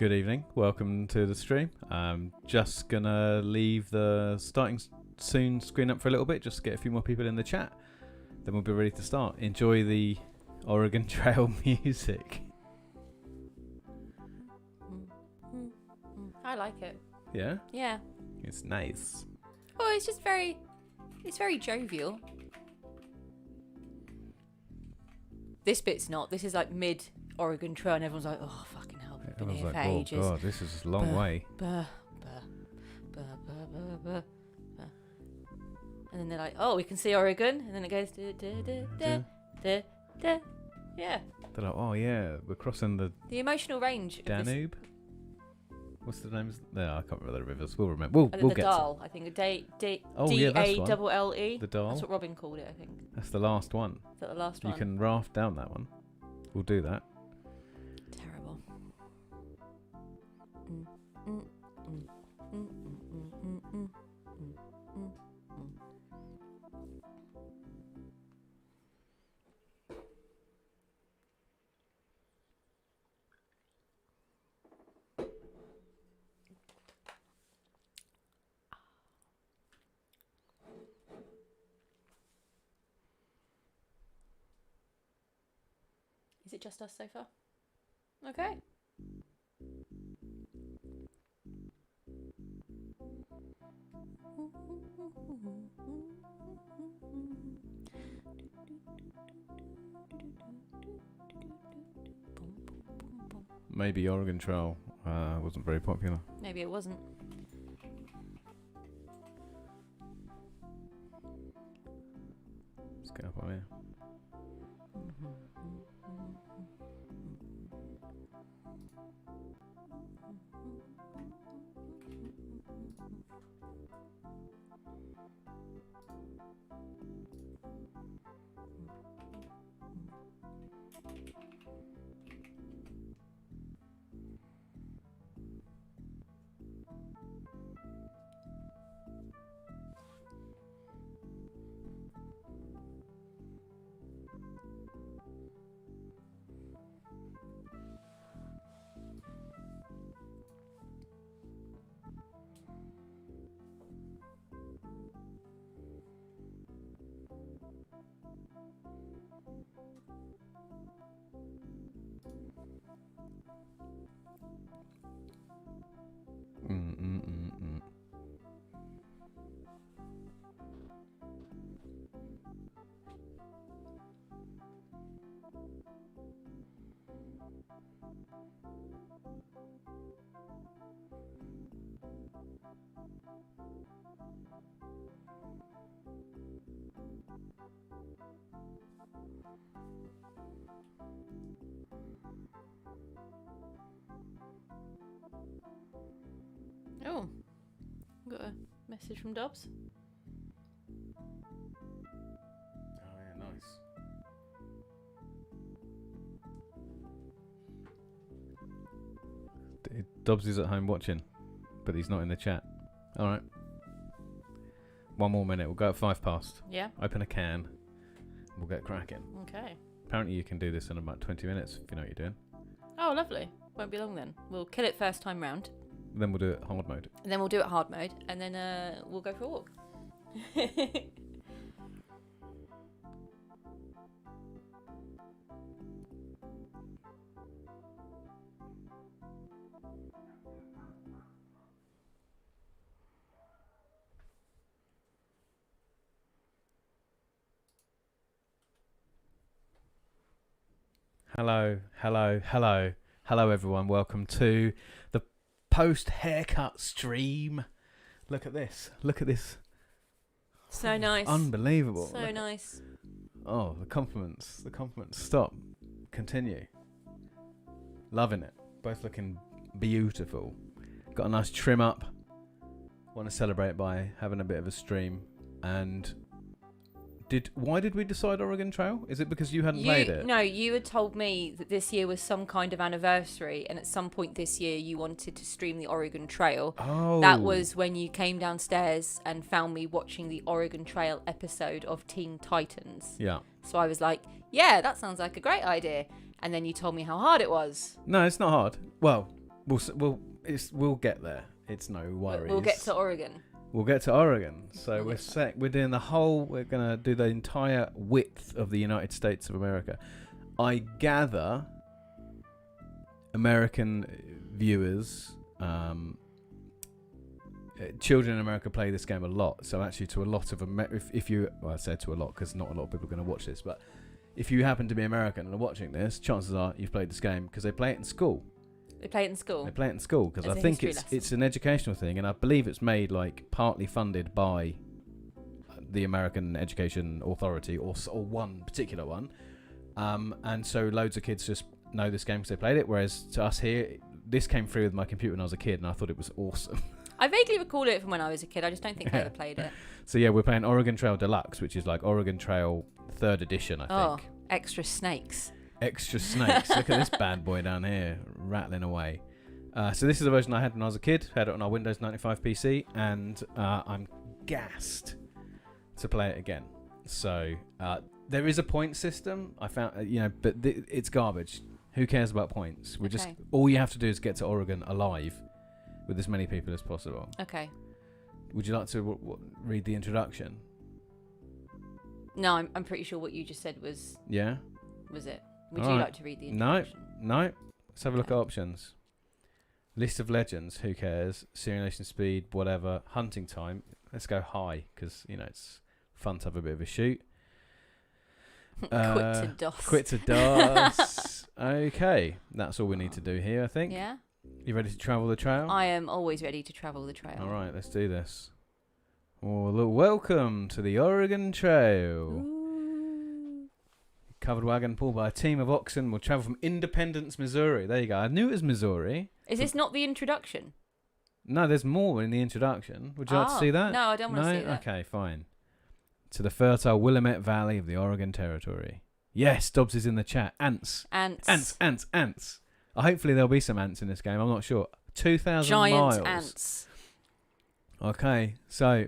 Good evening. Welcome to the stream. I'm just going to leave the starting soon screen up for a little bit, just to get a few more people in the chat. Then we'll be ready to start. Enjoy the Oregon Trail music. I like it. Yeah? Yeah. It's nice. Oh, it's very jovial. This bit's not. This is like mid Oregon Trail and everyone's like, oh, fucking hell, we've been here for ages. Oh God, this is a long way. And then they're like, oh, we can see Oregon. And then it goes, yeah. They're like, oh yeah, we're crossing the emotional range. Danube. What's the name? No, I can't remember the rivers. We'll remember. We'll get Dalle, I think. D-A-double-L-E. The Dalle. That's what Robin called it, I think. That's the last one. Is that the last one? You can raft down that one. We'll do that. Terrible. Is it just us so far? Okay. Maybe Oregon Trail wasn't very popular. Maybe it wasn't. Let's get up on here. Oh, got a message from Dobbs. Oh yeah, nice. Dobbs is at home watching, but he's not in the chat. All right. One more minute. We'll go at 5 past. Yeah. Open a can. We'll get cracking. Okay. Apparently you can do this in about 20 minutes if you know what you're doing. Oh, lovely. Won't be long then. We'll kill it first time round. Then we'll do it hard mode. And then we'll do it hard mode, and then we'll go for a walk. Hello everyone. Welcome to the post haircut stream. Look at this. So nice. Unbelievable. So nice. Oh, the compliments. Stop. Continue. Loving it. Both looking beautiful. Got a nice trim up. Want to celebrate by having a bit of a stream. And why did we decide Oregon Trail? Is it because you hadn't played it? No, you had told me that this year was some kind of anniversary, and at some point this year you wanted to stream the Oregon Trail. Oh. That was when you came downstairs and found me watching the Oregon Trail episode of Teen Titans. Yeah. So I was like, yeah, that sounds like a great idea. And then you told me how hard it was. No, it's not hard. Well, we'll get there. It's no worries. We'll get to Oregon. We'll get to Oregon. So We'll we're doing the whole. We're gonna do the entire width of the United States of America. I gather American viewers, children in America play this game a lot. So actually, to a lot of if you, well, I say to a lot because not a lot of people are going to watch this, but if you happen to be American and are watching this, chances are you've played this game because they play it in school. They play it in school. They play it in school because I think it's an educational thing, and I believe it's made like partly funded by the American Education Authority or one particular one, and so loads of kids just know this game because they played it. Whereas to us here, this came through with my computer when I was a kid, and I thought it was awesome. I vaguely recall it from when I was a kid. I just don't think I ever played it. So yeah, we're playing Oregon Trail Deluxe, which is like Oregon Trail 3rd edition, I think. Extra snakes. Extra snakes. Look at this bad boy down here, rattling away. So this is the version I had when I was a kid. Had it on our Windows 95 PC, and I'm gassed to play it again. So there is a point system. I found, but it's garbage. Who cares about points? We're just all you have to do is get to Oregon alive with as many people as possible. Okay. Would you like to read the introduction? No, I'm pretty sure what you just said was. Yeah. Was it? Would you like to read the introduction? No. Let's have a look at options. List of legends. Who cares? Simulation speed. Whatever. Hunting time. Let's go high because it's fun to have a bit of a shoot. Quit to DOS. Quit to DOS. Okay, that's all we need to do here, I think. Yeah. You ready to travel the trail? I am always ready to travel the trail. All right, let's do this. Well, welcome to the Oregon Trail. Ooh. Covered wagon pulled by a team of oxen will travel from Independence, Missouri. There you go. I knew it was Missouri. Is this not the introduction? No, there's more in the introduction. Would you like to see that? No, I don't want to see that. Okay, fine. To the fertile Willamette Valley of the Oregon Territory. Yes, Dobbs is in the chat. Ants. Hopefully there'll be some ants in this game. I'm not sure. 2,000 miles. Giant ants. Okay, so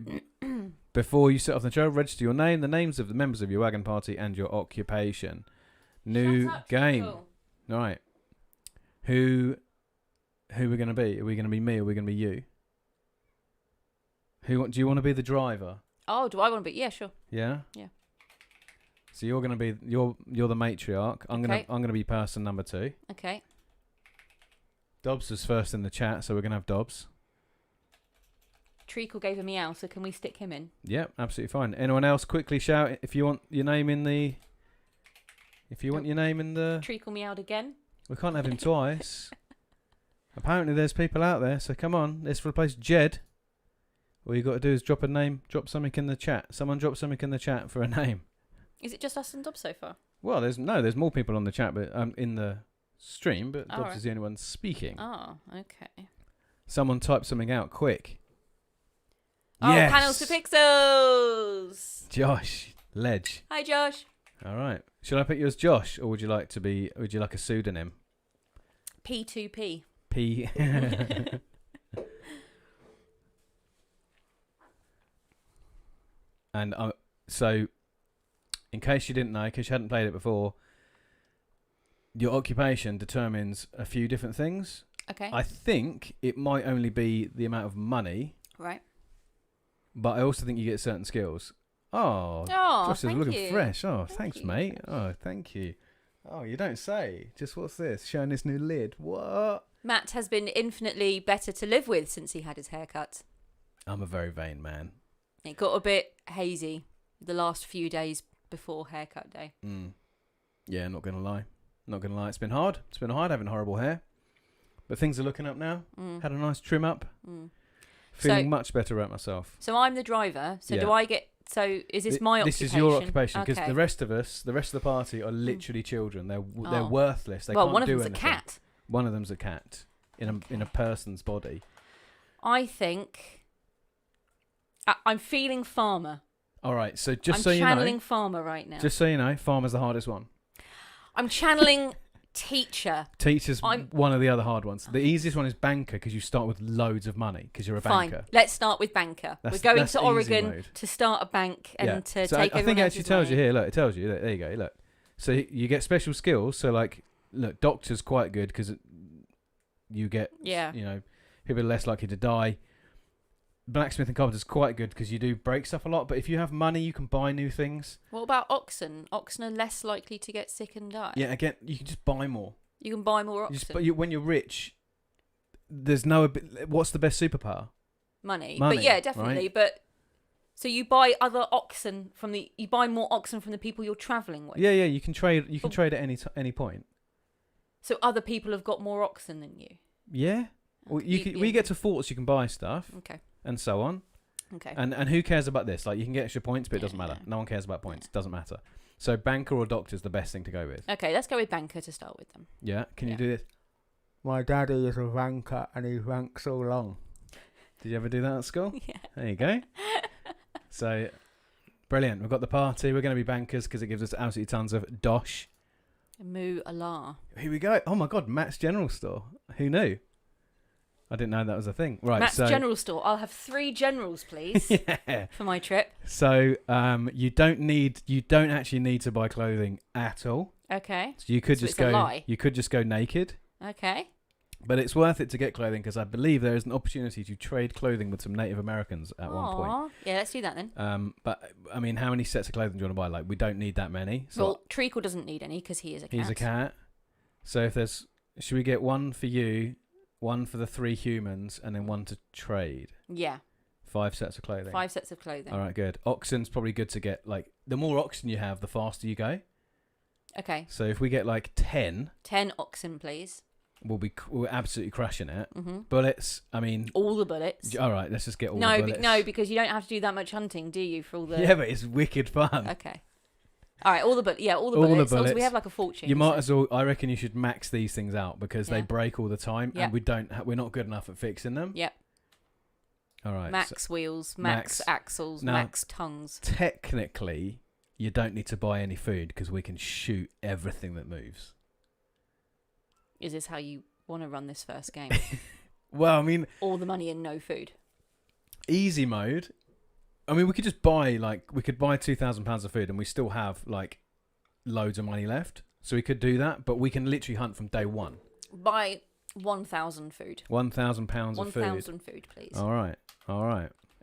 before you set off the trail, register your name, the names of the members of your wagon party, and your occupation. New game. Cool. All right. Who we're going to be? Are we going to be me or are we going to be you? Do you want to be the driver? Oh, do I want to be? Yeah, sure. Yeah? Yeah. So you're going to be you're the matriarch. I'm going to be person number 2. Okay. Dobbs is first in the chat, so we're going to have Dobbs. Treacle gave a meow, so can we stick him in? Yep, absolutely fine. Anyone else quickly shout if you want your name in the Treacle meowed again. We can't have him twice. Apparently there's people out there, so come on, let's replace Jed. All you got to do is drop a name, drop something in the chat. Someone drop something in the chat for a name. Is it just us and Dobbs so far? Well, there's more people on the chat, but in the stream, but Dobbs is the only one speaking. Oh, okay. Someone type something out quick. Oh, yes! Panels to Pixels. Josh, Ledge. Hi, Josh. All right. Should I put you as Josh, or would you like a pseudonym? P2P. P. And so, in case you didn't know, because you hadn't played it before, your occupation determines a few different things. Okay. I think it might only be the amount of money. Right. But I also think you get certain skills. Oh, Josh is looking fresh. Oh, thanks, mate. Oh, thank you. Oh, you don't say. Just what's this? Showing this new lid. What? Matt has been infinitely better to live with since he had his haircut. I'm a very vain man. It got a bit hazy the last few days before haircut day. Yeah, not going to lie. Not going to lie. It's been hard. It's been hard having horrible hair. But things are looking up now. Had a nice trim up. Feeling much better about myself. So I'm the driver. So do I get... So is this my occupation? This is your occupation because the rest of the party are literally children. They're worthless. They can't do anything. One of them's a cat. One of them's a cat in a person's body. I think I'm feeling farmer. All right. So I'm channeling farmer right now. Just so you know, farmer's the hardest one. I'm channeling teacher. Teacher's one of the other hard ones. The easiest one is banker because you start with loads of money because you're a banker. Fine. Let's start with banker. We're going to Oregon to start a bank and to take everyone else's money. I think it actually tells you here. Look, it tells you. Look, there you go. Look. So you get special skills. So like, look, doctor's quite good because you get, Yeah. people are less likely to die. Blacksmith and carpenter is quite good because you do break stuff a lot, but if you have money, you can buy new things. What about oxen? Oxen are less likely to get sick and die. Yeah, again, you can just buy more. You can buy more oxen. But when you're rich, there's no. What's the best superpower? Money. Money, But yeah, definitely. right? But so you buy other oxen you buy more oxen from the people you're travelling with. Yeah, you can trade. You can trade at any point. So other people have got more oxen than you. Yeah. Well, Okay. we get to forts, you can buy stuff. Okay. And so on. Okay. And who cares about this? Like, you can get extra points, but it Yeah, doesn't matter. yeah. No one cares about points. Yeah. It doesn't matter. So banker or doctor is the best thing to go with. Okay, let's go with banker to start with them. Yeah. Can you Yeah. do this? My daddy is a ranker and he ranks so long. Did you ever do that at school? Yeah. There you go. So, brilliant. We've got the party. We're going to be bankers because it gives us absolutely tons of dosh. Moo Allah. Here we go. Oh my God, Matt's General Store. Who knew? I didn't know that was a thing. Right. Matt's so, General Store. I'll have 3 generals, please, yeah. for my trip. So, you don't actually need to buy clothing at all. Okay. So you could So just it's a go. lie. You could just go naked. Okay. But it's worth it to get clothing because I believe there is an opportunity to trade clothing with some Native Americans at one point. Aw. Yeah, let's do that then. But I mean, how many sets of clothing do you want to buy? Like, we don't need that many. So Well, Treacle doesn't need any because he is a cat. he's a cat. So if there's, should we get one for you, one for the 3 humans, and then one to trade? Yeah. 5 sets of clothing. 5 sets of clothing. All right, good. Oxen's probably good to get. Like, the more oxen you have, the faster you go. Okay. So if we get like 10, 10 oxen, please. we're absolutely crushing it. Mm-hmm. Bullets. I mean, All the bullets. all right. Let's just get all No, the bullets. no, because you don't have to do that much hunting, do you? For all the. Yeah, but it's wicked fun. Okay. All right, all the bullets. Yeah, all the All the bullets. Also, we bullets. have like a fortune. You might so- as well. I reckon you should max these things out because they Yeah. break all the time, Yeah. and we're not good enough at fixing them. Yep. All right. Max wheels, max axles, Now- max tongues. Technically, you don't need to buy any food because we can shoot everything that moves. Is this how you want to run this first game? Well, I mean, All the money and no food. easy mode. I mean, we could just buy we could buy £2,000 of food, and we still have like loads of money left. So we could do that, but we can literally hunt from day one. Buy 1,000 food. £1,000 of food. 1,000 food, please. All right.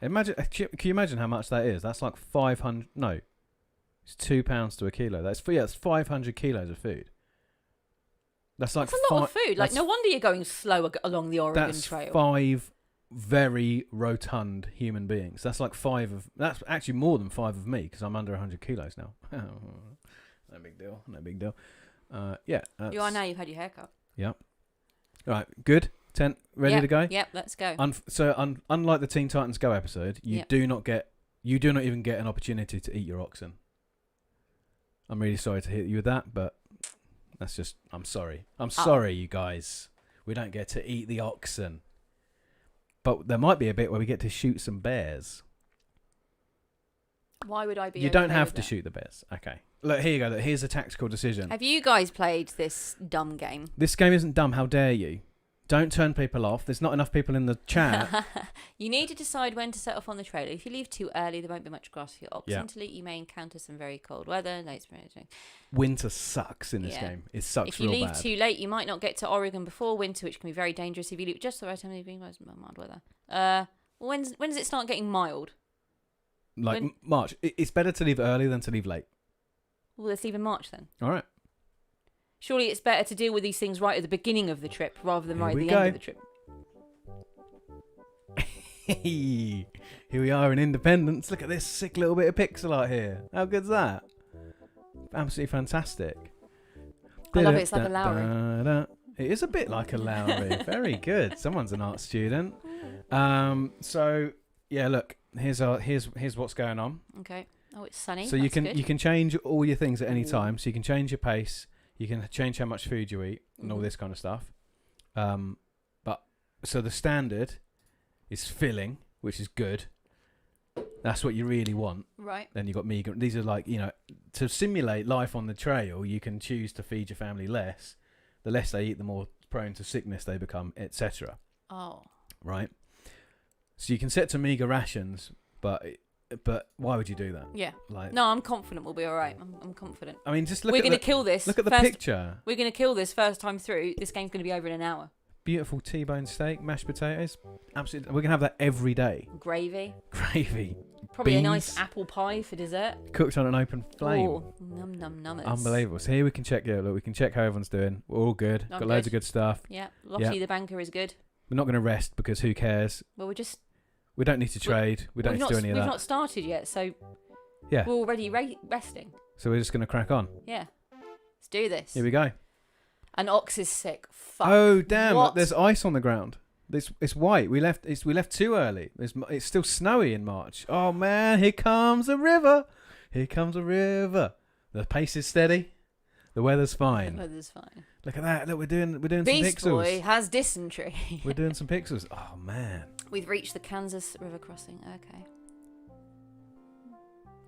Imagine. Can you imagine how much that is? That's like 500. No, it's £2 to a kilo. That's 500 kilos of food. That's like That's a lot of food. Like, that's- no wonder you're going slow along the Oregon That's Trail. 5 very rotund human beings. That's like 5 of. That's actually more than 5 of me because I'm under 100 kilos now. No big deal. No big deal. Yeah. You are now. You've had your haircut. All right. Good. 10. Ready to go? Yep. Let's go. Unlike the Teen Titans Go episode, you Yep. do not even get an opportunity to eat your oxen. I'm really sorry to hit you with that, but that's just. I'm sorry. I'm sorry, you guys. We don't get to eat the oxen. But there might be a bit where we get to shoot some bears. Why would I be? You don't okay have with to that? shoot the bears. Okay. Look, here you go. Look, here's a tactical decision. Have you guys played this dumb game? This game isn't dumb. How dare you? Don't turn people off. There's not enough people in the chat. You need to decide when to set off on the trailer. If you leave too early, there won't be much grass for your oxen Yeah. to eat. You may encounter some very cold weather. Winter sucks in this Yeah. game. It sucks If you real leave bad. too late, you might not get to Oregon before winter, which can be very dangerous. If you leave just the right time, you'll be mild weather. When does it start getting mild? Like when- March. It's better to leave early than to leave late. Well, let's leave in March then. All right. Surely it's better to deal with these things right at the beginning of the trip rather than Here right at we the end go. of the trip. Here we are in Independence. Look at this sick little bit of pixel art here. How good's that? Absolutely fantastic. I love it. It's like a Lowry. It is a bit like a Lowry. Very good. Someone's an art student. So yeah, look. Here's what's going on. Okay. Oh, it's sunny. So you That's can good. you can change all your things at any Ooh. time. So you can change your pace. You can change how much food you eat and all Mhm. this kind of stuff. But so the standard is filling, which is good. That's what you really want. Right. Then you've got meager. These are like, to simulate life on the trail, you can choose to feed your family less. The less they eat, the more prone to sickness they become, etc. Oh. Right? So you can set to meager rations, but why would you do that? Yeah. Like, No, I'm confident we'll be all right. I'm confident. I mean, just look We're at going to kill this. look at the first, picture. We're going to kill this first time through. This game's going to be over in an hour. beautiful T-bone steak, mashed potatoes. Absolutely, we're gonna have that every day. Gravy. Gravy. Probably Beans. a nice apple pie for dessert. Cooked on an open flame. Oh, num num nummers. Unbelievable. So here we can check. Yeah, look, we can check how everyone's doing. We're all good. I'm Got loads of good stuff. Yeah, Lottie the banker is good. We're not going to rest because who cares? Well, We don't need to trade. We don't need to do any of We've that. not started yet, so Yeah. we're already resting. So we're just going to crack on. Yeah. Let's do this. Here we go. An ox is sick. Fuck. Oh damn! What? Look, there's ice on the ground. It's white. We left too early. It's still snowy in March. Oh man! Here comes a river. Here comes a river. The pace is steady. The weather's fine. The weather's fine. Look at that. Look, we're doing Beast some pixels. Boy has dysentery. We're doing some pixels. Oh man! We've reached the Kansas River crossing. Okay.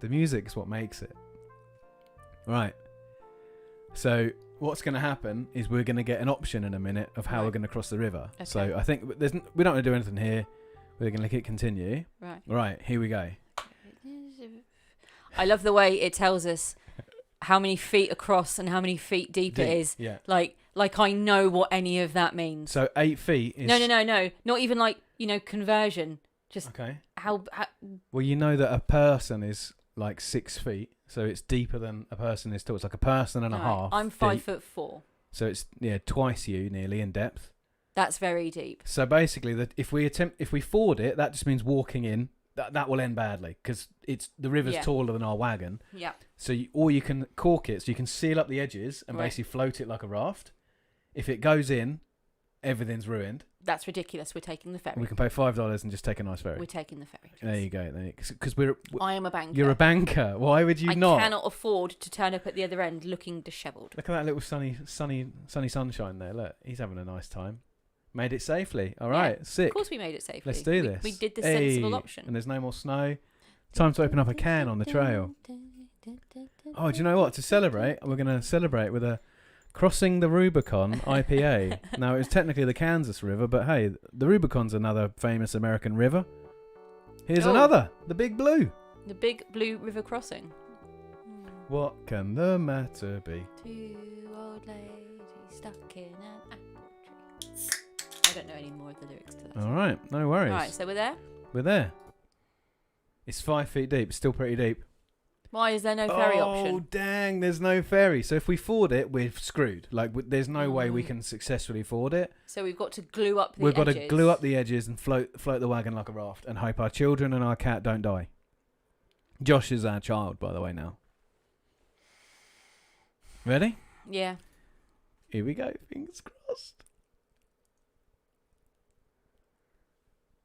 The music's what makes it. Right. So what's going to happen is we're going to get an option in a minute of how we're going to cross the river. Okay. So I think we don't want to do anything here. We're going to click continue. Right. Right, here we go. I love the way it tells us how many feet across and how many feet deep it is. Yeah. Like I know what any of that means. So 8 feet is... No. Not even like, conversion. Just Okay. how Well, you know that a person is like 6 feet, so it's deeper than a person is tall. It's like a person and a half. I'm 5'4". So it's twice you nearly in depth. That's very deep. So basically, if we ford it, that just means walking in. That will end badly because the river's taller than our wagon. Yeah. So or you can cork it, so you can seal up the edges and basically float it like a raft. If it goes in, everything's ruined. That's ridiculous. We're taking the ferry. We can pay $5 and just take a nice ferry. We're taking the ferry. There you go. Because I am a banker. You're a banker. Why would you not? I cannot afford to turn up at the other end looking dishevelled. Look at that little sunny sunshine there. Look, he's having a nice time. Made it safely. All right, sick. Of course we made it safely. Let's do this. We did the sensible option. And there's no more snow. Time to open up a can on the trail. Oh, do you know what? To celebrate, we're going to celebrate with a Crossing the Rubicon IPA. Now, it's technically the Kansas River, but hey, the Rubicon's another famous American river. Here's another, the Big Blue. The Big Blue River crossing. What can the matter be? 2 old ladies stuck in an apple tree. I don't know any more of the lyrics to that. All right, no worries. All right, so we're there? We're there. It's 5 feet deep, still pretty deep. Why is there no ferry option? Oh, dang, there's no ferry. So if we ford it, we're screwed. Like, there's no way we can successfully ford it. So we've got to glue up the edges. We've got to glue up the edges and float the wagon like a raft and hope our children and our cat don't die. Josh is our child, by the way, now. Ready? Yeah. Here we go. Fingers crossed.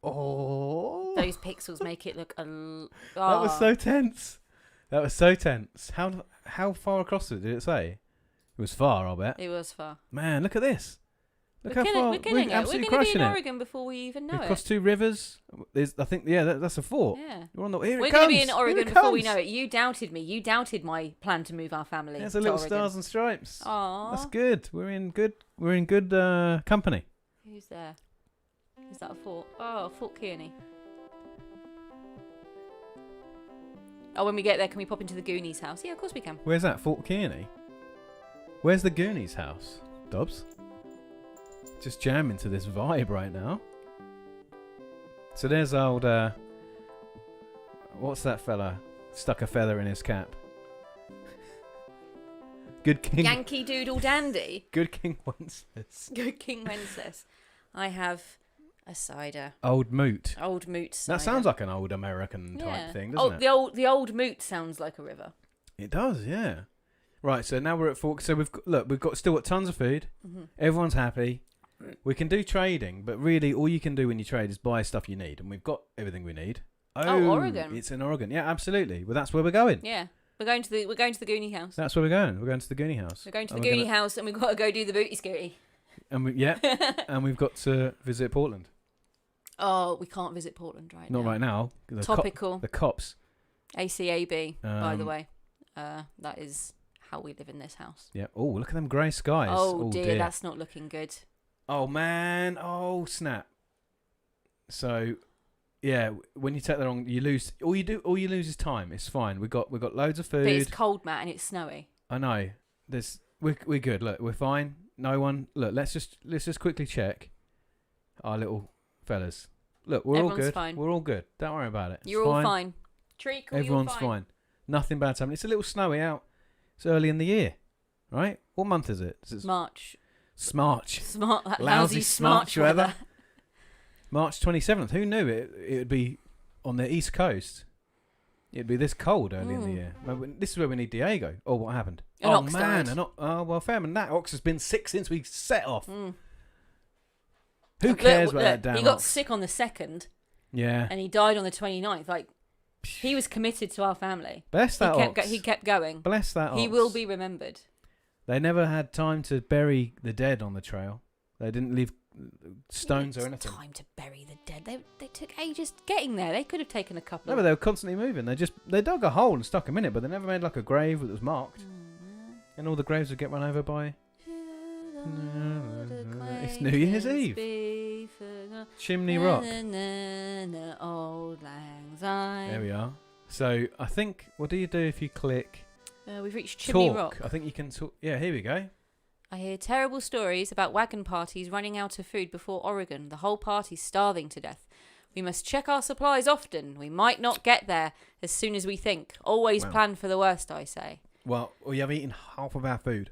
Oh. Those pixels make it look That was so tense. That was so tense. How far across did it say? It was far, I'll bet. It was far. Man, look at this. Look how far. We're killing it. Absolutely We're going to be in crushing Oregon before we even know We've it. crossed 2 rivers. I think, that's a fort. Yeah. We're on the. Here We're it going comes. to be in Oregon Here it before we comes. know it. You doubted me. You doubted my plan to move our family. There's to a little Oregon. stars and stripes. Aww. That's good. We're in good company. Who's there? Is that a fort? Oh, Fort Kearney. Oh, when we get there, can we pop into the Goonies house? Yeah, of course we can. Where's that? Fort Kearney? Where's the Goonies house? Dobbs? Just jam into this vibe right now. So there's old, what's that fella? Stuck a feather in his cap. Good King. Yankee Doodle Dandy. Good King Wenceslas. Good King Wenceslas. I have a cider. Old Moot. Old Moot cider. That sounds like an old American type thing, doesn't it? The old Moot sounds like a river. It does, yeah. Right, so now we're at Fort. So we've still got tons of food. Mm-hmm. Everyone's happy. We can do trading, but really all you can do when you trade is buy stuff you need, and we've got everything we need. Oh, Oregon. It's in Oregon. Yeah, absolutely. Well, that's where we're going. Yeah. We're going to the Goonie house. That's where we're going. We're going to the Goonie house. We're going to the Goonie house, and we've got to go do the booty scooty. And and we've got to visit Portland. Oh, we can't visit Portland now. Not right now. Topical. The cops. ACAB, by the way. That is how we live in this house. Yeah. Oh, look at them grey skies. Oh dear, that's not looking good. Oh man. Oh snap. So, yeah, when you take the wrong, you lose. All you lose is time. It's fine. We've got loads of food. But it's cold, Matt, and it's snowy. I know. We're good. Look, we're fine. No one. Look, let's just quickly check. our little fellas. Look, we're all Everyone's good. fine. We're all good. Don't worry about it. It's You're all fine. Treacle, Everyone's you're fine. Nothing bad's happening. It's a little snowy out. It's early in the year, right? What month is it? March. Smarch. Smart. That Lousy lousy Smarch weather. March 27th. Who knew it would be on the East Coast? It'd be this cold early in the year. This is where we need Diego. Oh, what happened? An ox man. died. Well, fair man. That ox has been sick since we set off. Mm. Who cares about that damn He got ox? sick on the 2nd. Yeah. And he died on the 29th. Like, he was committed to our family. Bless that ox. He kept going. Bless that ox. He will be remembered. They never had time to bury the dead on the trail. They didn't leave stones or anything. Time to bury the dead. They took ages getting there. They could have taken a couple. No, but they were constantly moving. They dug a hole and stuck him in it, but they never made like a grave that was marked. And all the graves would get run over by. It's New Year's Eve. Chimney Rock. Old Lang Syne. There we are. So I think, what do you do if you click we've reached Chimney talk? Rock. I think you can talk. Yeah, here we go. I hear terrible stories about wagon parties running out of food before Oregon. The whole party's starving to death. We must check our supplies often. We might not get there as soon as we think. Always plan for the worst, I say. Well, we have eaten half of our food.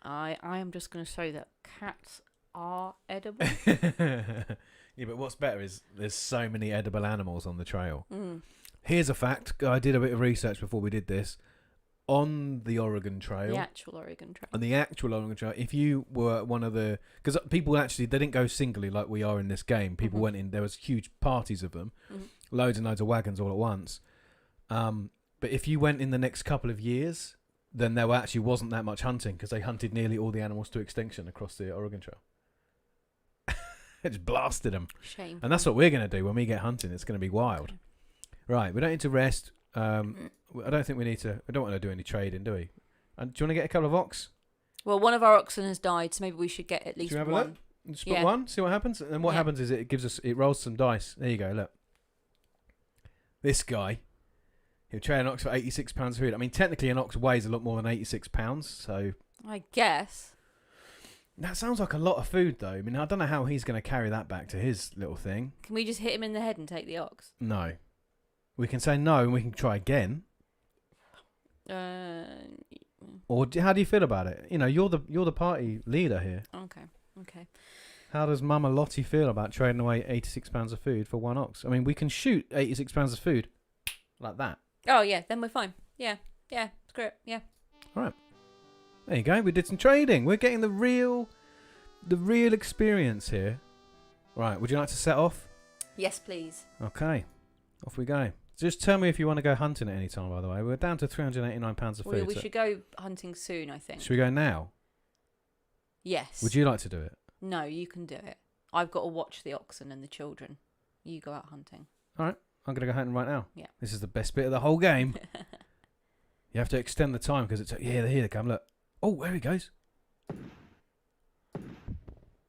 I am just going to say that cats are edible. Yeah, but what's better is there's so many edible animals on the trail. Here's a fact. I did a bit of research before we did this. On the Oregon Trail. The actual Oregon Trail. On the actual Oregon Trail, if you were one of the... Because people actually, they didn't go singly like we are in this game. People went in, there was huge parties of them. Loads and loads of wagons all at once. But if you went in the next couple of years, then there actually wasn't that much hunting because they hunted nearly all the animals to extinction across the Oregon Trail. It just blasted them. Shame. And that's what we're going to do when we get hunting. It's going to be wild. Okay. Right, we don't need to rest. I don't think we need to... We don't want to do any trading, do we? And do you want to get a couple of ox? Well, one of our oxen has died, so maybe we should get at least Should we have one. a look? Just put one, see what happens. And what happens is it gives us... It rolls some dice. There you go, look. This guy... He'll trade an ox for £86 of food. I mean, technically an ox weighs a lot more than £86, so... I guess. That sounds like a lot of food, though. I mean, I don't know how he's going to carry that back to his little thing. Can we just hit him in the head and take the ox? No. We can say no and we can try again. Or how do you feel about it? You know, you're the party leader here. Okay. How does Mama Lottie feel about trading away £86 of food for one ox? I mean, we can shoot £86 of food like that. Oh, yeah, then we're fine. Yeah, screw it, yeah. All right. There you go. We did some trading. We're getting the real experience here. Right, would you like to set off? Yes, please. Okay. Off we go. Just tell me if you want to go hunting at any time, by the way. We're down to £389 of food. We should go hunting soon, I think. Should we go now? Yes. Would you like to do it? No, you can do it. I've got to watch the oxen and the children. You go out hunting. All right. I'm going to go hunting right now. Yeah. This is the best bit of the whole game. You have to extend the time because it's... Yeah, here they come. Look. Oh, there he goes.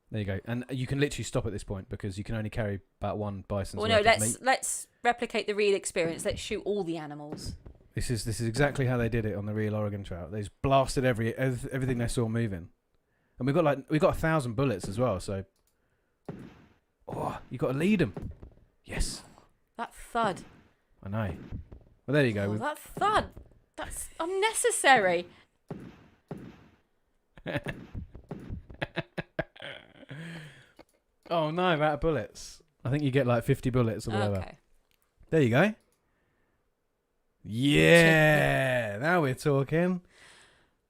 There you go. And you can literally stop at this point because you can only carry about one bison's Well, no, worth of meat. let's replicate the real experience. Let's shoot all the animals. This is exactly how they did it on the real Oregon Trail. They just blasted everything they saw moving. And we got 1,000 bullets as well, so... Oh, you got to lead them. Yes. That thud. I know. Well, there you go. Oh, that thud. That's unnecessary. Oh no, I'm out of bullets. I think you get like 50 bullets or whatever. Okay. There you go. Yeah, now we're talking.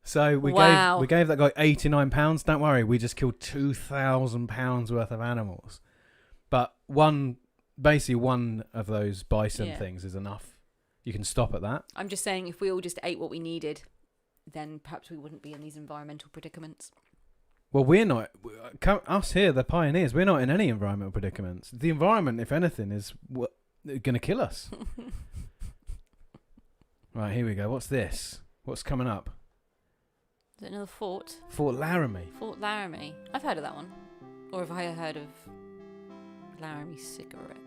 So we gave that guy £89. Don't worry, we just killed £2,000 worth of animals. But basically one of those bison things is enough. You can stop at that. I'm just saying, if we all just ate what we needed, then perhaps we wouldn't be in these environmental predicaments. Well, we're not. Us here, the pioneers, we're not in any environmental predicaments. The environment, if anything, is going to kill us. Right, here we go. What's this? What's coming up? Is it another fort? Fort Laramie. Fort Laramie. I've heard of that one. Or have I heard of Laramie cigarettes?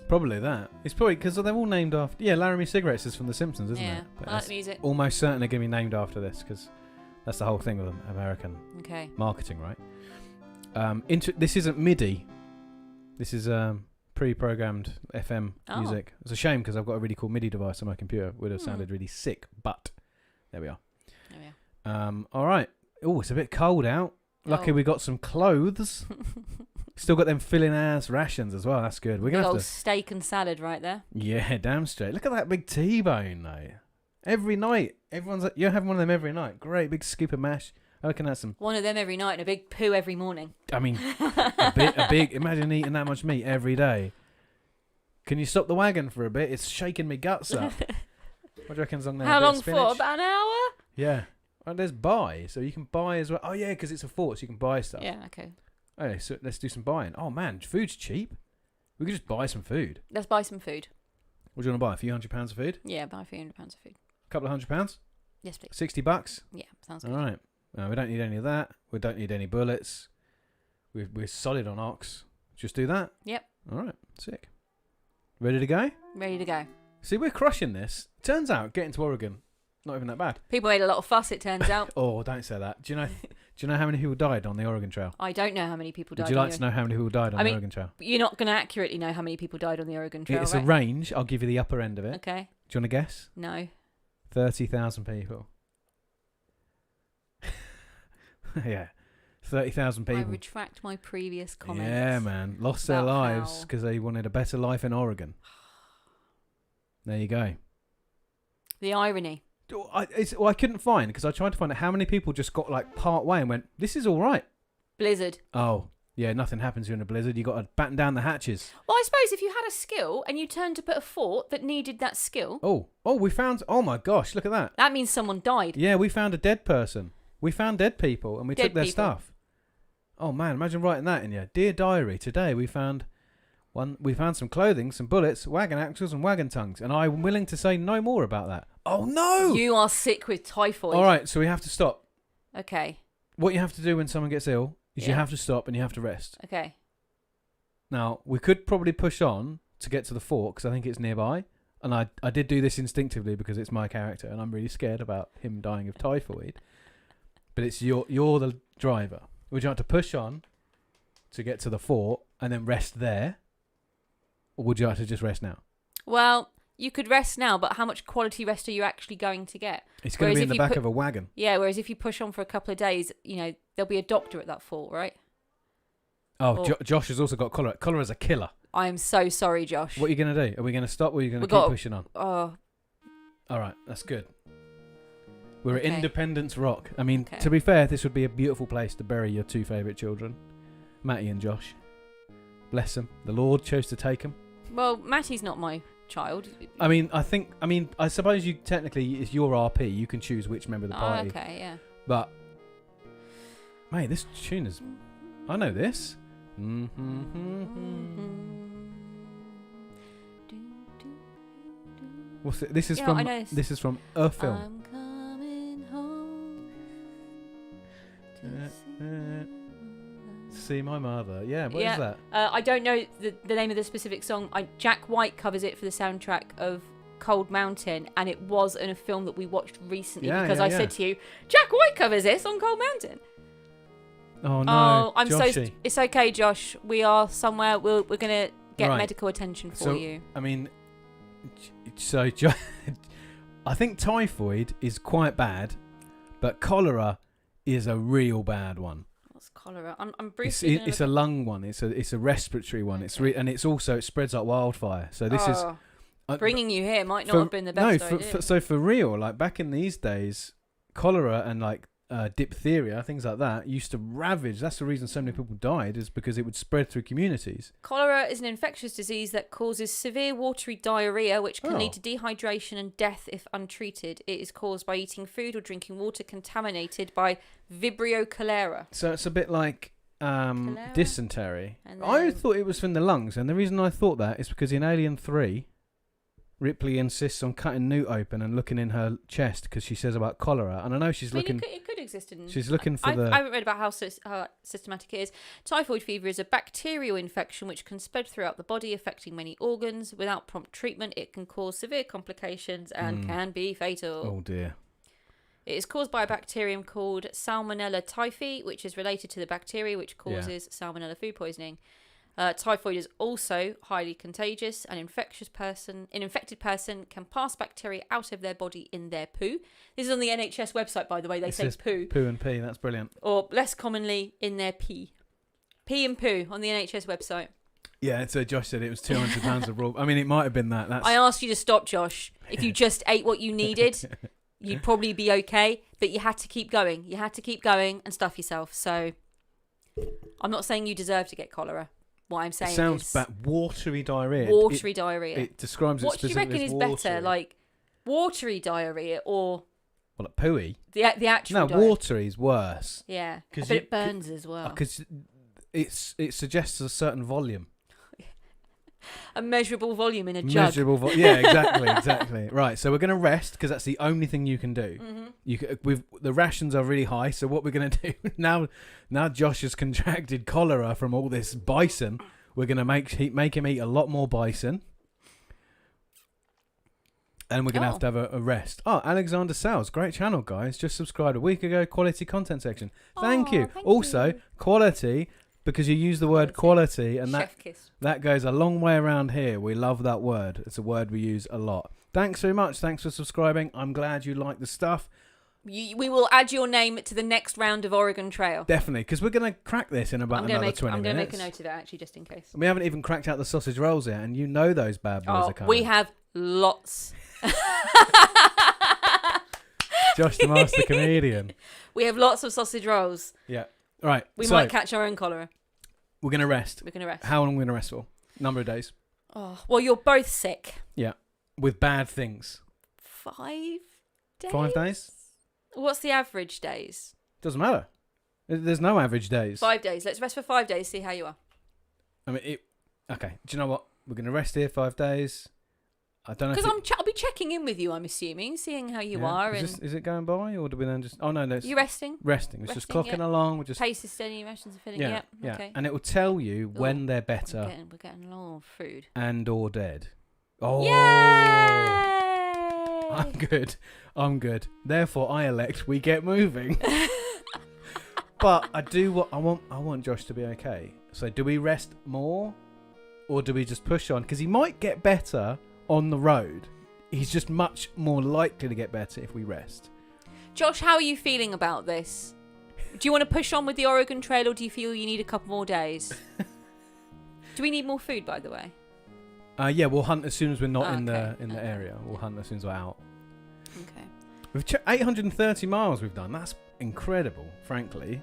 Probably that. It's probably because they're all named after... Yeah, Laramie cigarettes is from The Simpsons, isn't it? But I like the music. Almost certainly going to be named after this because that's the whole thing with American Okay. marketing, right? This isn't MIDI. This is pre-programmed FM music. It's a shame because I've got a really cool MIDI device on my computer. Would have sounded really sick, but there we are. All right. Oh, it's a bit cold out. Lucky we got some clothes. Still got them filling ass rations as well. That's good. We're gonna have to steak and salad right there. Yeah, damn straight. Look at that big T-bone though. Every night, you're having one of them every night. Great big scoop of mash. I reckon that's some. One of them every night and a big poo every morning. I mean, a big. Imagine eating that much meat every day. Can you stop the wagon for a bit? It's shaking me guts up. What do you reckon's on there? How long for? About an hour? Yeah. Well, there's buy, so you can buy as well. Oh yeah, because it's a fort, so you can buy stuff. Yeah. Okay. Okay, so let's do some buying. Oh man, food's cheap. We could just buy some food. Let's buy some food. What do you want to buy? A few £100 of food? Yeah, buy a few £100 of food. A couple of £100? Yes, please. $60? Yeah, sounds good. All right. We don't need any of that. We don't need any bullets. We're solid on ox. Just do that? Yep. All right. Sick. Ready to go? Ready to go. See, we're crushing this. Turns out getting to Oregon, not even that bad. People made a lot of fuss, it turns out. Oh, don't say that. Do you know how many people died on the Oregon Trail? I don't know how many people died. Would you like to know how many people died on the Oregon Trail? You're not going to accurately know how many people died on the Oregon Trail, It's a range. I'll give you the upper end of it. Okay. Do you want to guess? No. 30,000 people. Yeah. 30,000 people. I retract my previous comments. Yeah, man. Lost their lives because they wanted a better life in Oregon. There you go. The irony. I couldn't find, because I tried to find out how many people just got like part way and went, this is all right. Blizzard. Oh, yeah, nothing happens during a blizzard. You got to batten down the hatches. Well, I suppose if you had a skill and you turned to put a fort that needed that skill. Oh, we found, oh my gosh, look at that. That means someone died. Yeah, we found a dead person. We found dead people and we took their stuff. Oh man, imagine writing that in your Dear Diary. Today we found some clothing, some bullets, wagon axles and wagon tongues, and I'm willing to say no more about that. Oh no! You are sick with typhoid. All right, so we have to stop. Okay. What you have to do when someone gets ill is you have to stop and you have to rest. Okay. Now, we could probably push on to get to the fort because I think it's nearby. And I did do this instinctively because it's my character and I'm really scared about him dying of typhoid. But it's you're the driver. Would you like to push on to get to the fort and then rest there? Or would you like to just rest now? Well, you could rest now, but how much quality rest are you actually going to get? It's going to be in the back of a wagon. Yeah, whereas if you push on for a couple of days, there'll be a doctor at that fort, right? Oh, Josh has also got cholera. Cholera's a killer. I am so sorry, Josh. What are you going to do? Are we going to stop or are you going to keep pushing on? Oh. All right, that's good. We're at Independence Rock. I mean, to be fair, this would be a beautiful place to bury your two favourite children, Matty and Josh. Bless them. The Lord chose to take them. Well, Matty's not my child. I suppose you technically, it's your RP. You can choose which member of the party. Oh, okay, yeah. But, mate, this tune is... I know this. What's it? This is from a film. I'm coming home to see my mother. Yeah, what is that? I don't know the name of the specific song. Jack White covers it for the soundtrack of Cold Mountain, and it was in a film that we watched recently because I said to you, Jack White covers this on Cold Mountain. Oh no! Oh, I'm Joshy. It's okay, Josh. We are somewhere. We're gonna get medical attention for you. I mean, I think typhoid is quite bad, but cholera is a real bad one. What's cholera? I'm briefly. It's a lung one. It's a respiratory one. Okay. It spreads like wildfire. So this is bringing you here might not have been the best idea. So for real, like back in these days, cholera and like diphtheria, things like that, used to ravage. That's the reason so many people died, is because it would spread through communities. Cholera is an infectious disease that causes severe watery diarrhea, which can lead to dehydration and death if untreated. It is caused by eating food or drinking water contaminated by Vibrio cholera. So it's a bit like dysentery. I thought it was from the lungs, and the reason I thought that is because in Alien 3, Ripley insists on cutting Newt open and looking in her chest because she says about cholera, and I know she's looking. It could exist in. She's looking for I haven't read about how systematic it is. Typhoid fever is a bacterial infection which can spread throughout the body, affecting many organs. Without prompt treatment, it can cause severe complications and can be fatal. Oh dear. It is caused by a bacterium called Salmonella typhi, which is related to the bacteria which causes salmonella food poisoning. Typhoid is also highly contagious. An infected person can pass bacteria out of their body in their poo. This is on the NHS website, by the way. They say poo. Poo and pee. That's brilliant. Or less commonly, in their pee. Pee and poo on the NHS website. Yeah, so Josh said it was £200 of raw. I mean, it might have been that. I asked you to stop, Josh. If you just ate what you needed, you'd probably be okay. But you had to keep going. You had to keep going and stuff yourself. So I'm not saying you deserve to get cholera. What I'm saying sounds bad. Watery diarrhea. Watery diarrhea. It describes it specifically. What do you reckon is watery. better, like watery diarrhea or like pooey? The actual. No, watery is worse. Yeah, but it burns as well. Because it suggests a certain volume. A measurable volume in a jug. Yeah, exactly. Right, so we're going to rest because that's the only thing you can do. Mm-hmm. The rations are really high, so what we're going to do now Josh has contracted cholera from all this bison, we're going to make him eat a lot more bison. And we're going to have a rest. Oh, Alexander Sales, great channel, guys. Just subscribed a week ago, quality content section. Thank you. Also, quality, because you use the word quality, and that goes a long way around here. We love that word. It's a word we use a lot. Thanks very much. Thanks for subscribing. I'm glad you like the stuff. We will add your name to the next round of Oregon Trail. Definitely, because we're going to crack this in about another 20 minutes. I'm going to make a note of it, actually, just in case. We haven't even cracked out the sausage rolls yet, and you know those bad boys are coming. We have lots. Josh the Master Comedian. We have lots of sausage rolls. Yeah. Right. We might catch our own cholera. We're going to rest. How long are we going to rest for? Number of days. Oh, well, you're both sick. Yeah. With bad things. 5 days? 5 days? What's the average days? Doesn't matter. There's no average days. 5 days. Let's rest for 5 days, see how you are. I mean, okay. Do you know what? We're going to rest here 5 days. I don't know. Because I'll be checking in with you, I'm assuming, seeing how you are. Is it going by, or do we then just... Oh, no. You resting? Resting. It's just clocking along. We're just... Pace is steady, rations are filling. Yeah. Okay. And it will tell you when they're better. We're getting low on food. And or dead. Oh. Yay! I'm good. Therefore, I elect we get moving. But I want Josh to be okay. So do we rest more, or do we just push on? Because he might get better on the road. He's just much more likely to get better if we rest. Josh, how are you feeling about this? Do you want to push on with the Oregon Trail, or do you feel you need a couple more days? Do we need more food, by the way? Yeah, we'll hunt as soon as we're not in the area. We'll hunt as soon as we're out. Okay. We've 830 miles we've done. That's incredible, frankly.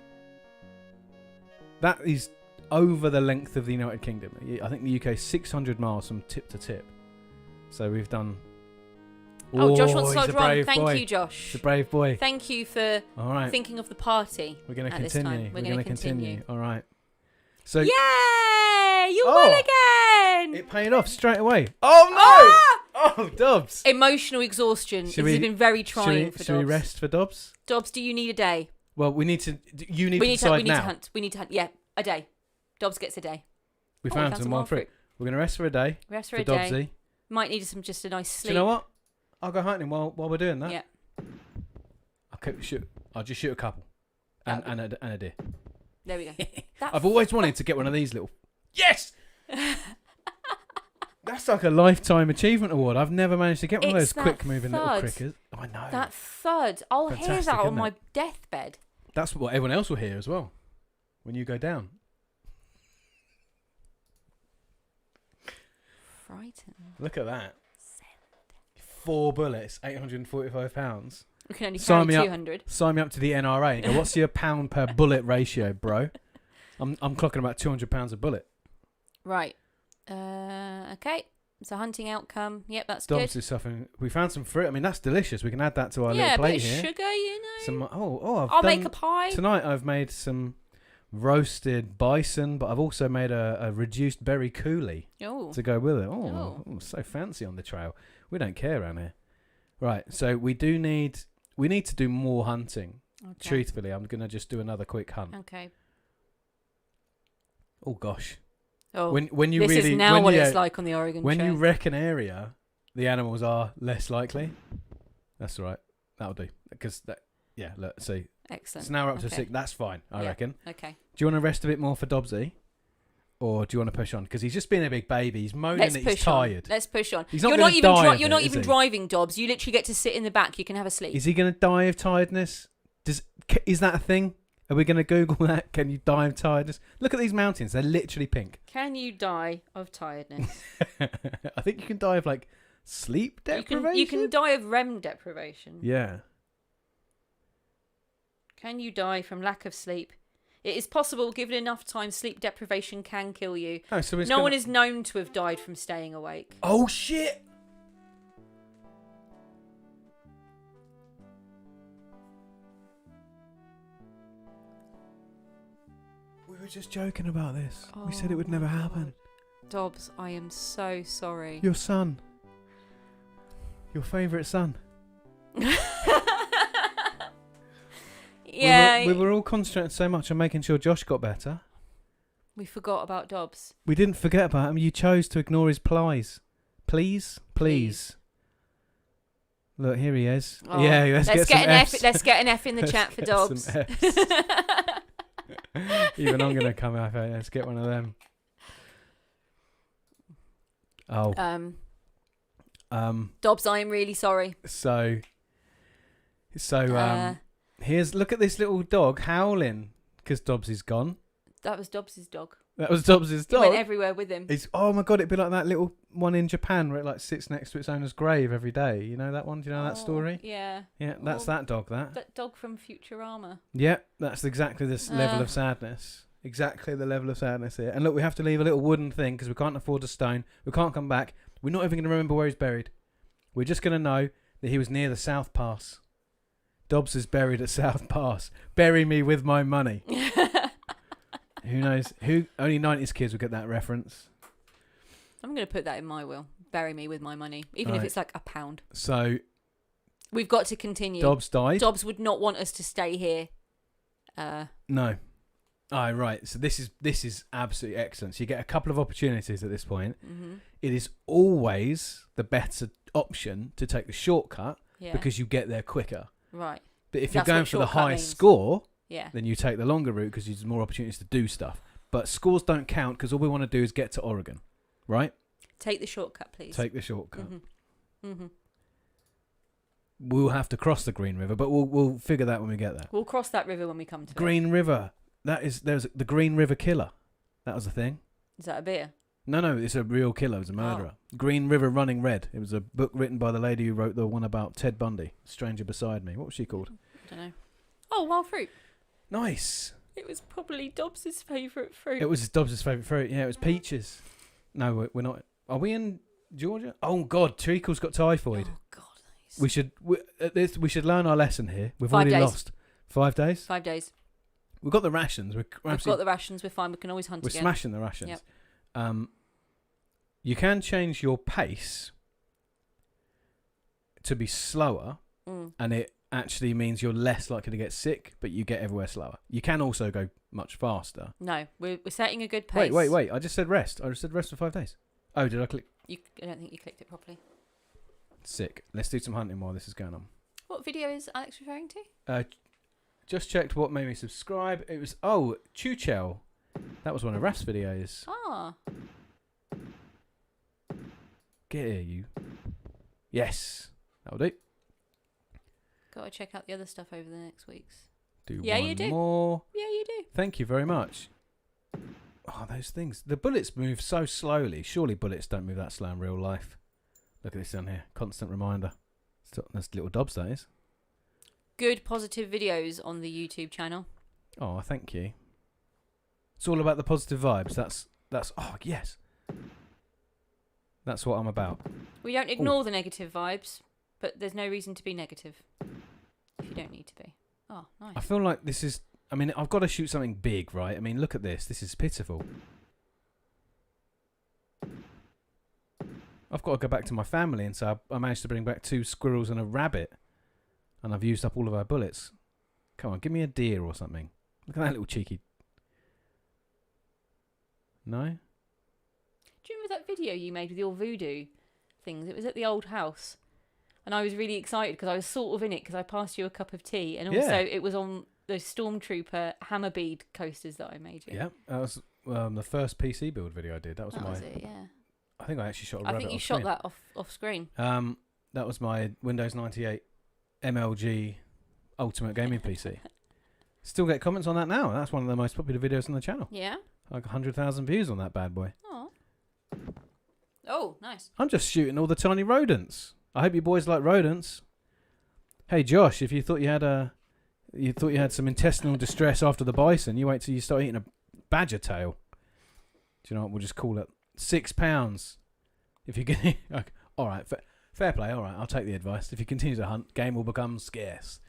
That is over the length of the United Kingdom. I think the UK is 600 miles from tip to tip. So we've done... Oh, Josh wants to start run. Thank you, Josh. He's a brave boy. Thank you for thinking of the party. We're going to continue. We're going to continue. All right. So... Yay! You won again! It paid off straight away. Oh, no! Oh, Dobbs. Emotional exhaustion. This has been very trying for Dobbs. Should we rest for Dobbs? Dobbs, do you need a day? Well, we need to... You need to decide now. We need to hunt. Yeah, a day. Dobbs gets a day. We found some wild fruit. We're going to rest for a day. Rest for a day. Dobbsy. Might need just a nice sleep. Do you know what? I'll go hunting while we're doing that. Yeah. I'll just shoot a couple. And a deer. There we go. I've always wanted to get one of these little... Yes! That's like a lifetime achievement award. I've never managed to get one of those quick-moving little crickets. Oh, I know. That thud. I'll hear that on my deathbed. That's what everyone else will hear as well when you go down. Frightened. Look at that. 4 bullets, 845 pounds. We can only carry 200. Sign me up to the NRA. And go, what's your pound per bullet ratio, bro? I'm clocking about 200 pounds a bullet. Right. Okay. It's a hunting outcome. Yep, that's Dobbs good. Is suffering. We found some fruit. I mean, that's delicious. We can add that to our little plate here. Yeah, a bit of sugar, you know. I'll make a pie. Tonight I've made some roasted bison, but I've also made a reduced berry coulis to go with it. Oh, so fancy on the trail. We don't care around here. Right, so we need to do more hunting. Okay. Truthfully, I'm going to just do another quick hunt. Okay. Oh, gosh. Oh, when you this really, is now what it's like on the Oregon Trail. When you wreck an area, the animals are less likely. That's all right. That'll do. Because Yeah, look, see. Excellent. So now we're up to Okay. 6. That's fine, I reckon. Okay. Do you want to rest a bit more for Dobbsy? Or do you want to push on? Because he's just been a big baby. He's moaning Let's that he's push on. tired. Let's push on. He's not You're gonna not even die of you're it, not is even he? driving, Dobbs. You literally get to sit in the back. You can have a sleep. Is he going to die of tiredness? Is that a thing? Are we going to Google that? Can you die of tiredness? Look at these mountains. They're literally pink. Can you die of tiredness? I think you can die of like sleep deprivation. You can die of REM deprivation. Yeah. Can you die from lack of sleep? It is possible, given enough time, sleep deprivation can kill you. Oh, so No one is known to have died from staying awake. Oh shit! We were just joking about this. We said it would never happen. Dobbs, I am so sorry. Your son. Your favourite son. Yeah. We were all concentrating so much on making sure Josh got better. We forgot about Dobbs. We didn't forget about him. You chose to ignore his plies. Please? Look, here he is. Oh, Yeah, let's get some Fs. Let's get an F in the Let's chat for get Dobbs. some Fs. Even I'm going to come out. Let's get one of them. Oh. Dobbs, I am really sorry. So look at this little dog howling because Dobbs is gone. That was Dobbs's dog. That was Dobbs's He dog. went everywhere with him. Oh my god, it'd be like that little one in Japan where it like sits next to its owner's grave every day. You know that one? Do you know that story? Yeah. Yeah, that's that dog. That dog from Futurama. Yeah, that's exactly this level of sadness. Exactly the level of sadness here. And look, we have to leave a little wooden thing because we can't afford a stone. We can't come back. We're not even going to remember where he's buried. We're just going to know that he was near the South Pass. Dobbs is buried at South Pass. Bury me with my money. Who knows? Only 90s kids will get that reference. I'm going to put that in my will. Bury me with my money, even if it's like £1. So we've got to continue. Dobbs died. Dobbs would not want us to stay here. No. Right. So this is absolutely excellent. So you get a couple of opportunities at this point. Mm-hmm. It is always the better option to take the shortcut because you get there quicker. Right. But if you're going for the high means. score, yeah, then you take the longer route because there's more opportunities to do stuff. But scores don't count because all we want to do is get to Oregon, right? Take the shortcut, please. Take the shortcut. Mm-hmm. Mm-hmm. We'll have to cross the Green River, but we'll figure that when we get there. We'll cross that river when we come to it. Green River. There's the Green River Killer. That was a thing. Is that a beer? No, it's a real killer. It was a murderer. Green River Running Red. It was a book written by the lady who wrote the one about Ted Bundy, Stranger Beside Me. What was she called? I don't know. Oh, wild fruit. Nice. It was probably Dobbs's favourite fruit. It was Dobbs' favourite fruit. Yeah, it was peaches. No, we're not. Are we in Georgia? Oh, God. Treacle's got typhoid. Oh, God. We should learn our lesson here. We've 5 already days. lost. 5 days? 5 days. We've got the rations. We've got the rations. We're fine. We can always hunt We're again. smashing the rations. Yep. You can change your pace to be slower, and it actually means you're less likely to get sick, but you get everywhere slower. You can also go much faster. No, we're setting a good pace. Wait. I just said rest. I just said rest for 5 days. Oh, did I click? I don't think you clicked it properly. Sick. Let's do some hunting while this is going on. What video is Alex referring to? Just checked what made me subscribe. It was, Chuchel. That was one of Raf's videos. Ah. Get here, you. Yes. That'll do. Got to check out the other stuff over the next weeks. Do Yeah, one you do. more. Yeah, you do. Thank you very much. Oh, those things. The bullets move so slowly. Surely bullets don't move that slow in real life. Look at this down here. Constant reminder. That's little Dobbs, that is. Good positive videos on the YouTube channel. Oh, thank you. It's all about the positive vibes. That's. Oh, yes. That's what I'm about. We don't ignore the negative vibes, but there's no reason to be negative if you don't need to be. Oh, nice. I feel like this is... I mean, I've got to shoot something big, right? I mean, look at this. This is pitiful. I've got to go back to my family and say I managed to bring back 2 squirrels and a rabbit. And I've used up all of our bullets. Come on, give me a deer or something. Look at that little cheeky... No? Do you remember that video you made with your voodoo things? It was at the old house. and I was really excited because I was sort of in it because I passed you a cup of tea, and also it was on those Stormtrooper hammer bead coasters that I made you. Yeah, that was the first PC build video I did. That was Was it? Yeah. I think I actually shot a I rabbit think you off shot screen. that off screen. That was my Windows 98 MLG Ultimate Gaming PC. Still get comments on that now. That's one of the most popular videos on the channel. Yeah. Like 100,000 views on that bad boy. Oh, nice. I'm just shooting all the tiny rodents. I hope you boys like rodents. Hey Josh, if you thought you had some intestinal distress after the bison, you wait till you start eating a badger tail. Do you know what? We'll just call it £6. If you can, like, all right, fair play. All right, I'll take the advice. If you continue to hunt, game will become scarce.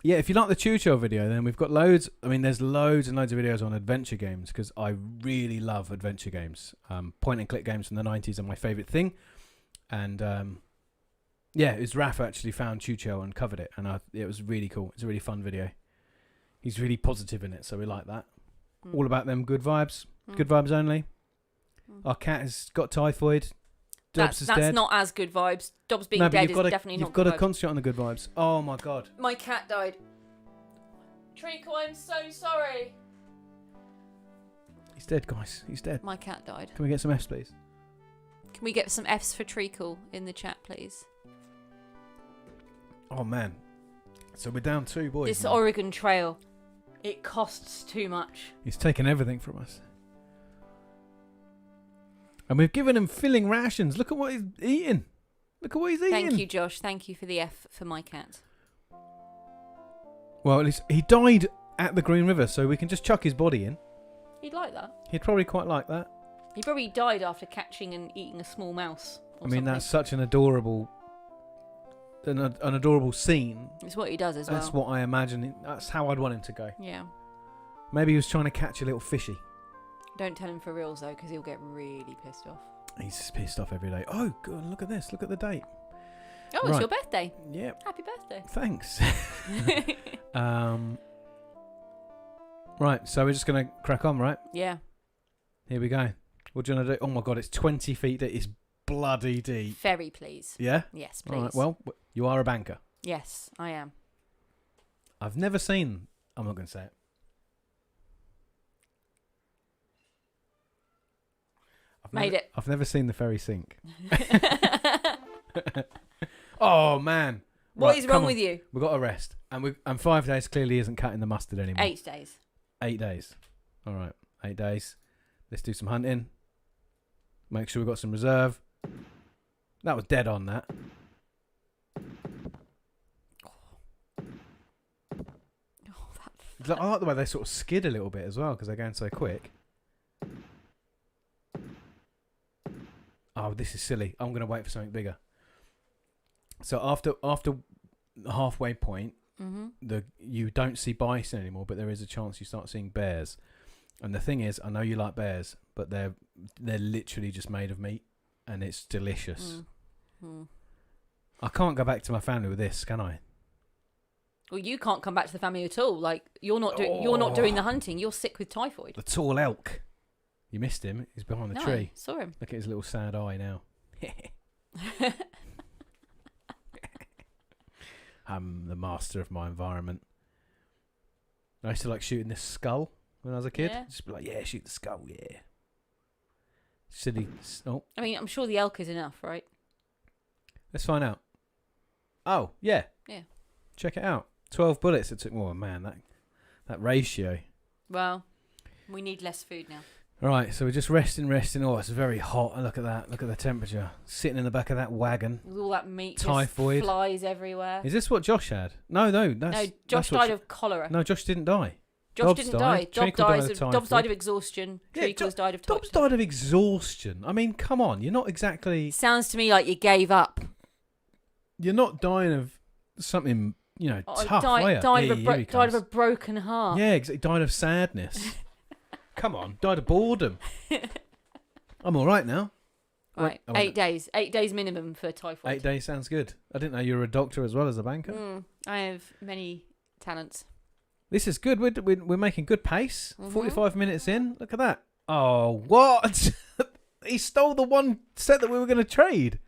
Yeah, if you like the tutorial video, then we've got loads. I mean, there's loads and loads of videos on adventure games because I really love adventure games. Point and click games from the 90s are my favourite thing. And yeah, it was Raf actually found tutorial and covered it, and it was really cool. It's a really fun video. He's really positive in it, so we like that. All about them good vibes. Good vibes only. Our cat has got typhoid. Dobbs is dead. That's not as good vibes. Dobbs being dead is definitely not good vibes. You've got to concentrate on the good vibes. Oh my god. My cat died. Treacle, I'm so sorry. He's dead, guys. He's dead. My cat died. Can we get some F's, please? Can we get some F's for Treacle in the chat, please? Oh man. So we're down 2 boys. This now. Oregon Trail, it costs too much. He's taken everything from us. And we've given him filling rations. Look at what he's eating. Look at what he's eating. Thank you, Josh. Thank you for the F for my cat. Well, at least he died at the Green River, so we can just chuck his body in. He'd like that. He'd probably quite like that. He probably died after catching and eating a small mouse. I mean, that's such an adorable scene. It's what he does as well. That's what I imagine. That's how I'd want him to go. Yeah. Maybe he was trying to catch a little fishy. Don't tell him for reals though, because he'll get really pissed off. He's pissed off every day. Oh, good. Look at this. Look at the date. Oh, it's your birthday. Yep. Happy birthday. Thanks. Right, so we're just going to crack on, right? Yeah. Here we go. What do you want to do? Oh my god, it's 20 feet deep. It's bloody deep. Ferry, please. Yeah? Yes, please. All right, well, you are a banker. Yes, I am. I've never seen... I'm not going to say it. I've never seen the ferry sink. Oh man! What is wrong with you? We've got to rest, and 5 days clearly isn't cutting the mustard anymore. 8 days. 8 days. All right, 8 days. Let's do some hunting. Make sure we've got some reserve. That was dead on that. I like the way they sort of skid a little bit as well because they're going so quick. Oh, this is silly. I'm going to wait for something bigger. So after the halfway point, you don't see bison anymore, but there is a chance you start seeing bears. And the thing is, I know you like bears, but they're literally just made of meat, and it's delicious. I can't go back to my family with this, can I? Well, you can't come back to the family at all. Like you're not doing the hunting. You're sick with typhoid. The tall elk. You missed him. He's behind the tree. Saw him. Look at his little sad eye now. I'm the master of my environment. I used to like shooting this skull when I was a kid. Yeah. Just be like, yeah, shoot the skull, yeah. Silly. Oh, I mean, I'm sure the elk is enough, right? let's find out. Oh, yeah. Yeah. Check it out. 12 bullets it took. Oh, man, that ratio. Well, we need less food now. All right, so we're just resting. Oh, it's very hot. Look at that. Look at the temperature. Sitting in the back of that wagon. With all that meat Typhoid. just flies everywhere. Is this what Josh had? No. Josh died of cholera. No, Josh didn't die. Josh didn't die. Dobbs died of exhaustion. Yeah, Treacle's died of typhoid. Dobbs died of exhaustion. I mean, come on. You're not exactly... Sounds to me like you gave up. You're not dying of something, tough. Died of a broken heart. Yeah, exactly. Died of sadness. Come on. Died of boredom. I'm all right now. Right. 8 days. 8 days minimum for typhoid. 8 days sounds good. I didn't know you were a doctor as well as a banker. I have many talents. This is good. We're making good pace. 45 minutes in. Look at that. Oh, what? He stole the one set that we were going to trade.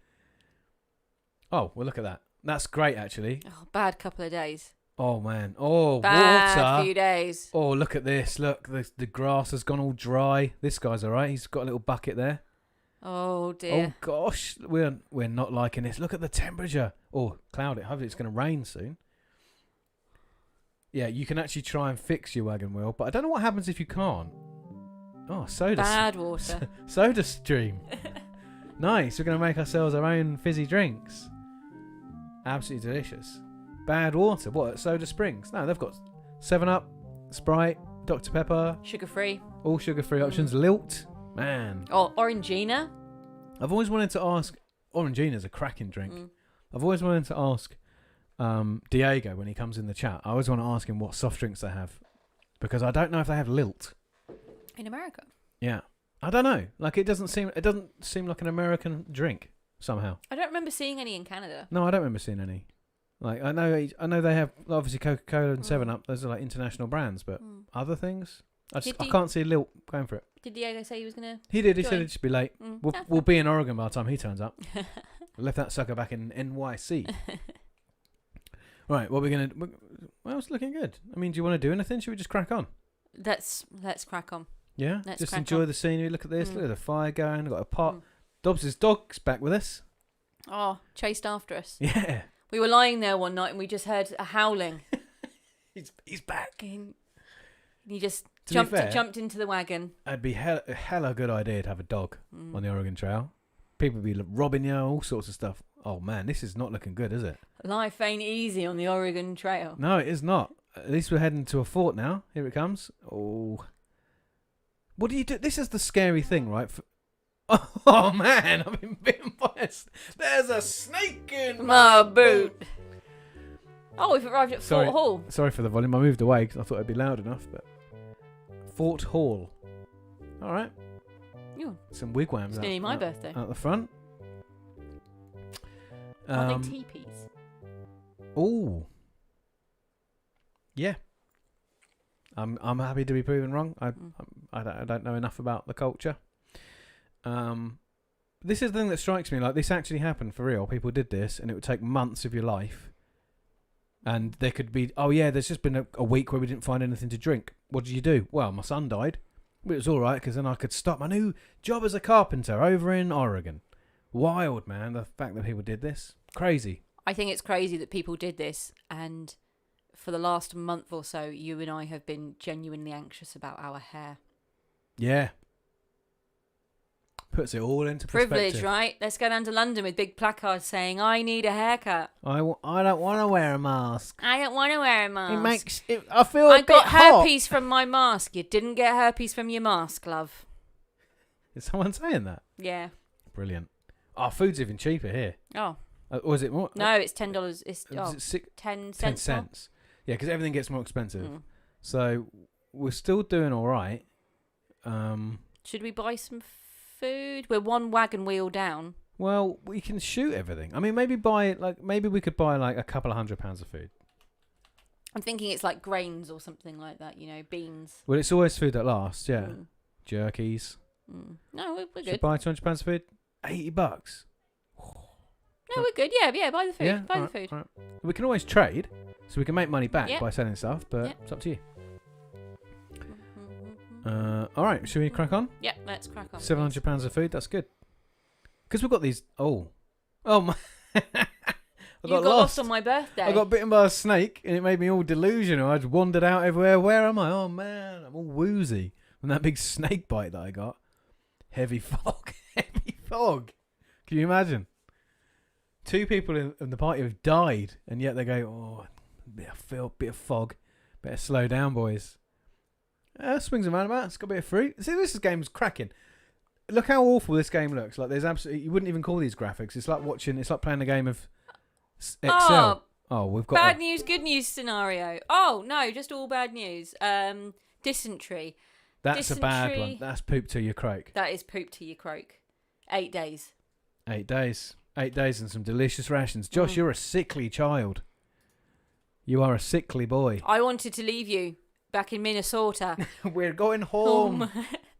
Oh, well, look at that. That's great, actually. Oh, bad couple of days. Oh, man. Oh, Bad water. few days. Oh, look at this. Look, the grass has gone all dry. This guy's all right. He's got a little bucket there. Oh, dear. Oh, gosh. We're not liking this. Look at the temperature. Oh, cloudy. Hopefully it's going to rain soon. Yeah, you can actually try and fix your wagon wheel, but I don't know what happens if you can't. Oh, soda. Bad water. Soda stream. Nice. We're going to make ourselves our own fizzy drinks. Absolutely delicious. Bad water. What? Soda Springs? No, they've got 7-Up, Sprite, Dr. Pepper. Sugar-free. All sugar-free options. Lilt. Man. Oh, Orangina. I've always wanted to ask. Orangina's a cracking drink. I've always wanted to ask Diego when he comes in the chat. I always want to ask him what soft drinks they have, because I don't know if they have Lilt in America. Yeah, I don't know. Like it doesn't seem like an American drink somehow. I don't remember seeing any in Canada. No, I don't remember seeing any. Like I know they have obviously Coca-Cola and 7-Up. Those are like international brands, but other things. I can't see Lilt going for it. Did Diego say he was gonna? He did. He join? said it'd just be late. We'll be in Oregon by the time he turns up. Left that sucker back in NYC. Right, what we're gonna? Well, it's looking good. I mean, do you want to do anything? Should we just crack on? Let's crack on. Yeah, Let's just crack enjoy on. the scenery. Look at this. Look at the fire going. We've got a pot. Dobbs's dog's back with us. Oh, chased after us. Yeah. We were lying there one night and we just heard a howling. He's back. And he just To be fair, jumped into the wagon. It'd be a hella good idea to have a dog on the Oregon Trail. People would be robbing you, all sorts of stuff. Oh man, this is not looking good, is it? Life ain't easy on the Oregon Trail. No, it is not. At least we're heading to a fort now. Here it comes. Oh. What do you do? This is the scary thing, right? Oh man, I've been bitten by there's a snake in my boot. Oh, we've arrived at Fort Hall. Sorry for the volume. I moved away because I thought it'd be loud enough. But Fort Hall. All right. Some wigwams. It's nearly my birthday. Out the front. Are they teepees? Oh. Yeah. I'm happy to be proven wrong. I don't know enough about the culture. This is the thing that strikes me. Like this actually happened for real. People did this, and it would take months of your life. And there could be, oh yeah, there's just been a week where we didn't find anything to drink. What did you do? Well, my son died. But it was all right because then I could start my new job as a carpenter over in Oregon. Wild, man. The fact that people did this, crazy. I think it's crazy that people did this, and for the last month or so, you and I have been genuinely anxious about our hair. Yeah. Puts it all into perspective. Privilege, right? Let's go down to London with big placards saying, I need a haircut. I don't want to wear a mask. I don't want to wear a mask. It makes it, I feel I a bit got hot. herpes from my mask. You didn't get herpes from your mask, love. Is someone saying that? Yeah. Brilliant. Our food's even cheaper here. Oh. Or is it more? No, it's $10. It's is it 10 cents. 10 cents. Yeah, because everything gets more expensive. So we're still doing all right. Should we buy some food? We're one wagon wheel down. Well, we can shoot everything. I mean, maybe we could buy like a couple of £100 of food. I'm thinking it's like grains or something like that, beans. Well, it's always food that lasts, yeah. Jerkies. No, we're Should good. buy £200 of food? $80. No, we're good. Yeah, buy the food. Yeah, buy the food. Right. We can always trade, so we can make money back Yeah. by selling stuff, but Yeah. it's up to you. All right, should we crack on? Yeah, let's crack on. £700 of food, that's good. Because we've got these. Oh my! You got lost on my birthday. I got bitten by a snake, and it made me all delusional. I just wandered out everywhere. Where am I? Oh man, I'm all woozy from that big snake bite that I got. Heavy fog. Heavy fog. Can you imagine? 2 people in the party have died, and yet they go, "Oh, bit of fog. Better slow down, boys." Swings and roundabouts. Got a bit of fruit. See, this game's cracking. Look how awful this game looks. Like, there's absolutely, you wouldn't even call these graphics. It's like playing a game of Excel. Oh, we've got bad news, good news scenario. Oh no, just all bad news. Dysentery. That's a bad one. That's poop to your croak. That is poop to your croak. 8 days. 8 days. 8 days and some delicious rations. Josh, you're a sickly child. You are a sickly boy. I wanted to leave you back in Minnesota. We're going home.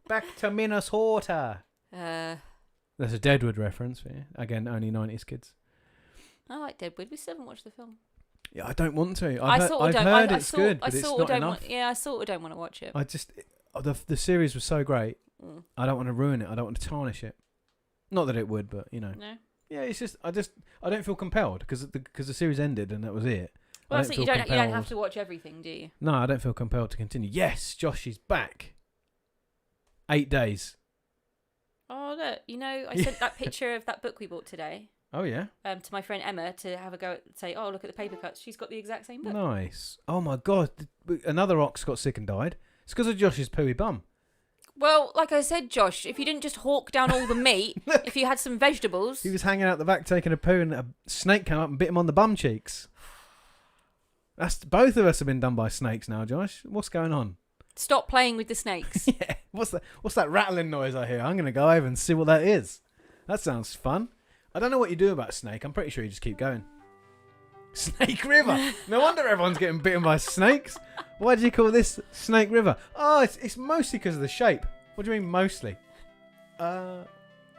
Back to Minnesota. That's a Deadwood reference for you. Again, only 90s kids. I like Deadwood. We still haven't watched the film. Yeah, I don't want to. I I've heard it's good, but it's not enough. I sort of don't want to watch it. I just the series was so great. Mm. I don't want to ruin it. I don't want to tarnish it. Not that it would, but No. Yeah, it's just I don't feel compelled because the series ended and that was it. Well, that's it. You don't have to watch everything, do you? No, I don't feel compelled to continue. Yes, Josh is back. 8 days. Oh look, I sent that picture of that book we bought today. Oh yeah. To my friend Emma to have a go at say, oh look at the paper cuts. She's got the exact same book. Nice. Oh my god, another ox got sick and died. It's because of Josh's pooey bum. Well, like I said, Josh, if you didn't just hawk down all the meat, if you had some vegetables. He was hanging out the back taking a poo and a snake came up and bit him on the bum cheeks. Both of us have been done by snakes now, Josh. What's going on? Stop playing with the snakes. Yeah. What's that rattling noise I hear? I'm going to go over and see what that is. That sounds fun. I don't know what you do about snake. I'm pretty sure you just keep going. Snake River. No wonder everyone's getting bitten by snakes. Why do you call this Snake River? Oh, it's mostly because of the shape. What do you mean mostly? Don't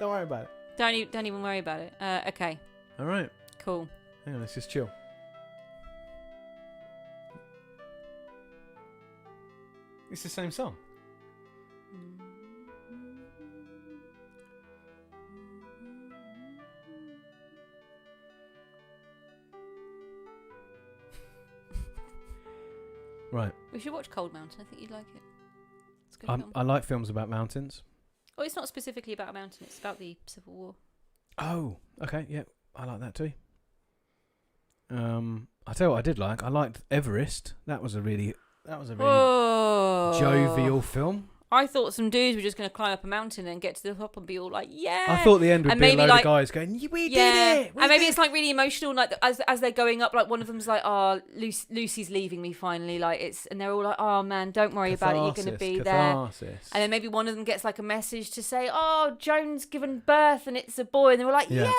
worry about it. Don't even worry about it. Okay. All right. Cool. Hang on, let's just chill. It's the same song. Right. We should watch Cold Mountain. I think you'd like it. It's a good film. I like films about mountains. Oh, it's not specifically about a mountain. It's about the Civil War. Oh, okay. Yeah, I like that too. I tell you what I did like. I liked Everest. That was a really jovial film. I thought some dudes were just going to climb up a mountain and get to the top and be all like, yeah. I thought the end would and be a maybe load of guys going, we did it. And maybe it's like really emotional, like as they're going up, like one of them's like, oh, Lucy's leaving me finally, like and they're all like, oh man, don't worry about it, you're going to be catharsis. there. And then maybe one of them gets like a message to say, oh, Joan's given birth and it's a boy, and they were like, yeah.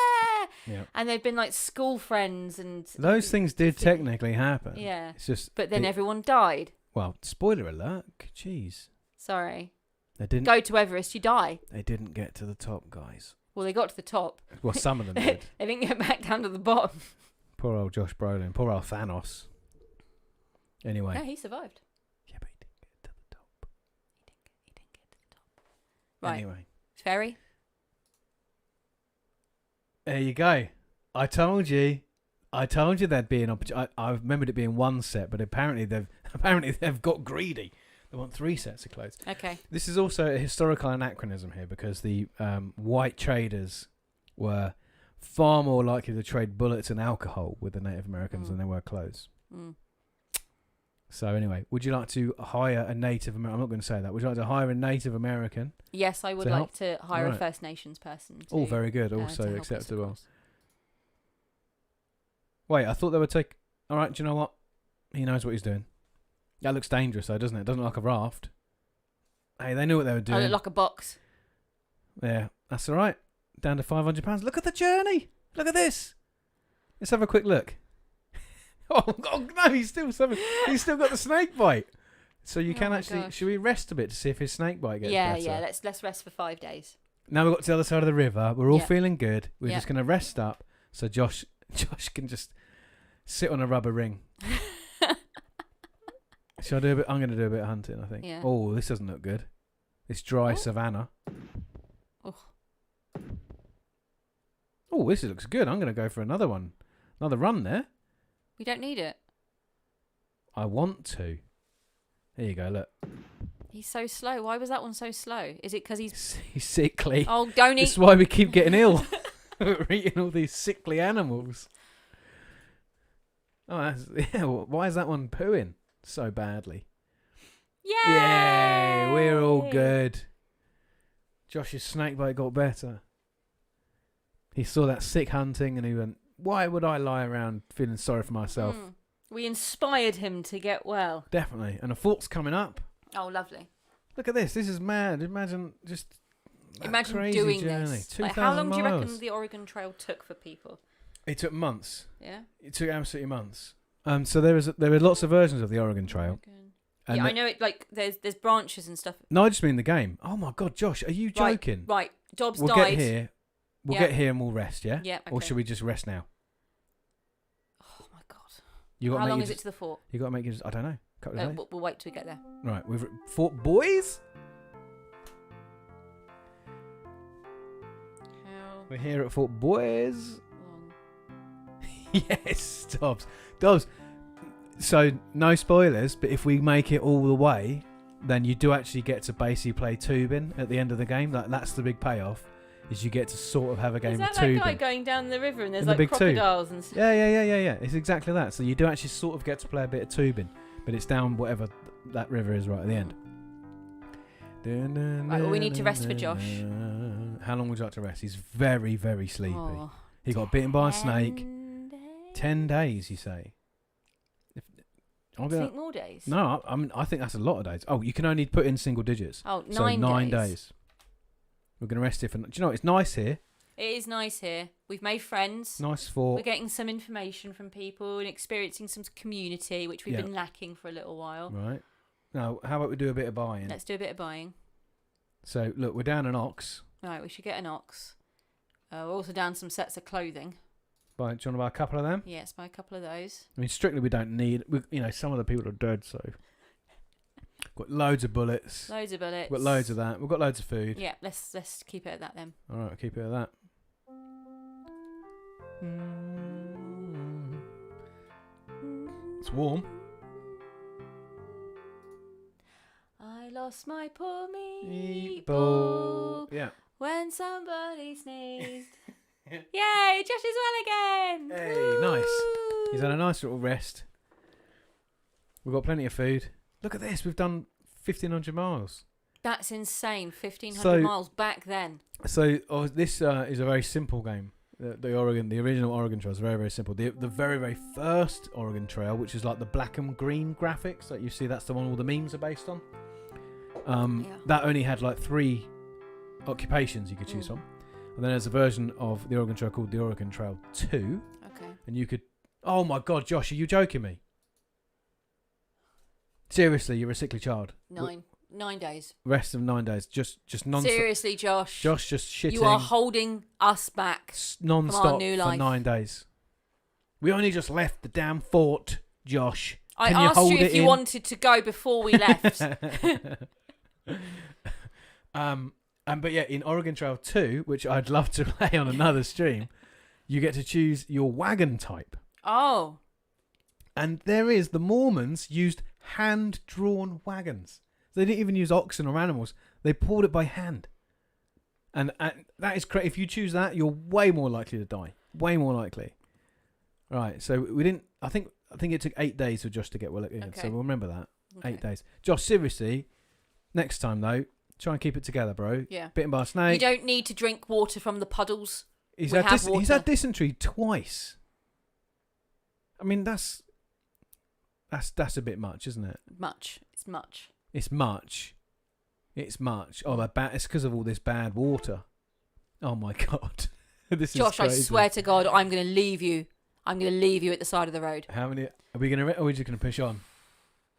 And they've been like school friends, and those things did technically happen. Yeah, it's just, but then everyone died. Well, spoiler alert. Jeez. Sorry. They didn't go to Everest, you die. They didn't get to the top, guys. Well, they got to the top. Well, some of them did. They didn't get back down to the bottom. Poor old Josh Brolin. Poor old Thanos. Anyway. Yeah, he survived. Yeah, but he didn't get to the top. He didn't get to the top. Right. Anyway. Ferry. There you go. I told you there'd be an opportunity. I remembered it being one set, but apparently they've got greedy. They want 3 sets of clothes. Okay. This is also a historical anachronism here because the white traders were far more likely to trade bullets and alcohol with the Native Americans than they were clothes. Mm. So anyway, would you like to hire a Native American? I'm not going to say that. Would you like to hire a Native American? Yes, I would like to hire a First Nations person. Oh, very good. Also acceptable. Wait, I thought they would take... All right, do you know what? He knows what he's doing. That looks dangerous, though, doesn't it? It doesn't look like a raft. Hey, they knew what they were doing. I look like a box. Yeah, that's all right. Down to £500. Look at the journey. Look at this. Let's have a quick look. Oh no, he's still got the snake bite. So you can actually... Gosh. Should we rest a bit to see if his snake bite gets better? Yeah. Let's rest for 5 days. Now we've got to the other side of the river. We're all feeling good. We're just going to rest up so Josh can just sit on a rubber ring. Shall I do a bit? I'm going to do a bit of hunting, I think. Yeah. Oh, this doesn't look good. This dry savannah. Oh, this looks good. I'm going to go for another one. Another run there. We don't need it. I want to. There you go, look. He's so slow. Why was that one so slow? Is it because he's sickly? Oh, don't eat. That's why we keep getting ill. We're eating all these sickly animals. Oh, why is that one pooing so badly? Yay! We're all good. Josh's snakebite got better. He saw that sick hunting and he went, why would I lie around feeling sorry for myself? We inspired him to get well. Definitely. And a fort's coming up. Oh, lovely. Look at this. This is mad. Imagine doing journey. this. Like, how long do you reckon the Oregon Trail took for people? It took months. Yeah? It took absolutely months. So there were lots of versions of the Oregon Trail. Yeah, I know it. Like there's branches and stuff. No, I just mean the game. Oh my God, Josh, are you joking? Right. Dobbs died. We'll get here and we'll rest, yeah? Yeah. Okay. Or should we just rest now? How long is it to the fort? You got to make it. I don't know. Couple of days. We'll wait till we get there. Right, we've Fort Boys. How We're here at Fort Boys. long? Yes, Dobbs. So no spoilers, but if we make it all the way, then you do actually get to basically play tubing at the end of the game. That's the big payoff. Is you get to sort of have a game Is that of tubing. that guy going down the river and there's In the like big tube. crocodiles and stuff? Yeah. It's exactly that. So you do actually sort of get to play a bit of tubing, but it's down whatever that river is right at the end. Right, well, we need to rest for Josh. How long would you like to rest? He's very, very sleepy. Oh, He got bitten by a 10 snake. days? 10 days, you say? I think more days. No, I think that's a lot of days. Oh, you can only put in single digits. Oh, So 9 days. We're going to rest here for... Do you know what? It's nice here. It is nice here. We've made friends. Nice for... We're getting some information from people and experiencing some community, which we've been lacking for a little while. Right. Now, how about we do a bit of buying? Let's do a bit of buying. So, look, we're down an ox. Right, we should get an ox. We're also down some sets of clothing. Do you want to buy a couple of them? Yes, buy a couple of those. I mean, strictly we don't need... some of the people are dead, so... Got loads of bullets. Loads of bullets. We've got loads of that. We've got loads of food. Yeah, let's keep it at that then. All right, I'll keep it at that. It's warm. I lost my poor meatball Meatball. Yeah. when somebody sneezed. Yay, Josh is well again. Hey, Woo! nice. He's had a nice little rest. We've got plenty of food. Look at this. We've done 1,500 miles. That's insane. 1,500 So- miles back then. So this is a very simple game. The original Oregon Trail is very, very simple. The very, very first Oregon Trail, which is like the black and green graphics that you see, that's the one all the memes are based on. That only had like 3 occupations you could choose from. And then there's a version of the Oregon Trail called the Oregon Trail 2. Okay. And you could... Oh my God, Josh, are you joking me? Seriously, you're a sickly child. 9 days. Rest of 9 days. Just non-stop. Seriously, Josh. Josh just shitting. You are holding us back non-stop from our new for life. 9 days. We only just left the damn fort, Josh. I Can you asked hold you it if you in? wanted to go before we left. But yeah, in Oregon Trail 2, which I'd love to play on another stream, you get to choose your wagon type. Oh. And the Mormons used hand-drawn wagons. They didn't even use oxen or animals. They pulled it by hand. And that is crazy. If you choose that, you're way more likely to die. Way more likely. Right, so we didn't... I think it took 8 days for Josh to get well again. Okay. So we'll remember that. Okay. 8 days. Josh, seriously, next time though, try and keep it together, bro. Yeah. Bitten by a snake. You don't need to drink water from the puddles. He's had dysentery twice. I mean, that's a bit much, isn't it? Much. It's much. It's much. It's much. Oh, it's because of all this bad water. Oh my God. This Josh, is crazy. I swear to God, I'm going to leave you. I'm going to leave you at the side of the road. How many are we going to? Or are we just going to push on?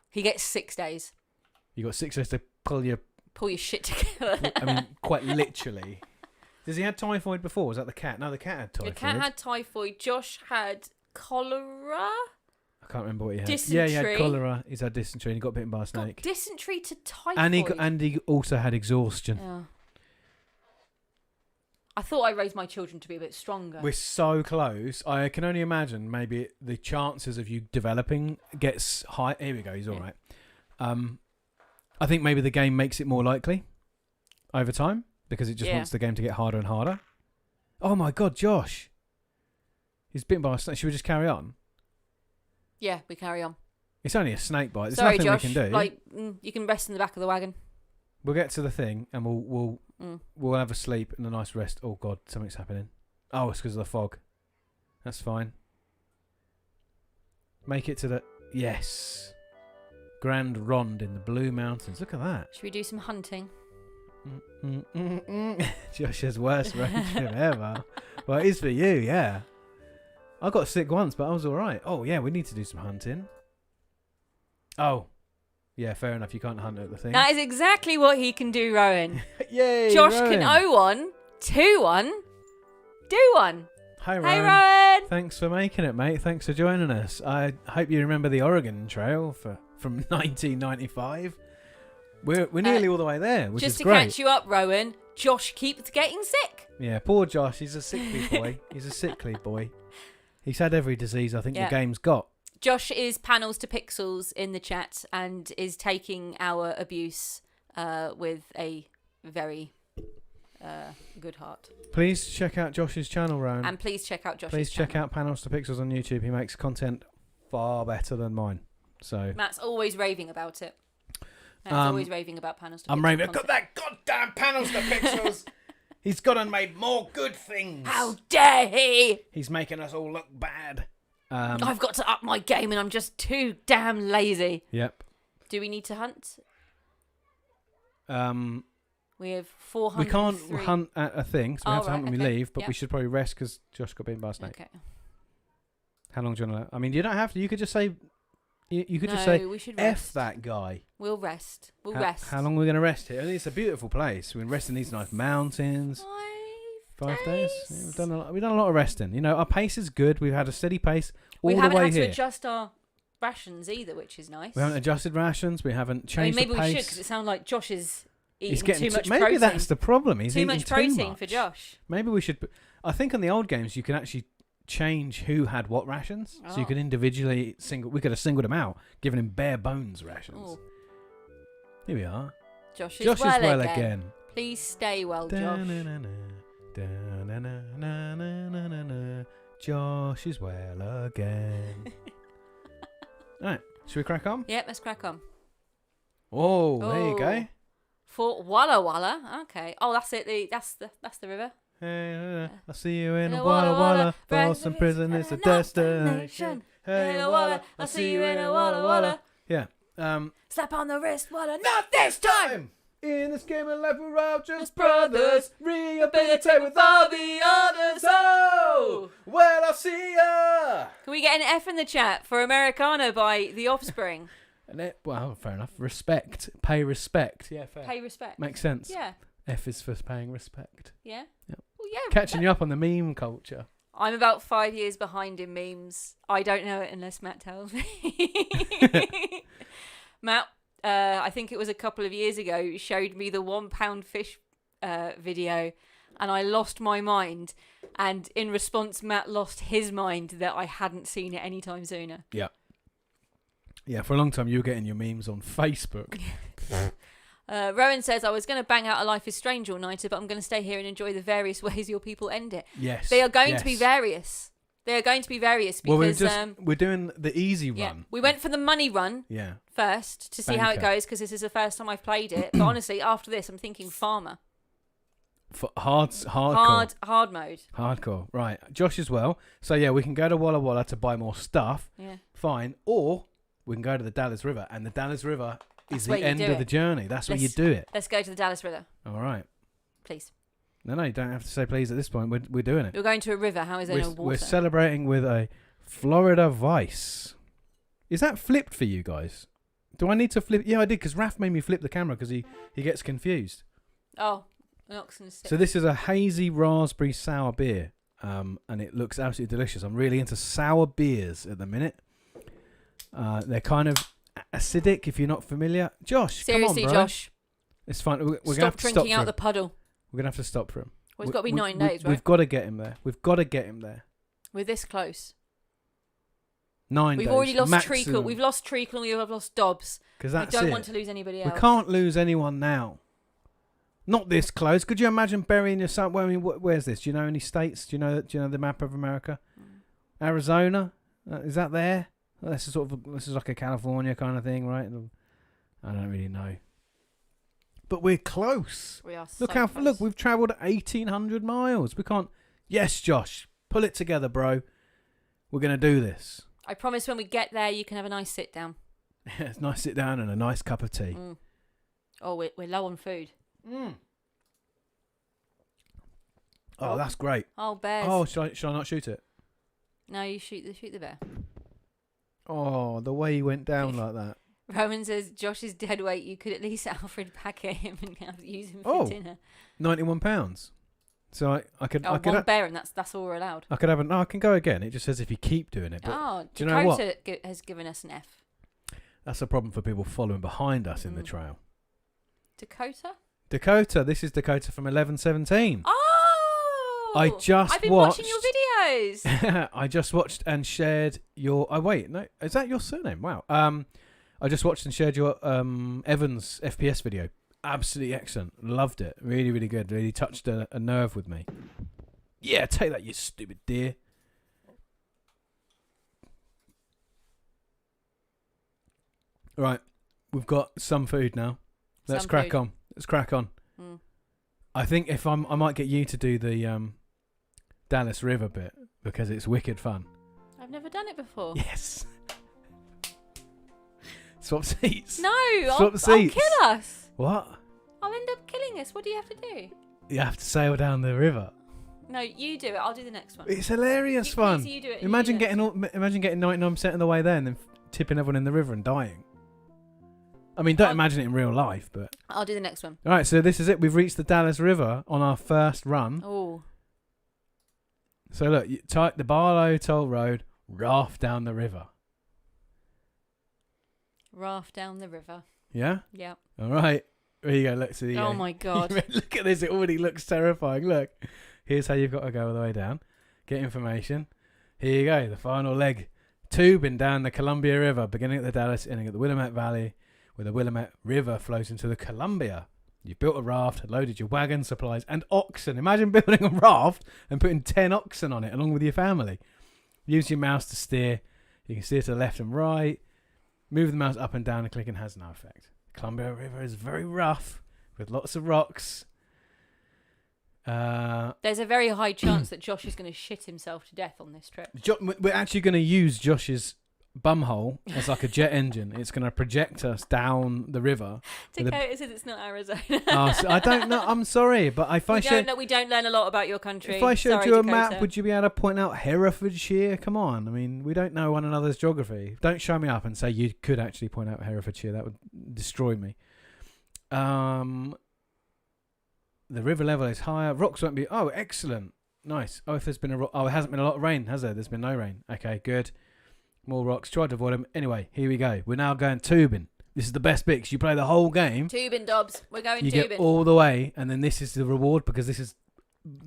He gets 6 days. You got 6 days to pull your shit together. I mean, quite literally. Does he have typhoid before? Was that the cat? No, the cat had typhoid. The cat had typhoid. Josh had cholera. I can't remember what he had. Dysentery. Yeah, he had cholera. He's had dysentery and he got bitten by a snake. Got dysentery to typhoid. And he also had exhaustion. Yeah. I thought I raised my children to be a bit stronger. We're so close. I can only imagine maybe the chances of you developing gets high. Here we go. He's all right. I think maybe the game makes it more likely over time because it just wants the game to get harder and harder. Oh my God, Josh. He's bitten by a snake. Should we just carry on? Yeah, we carry on. It's only a snake bite. There's Sorry, nothing Josh, we can do. Like, you can rest in the back of the wagon. We'll get to the thing and we'll have a sleep and a nice rest. Oh God, something's happening. Oh, it's because of the fog. That's fine. Make it to the... Yes. Grand Ronde in the Blue Mountains. Look at that. Should we do some hunting? Josh has worst range ever. Well, it is for you, yeah. I got sick once, but I was all right. Oh, yeah, we need to do some hunting. Oh. Yeah, fair enough. You can't hunt at the thing. That is exactly what he can do, Rowan. Yay, Josh Rowan. can 0-1, 2-1, do 1. Hi, Hey, Rowan. Rowan. Thanks for making it, mate. Thanks for joining us. I hope you remember the Oregon Trail from 1995. We're nearly all the way there, which Just is to great. catch you up, Rowan, Josh keeps getting sick. Yeah, poor Josh. He's a sickly boy. He's a sickly boy. He's had every disease I think the game's got. Josh is panels to pixels in the chat and is taking our abuse with a very good heart. Please check out Josh's channel, Rowan. And please check out Josh's Please channel. check out Panels to Pixels on YouTube. He makes content far better than mine. So Matt's always raving about it. Matt's always raving about panels to pixels. I'm raving. Got that goddamn Panels to Pixels. He's gone and made more good things. How dare he! He's making us all look bad. I've got to up my game and I'm just too damn lazy. Yep. Do we need to hunt? We have We 403. can't hunt at a thing, so we have to hunt when we leave, but Yep. we should probably rest because Josh got bitten by a snake. Okay. How long do you want to... I mean, you don't have to. You could just say... You could just No, say, we should F rest. that guy. We'll rest. We'll how, rest. How long are we going to rest here? It's a beautiful place. We can rest in these nice mountains. 5 days. Yeah, we've done a lot of resting. You know, our pace is good. We've had a steady pace all We the haven't way had here. to adjust our rations either, which is nice. We haven't adjusted rations. We haven't changed maybe the pace. we should, because it sounds like Josh is eating He's getting too much maybe protein. that's the problem. He's too eating much protein much. for Josh. Maybe we should... I think on the old games you can actually change who had what rations. So you could individually we could have singled him out, given him bare bones rations. Ooh. Here we are. Josh is well again. Please stay well, Josh. Josh is well again. Right, should we crack on? Yep, let's crack on. Oh, there you go. For Walla Walla. Okay. Oh, that's it. That's the river. Hey, I'll see you in a Walla Walla. Boston prison is a destination. Hey, Walla, I'll see you in a Walla Walla. Yeah. Slap on the wrist, Walla. Not this time! In this game of life, we're all just brothers. Rehabilitate with all the others. Oh, well, I'll see ya. Can we get an F in the chat for Americana by The Offspring? Well, fair enough. Respect. Pay respect. Yeah, fair. Pay respect. Makes sense. Yeah. F is for paying respect. Yeah? Yep. Well, yeah. Catching you up on the meme culture. I'm about 5 years behind in memes. I don't know it unless Matt tells me. Matt, I think it was a couple of years ago, showed me the £1 fish video, and I lost my mind. And in response, Matt lost his mind that I hadn't seen it any time sooner. Yeah. Yeah, for a long time you were getting your memes on Facebook. Rowan says, I was going to bang out A Life is Strange all nighter, but I'm going to stay here and enjoy the various ways your people end it. Yes. They are going to be various. They are going to be various because... we're doing the easy yeah, run. we went for the money run first to see how it goes, because this is the first time I've played it. But honestly, after this, I'm thinking farmer. For hardcore. Hard mode. Hardcore. Right. Josh as well. So yeah, we can go to Walla Walla to buy more stuff. Yeah. Fine. Or we can go to the Dallas River, and the Dallas River is the end of the journey. That's where you do it. Let's go to the Dallas River. All right. Please. No, you don't have to say please at this point. We're doing it. You're going to a river. How is there no water? We're celebrating with a Florida Vice. Is that flipped for you guys? Do I need to flip? Yeah, I did, because Raph made me flip the camera because he gets confused. Oh, an oxen is sick. So this is a hazy raspberry sour beer, and it looks absolutely delicious. I'm really into sour beers at the minute. They're kind of acidic, if you're not familiar. Josh, seriously, come on, bro. Josh. It's fine. We're gonna stop have to drinking stop out the puddle. We're going to have to stop for him. Well, it's got to be 9 days, right? We've got to get him there. We're this close. 9 days. We've already lost maximum. Treacle. We've lost Treacle and we've lost Dobbs. Because I don't want to lose anybody else. We can't lose anyone now. Not this close. Could you imagine burying yourself? Well, I mean, where's this? Do you know any states? Do you know the map of America? Arizona? Is that there? This is like a California kind of thing, right? I don't really know. But we're close. We are Look close. we've travelled 1,800 miles. We can't... Yes, Josh. Pull it together, bro. We're going to do this. I promise when we get there, you can have a nice sit down. Yeah, it's nice sit down and a nice cup of tea. Mm. Oh, we're low on food. Mm. Oh, that's great. Oh, bears. Oh, should I not shoot it? No, you shoot the bear. Oh, the way he went down like that. Rowan says, Josh is dead weight. You could at least Alfred Packer him and use him for dinner. £91. So I could one bear, and that's all we're allowed. I could have no. I can go again. It just says if you keep doing it. But do you know what? Dakota has given us an F. That's a problem for people following behind us in the trail. Dakota. This is Dakota from 1117. Oh! I've been watched watching your videos. I just watched and shared your. Oh wait, no, is that your surname? Wow. I just watched and shared your Evans FPS video. Absolutely excellent. Loved it. Really, really good. Really touched a nerve with me. Yeah, take that, you stupid deer. Right, we've got some food now. Let's crack on. Mm. I think if I might get you to do the Dallas River bit because it's wicked fun. I've never done it before. Yes. Swap seats. No, Swap seats. I'll kill us. What? I'll end up killing us. What do you have to do? You have to sail down the river. No, you do it. I'll do the next one. It's hilarious fun. You do it. Imagine getting 99% of the way there and then tipping everyone in the river and dying. I mean, don't imagine it in real life, but I'll do the next one. All right, so this is it. We've reached the Dallas River on our first run. Oh. So look, you type the Barlow Toll Road, raft down the river. Raft down the river. Yeah? Yeah. All right. There you go. Look, so oh my God. Look at this. It already looks terrifying. Look. Here's how you've got to go all the way down. Get information. Here you go. The final leg. Tubing down the Columbia River, beginning at the Dallas, ending at the Willamette Valley, where the Willamette River flows into the Columbia. You've built a raft, loaded your wagon, supplies, and oxen. Imagine building a raft and putting 10 oxen on it, along with your family. Use your mouse to steer. You can steer to the left and right. Move the mouse up and down, and clicking has no effect. Columbia River is very rough, with lots of rocks. There's a very high chance that Josh is going to shit himself to death on this trip. We're actually going to use Josh's bumhole as like a jet engine. It's going to project us down the river. Dakota says it's not Arizona. So I don't know. I'm sorry, but we don't learn a lot about your country. If I showed you a Dakota. map, would you be able to point out Herefordshire? Come on. I mean, we don't know one another's geography. Don't show me up and say you could actually point out Herefordshire. That would destroy me. The river level is higher. Rocks won't be... Oh, excellent. Nice. Oh, if there's been it hasn't been a lot of rain, has there? There's been no rain. Okay, good. More rocks. Try to avoid them. Anyway, here we go. We're now going tubing. This is the best bit because you play the whole game. Tubing, Dobbs. We're going you tubing. You get all the way, and then this is the reward because this is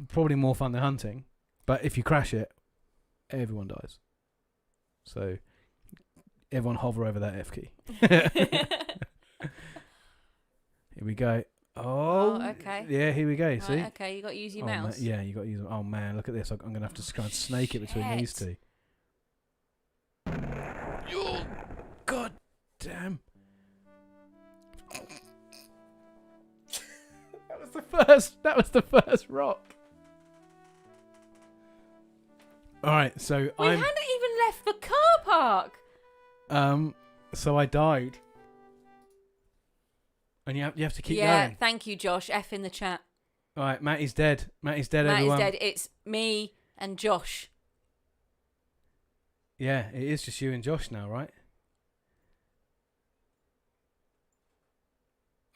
probably more fun than hunting. But if you crash it, everyone dies. So, everyone hover over that F key. Here we go. Oh, okay. Yeah, here we go. Right, see? Okay, you got to use your mouse. Yeah, you got to use. Oh man, look at this! I'm going to have to try and snake it between these two. Oh, God damn! That was the first rock. All right, so we hadn't even left the car park. So I died. And you have to keep going. Yeah, thank you, Josh. F in the chat. All right, Matty's dead. Matty's dead, everyone. Matty's dead. It's me and Josh. Yeah, it is just you and Josh now, right?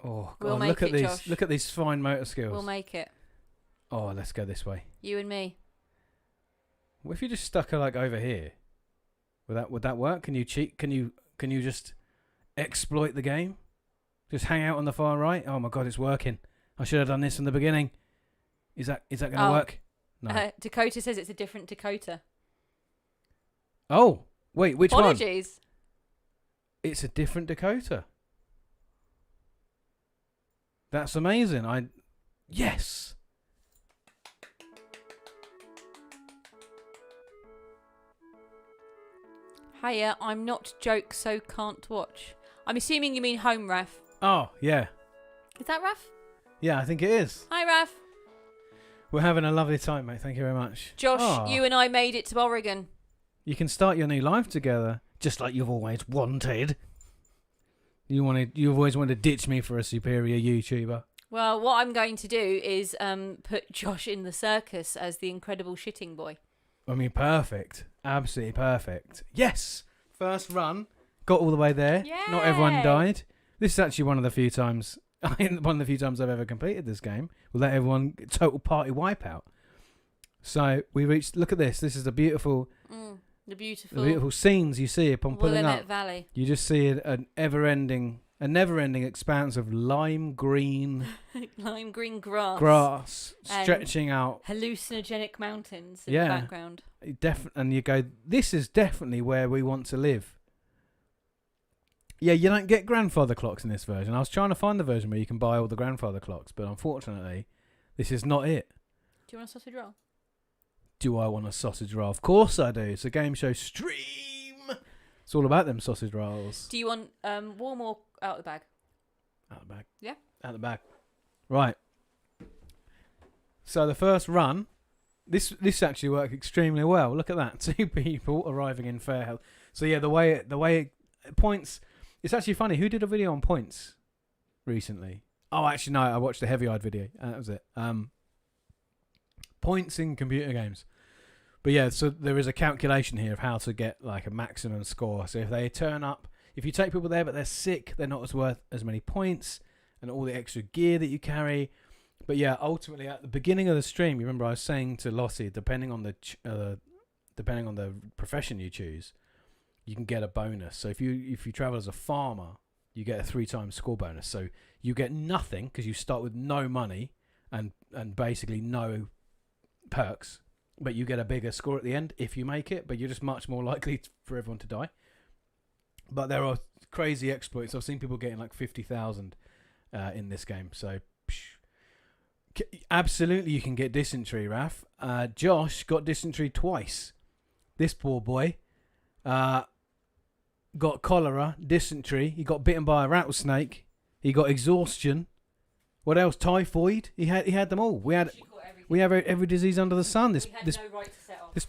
Oh, God, look at these. Josh. Look at these fine motor skills. We'll make it. Oh, let's go this way. You and me. What if you just stuck her like over here? Would that work? Can you cheat? Can you just exploit the game? Just hang out on the far right? Oh my God, it's working. I should have done this from the beginning. Is that going to work? No. Dakota says it's a different Dakota. Oh, wait, which one? Apologies. It's a different Dakota. That's amazing. Yes. Hiya, I'm not joke, so can't watch. I'm assuming you mean home, Raf. Oh, yeah. Is that Raf? Yeah, I think it is. Hi, Raf. We're having a lovely time, mate. Thank you very much. Josh, you and I made it to Oregon. You can start your new life together, just like you've always wanted. You've always wanted to ditch me for a superior YouTuber. Well, what I'm going to do is put Josh in the circus as the incredible shitting boy. I mean, perfect. Absolutely perfect. Yes! First run. Got all the way there. Yay! Not everyone died. This is actually one of the few times One of the few times I've ever completed this game, we'll let everyone total party wipeout. So we reached. Look at this. This is the beautiful scenes you see upon pulling up. Valley. You just see a never-ending expanse of lime green grass stretching out, hallucinogenic mountains in the background. And you go, this is definitely where we want to live. Yeah, you don't get grandfather clocks in this version. I was trying to find the version where you can buy all the grandfather clocks, but unfortunately, this is not it. Do you want a sausage roll? Do I want a sausage roll? Of course I do. It's a game show stream. It's all about them sausage rolls. Do you want warm or out of the bag? Out of the bag. Yeah? Out of the bag. Right. So the first run, this actually worked extremely well. Look at that. 2 people arriving in fair health. So yeah, the way it points... It's actually funny. Who did a video on points recently? Oh, actually, no. I watched a heavy-eyed video. That was it. Points in computer games. But yeah, so there is a calculation here of how to get like a maximum score. So if they turn up, if you take people there but they're sick, they're not as worth as many points and all the extra gear that you carry. But yeah, ultimately at the beginning of the stream, you remember I was saying to Lottie, depending on the profession you choose, you can get a bonus. So if you travel as a farmer, you get a 3 times score bonus. So you get nothing because you start with no money and basically no perks, but you get a bigger score at the end if you make it, but you're just much more likely for everyone to die. But there are crazy exploits. I've seen people getting like 50,000 in this game. So absolutely you can get dysentery, Raf. Josh got dysentery twice. This poor boy got cholera, dysentery. He got bitten by a rattlesnake. He got exhaustion. What else? Typhoid. He had them all. We have every disease under the sun. This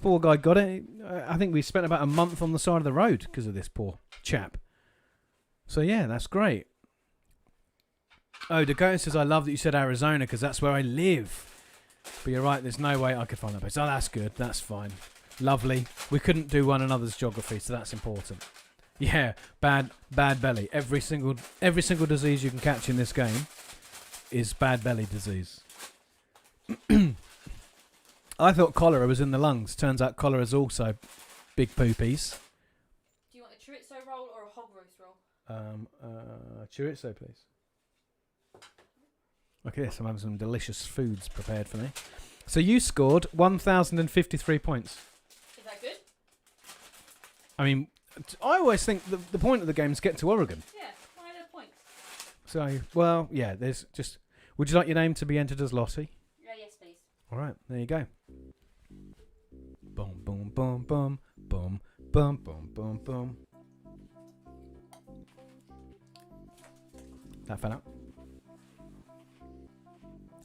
poor guy got it. I think we spent about a month on the side of the road because of this poor chap. So yeah, that's great. Oh, Dakota says, I love that you said Arizona because that's where I live. But you're right, there's no way I could find that place. Oh, that's good. That's fine. Lovely. We couldn't do one another's geography, so that's important. Yeah, bad belly. Every single disease you can catch in this game is bad belly disease. I thought cholera was in the lungs. Turns out cholera is also big poopies. Do you want a chorizo roll or a hog roast roll? Chorizo, please. Okay, so I'm having some delicious foods prepared for me. So you scored 1,053 points. Is that good? I mean, I always think the point of the game is get to Oregon. Yeah, why no points? So, well, yeah, there's just... Would you like your name to be entered as Lottie? Yes, please. All right, there you go. Boom, boom, boom, boom, boom, boom, boom, boom, boom. That fell out.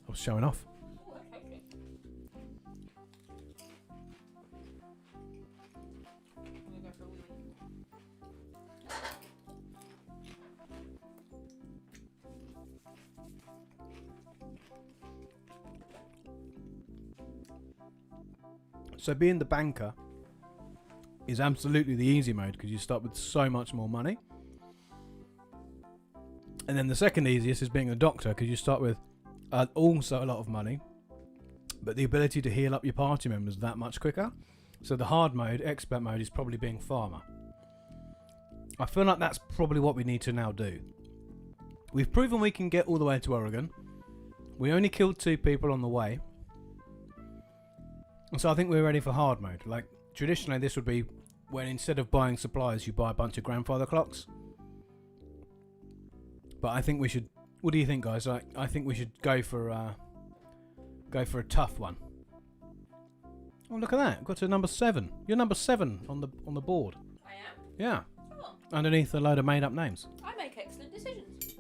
I was showing off. Oh, okay. So being the banker is absolutely the easy mode because you start with so much more money. And then the second easiest is being a doctor because you start with also a lot of money, but the ability to heal up your party members that much quicker. So the hard mode, expert mode, is probably being farmer. I feel like that's probably what we need to now do. We've proven we can get all the way to Oregon. We only killed 2 people on the way. And so I think we're ready for hard mode. Like, traditionally this would be when instead of buying supplies, you buy a bunch of grandfather clocks. But I think we should... What do you think, guys? I think we should go for a tough one. Oh, look at that! Got to number 7. You're number 7 on the board. I am. Yeah. Oh. Underneath a load of made-up names. I make excellent decisions.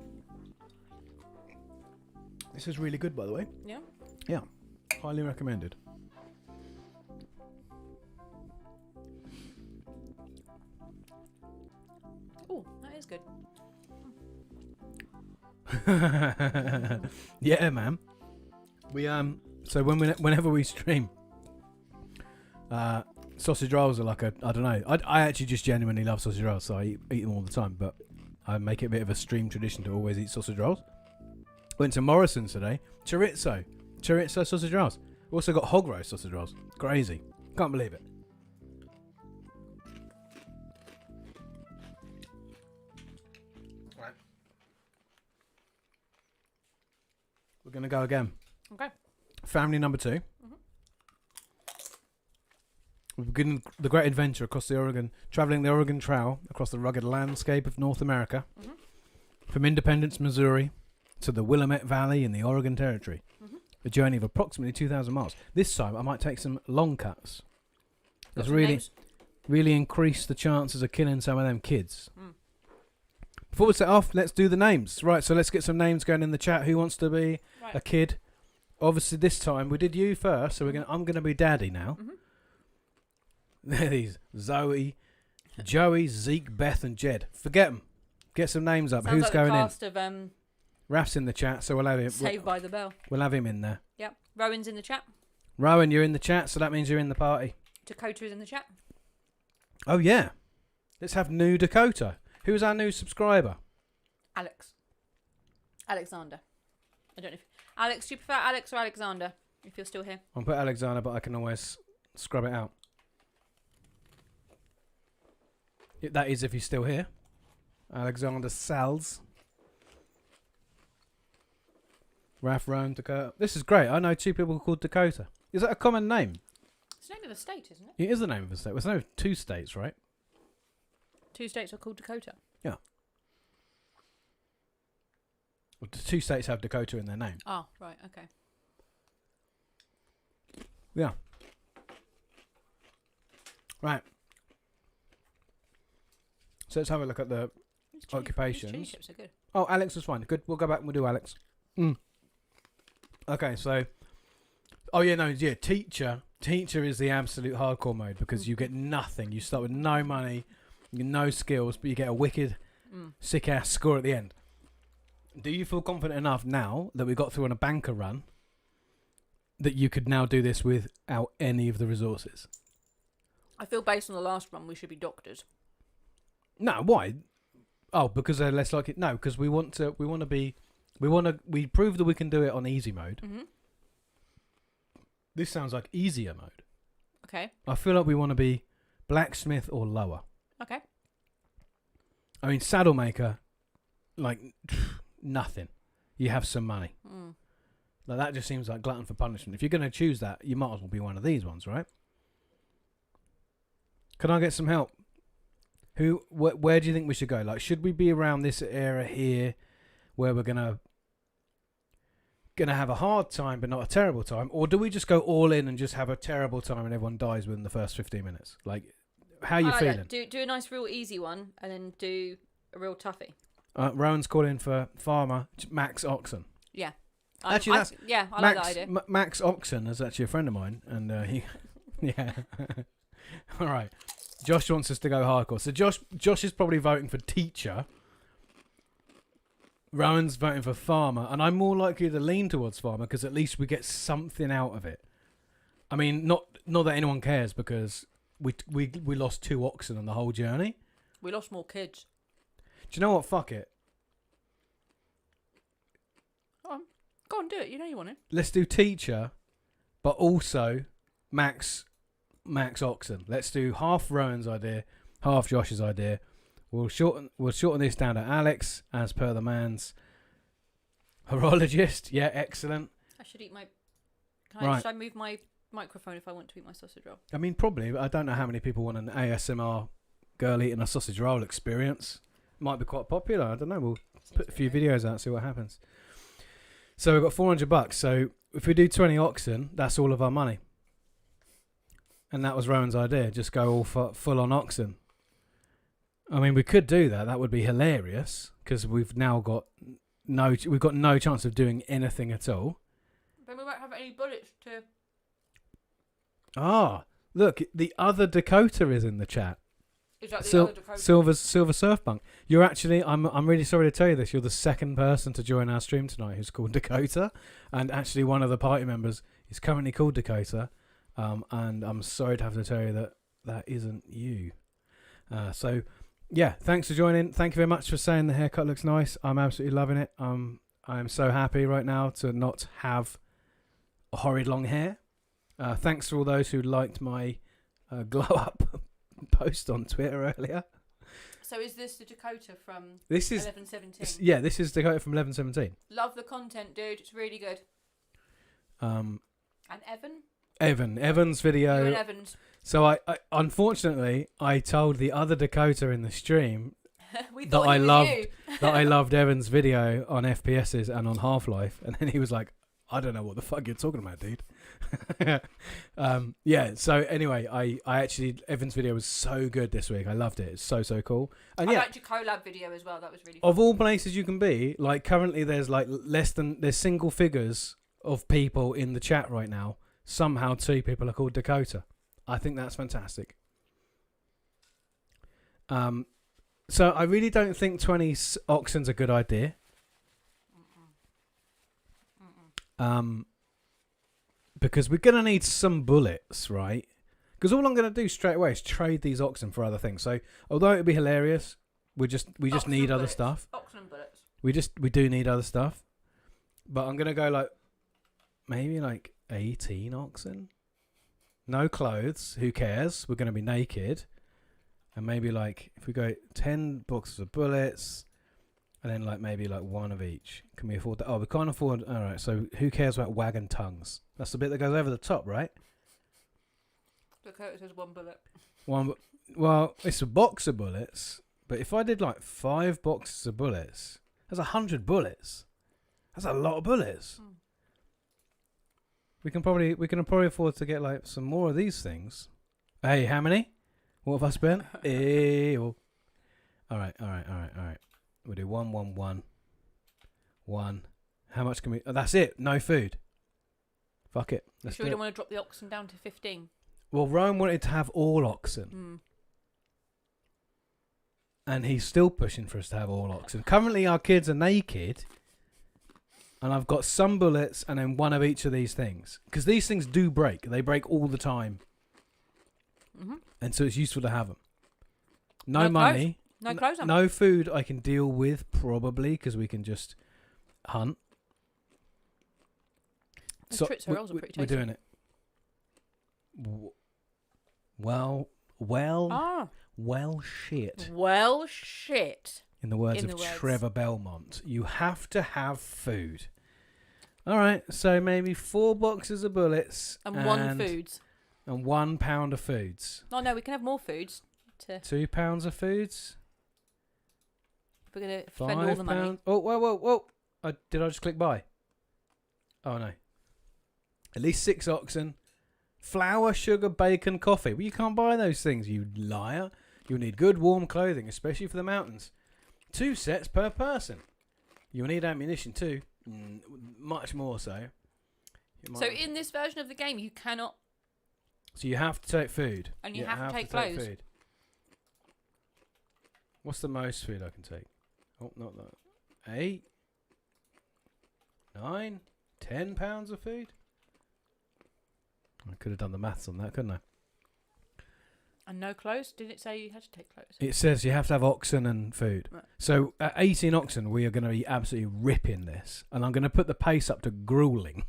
This is really good, by the way. Yeah. Yeah. Highly recommended. Oh, that is good. Yeah, man. We so whenever we stream, sausage rolls are like I don't know. I actually just genuinely love sausage rolls, so I eat them all the time. But I make it a bit of a stream tradition to always eat sausage rolls. Went to Morrison's today. Chorizo sausage rolls. Also got hog roast sausage rolls. Crazy. Can't believe it. Right. We're going to go again. Okay. Family number 2. We're beginning the great adventure across the Oregon, traveling the Oregon Trail across the rugged landscape of North America, from Independence, Missouri, to the Willamette Valley in the Oregon Territory. A journey of approximately 2,000 miles. This time, I might take some long cuts. That's really increase the chances of killing some of them kids. Before we set off, let's do the names. Right, so let's get some names going in the chat. Who wants to be a kid? Obviously, this time we did you first, so I'm going to be Daddy now. These Zoe, Joey, Zeke, Beth, and Jed. Forget them. Get some names up. Sounds Who's like going the in? cast of Raf's in the chat, so we'll have him. Saved by the Bell. We'll have him in there. Yep. Rowan's in the chat. Rowan, you're in the chat, so that means you're in the party. Dakota is in the chat. Oh yeah, let's have new Dakota. Who's our new subscriber? Alexander. I don't know if Alex. Do you prefer Alex or Alexander? If you're still here. I'll put Alexander, but I can always scrub it out. That is if he's still here. Alexander Sals. Raf, Rowan, Dakota. This is great. I know 2 people called Dakota. Is that a common name? It's the name of a state, isn't it? It is the name of a state. Well, it's no 2 states, right? 2 states are called Dakota. Yeah. Well, 2 states have Dakota in their name. Oh, right. Okay. Yeah. Right. So let's have a look at the occupations. These chili chips are good. Oh, Alex was fine. Good. We'll go back and we'll do Alex. Okay, so... Oh, yeah, no, yeah, teacher. Teacher is the absolute hardcore mode because you get nothing. You start with no money, no skills, but you get a wicked, sick-ass score at the end. Do you feel confident enough now that we got through on a banker run that you could now do this without any of the resources? I feel based on the last one, we should be doctors. No, why? Oh, because they're less likely. No, because we prove that we can do it on easy mode. This sounds like easier mode. Okay. I feel like we want to be blacksmith or lower. Okay. I mean, saddle maker, like nothing. You have some money. Like that just seems like glutton for punishment. If you're going to choose that, you might as well be one of these ones, right? Can I get some help? Where do you think we should go? Like, should we be around this area here, where we're gonna have a hard time but not a terrible time, or do we just go all in and just have a terrible time and everyone dies within the first 15 minutes? Like, how are you feeling? Do a nice, real easy one, and then do a real toughie. Rowan's calling for farmer Max Oxen. Yeah. Actually, I like that idea. Max Oxen is actually a friend of mine, and he, yeah. All right. Josh wants us to go hardcore. So Josh is probably voting for teacher. Rowan's voting for farmer, and I'm more likely to lean towards farmer because at least we get something out of it. I mean, not that anyone cares because we lost 2 oxen on the whole journey. We lost more kids. Do you know what? Fuck it. Go on, do it. You know you want it. Let's do teacher, but also Max Oxen. Let's do half Rowan's idea, half Josh's idea. We'll shorten this down to Alex as per the man's horologist. Yeah, excellent. I should eat my. Should I move my microphone if I want to eat my sausage roll? I mean, probably, but I don't know how many people want an ASMR girl eating a sausage roll experience. Might be quite popular. I don't know. We'll put a few videos out, see what happens. So we've got $400. So if we do 20 oxen, that's all of our money. And that was Rowan's idea. Just go all full on oxen. I mean, we could do that. That would be hilarious because we've now got no chance of doing anything at all. Then we won't have any bullets to. Ah, look, the other Dakota is in the chat. Is that the other Dakota? Silver Surfpunk. You're actually, I'm really sorry to tell you this. You're the second person to join our stream tonight who's called Dakota, and actually one of the party members is currently called Dakota. And I'm sorry to have to tell you that isn't you. So, yeah, thanks for joining. Thank you very much for saying the haircut looks nice. I'm absolutely loving it. I am so happy right now to not have a horrid long hair. Thanks to all those who liked my glow up post on Twitter earlier. So is this the Dakota from This is 1117? Yeah, this is Dakota from 1117. Love the content, dude. It's really good. And Evan's video. You and Evans. So I unfortunately I told the other Dakota in the stream We that thought I he was loved you. that I loved Evan's video on FPSs and on Half-Life, and then he was like, I don't know what the fuck you're talking about, dude. Yeah, so anyway, I actually, Evan's video was so good this week. I loved it. It's so cool. And I yeah, liked your collab video as well. That was really fun. of all places you can be, like currently there's like there's single figures of people in the chat right now. Somehow 2 people are called Dakota. I think that's fantastic. So I really don't think 20 oxen's a good idea. Because we're going to need some bullets, right? Because all I'm going to do straight away is trade these oxen for other things. So although it would be hilarious, we just need other stuff. Oxen bullets. We do need other stuff. But I'm going to go like maybe like 18 oxen. No clothes, who cares? We're going to be naked. And maybe like if we go 10 boxes of bullets and then like maybe like 1 of each. Can we afford that? Oh, we can't afford. All right. So who cares about wagon tongues? That's the bit that goes over the top, right? Dakota says 1 bullet. Well, it's a box of bullets, but if I did like 5 boxes of bullets, that's 100 bullets. That's a lot of bullets. We can probably afford to get like some more of these things. Hey, how many? What have I spent? All right. We'll do 1, 1, 1. 1. How much can we? Oh, that's it. No food. Fuck it. You sure you don't want to drop the oxen down to 15? Well, Rome wanted to have all oxen. And he's still pushing for us to have all oxen. Currently, our kids are naked. And I've got some bullets and then 1 of each of these things. Because these things do break. They break all the time. And so it's useful to have them. No money. No clothes on. No food I can deal with, probably, because we can just hunt. So Tritz rolls are pretty tasty. We're doing it. Well, shit. Well, shit. In the words of Trevor Belmont, you have to have food. All right, so maybe 4 boxes of bullets and 1 foods. And 1 pound of foods. Oh no, we can have more foods. 2 pounds of foods. We're gonna spend all the money. Oh, whoa! Did I just click buy? Oh no. At least 6 oxen. Flour, sugar, bacon, coffee. Well, you can't buy those things, you liar. You'll need good warm clothing, especially for the mountains. 2 sets per person. You'll need ammunition too. Much more so. So in this version of the game, you cannot. So you have to take food. And you have to take clothes. Food. What's the most food I can take? Oh, not that. 8, 9, 10 pounds of food? I could have done the maths on that, couldn't I? And no clothes? Did it say you had to take clothes? It says you have to have oxen and food. Right. So at 18 oxen, we are going to be absolutely ripping this. And I'm going to put the pace up to grueling.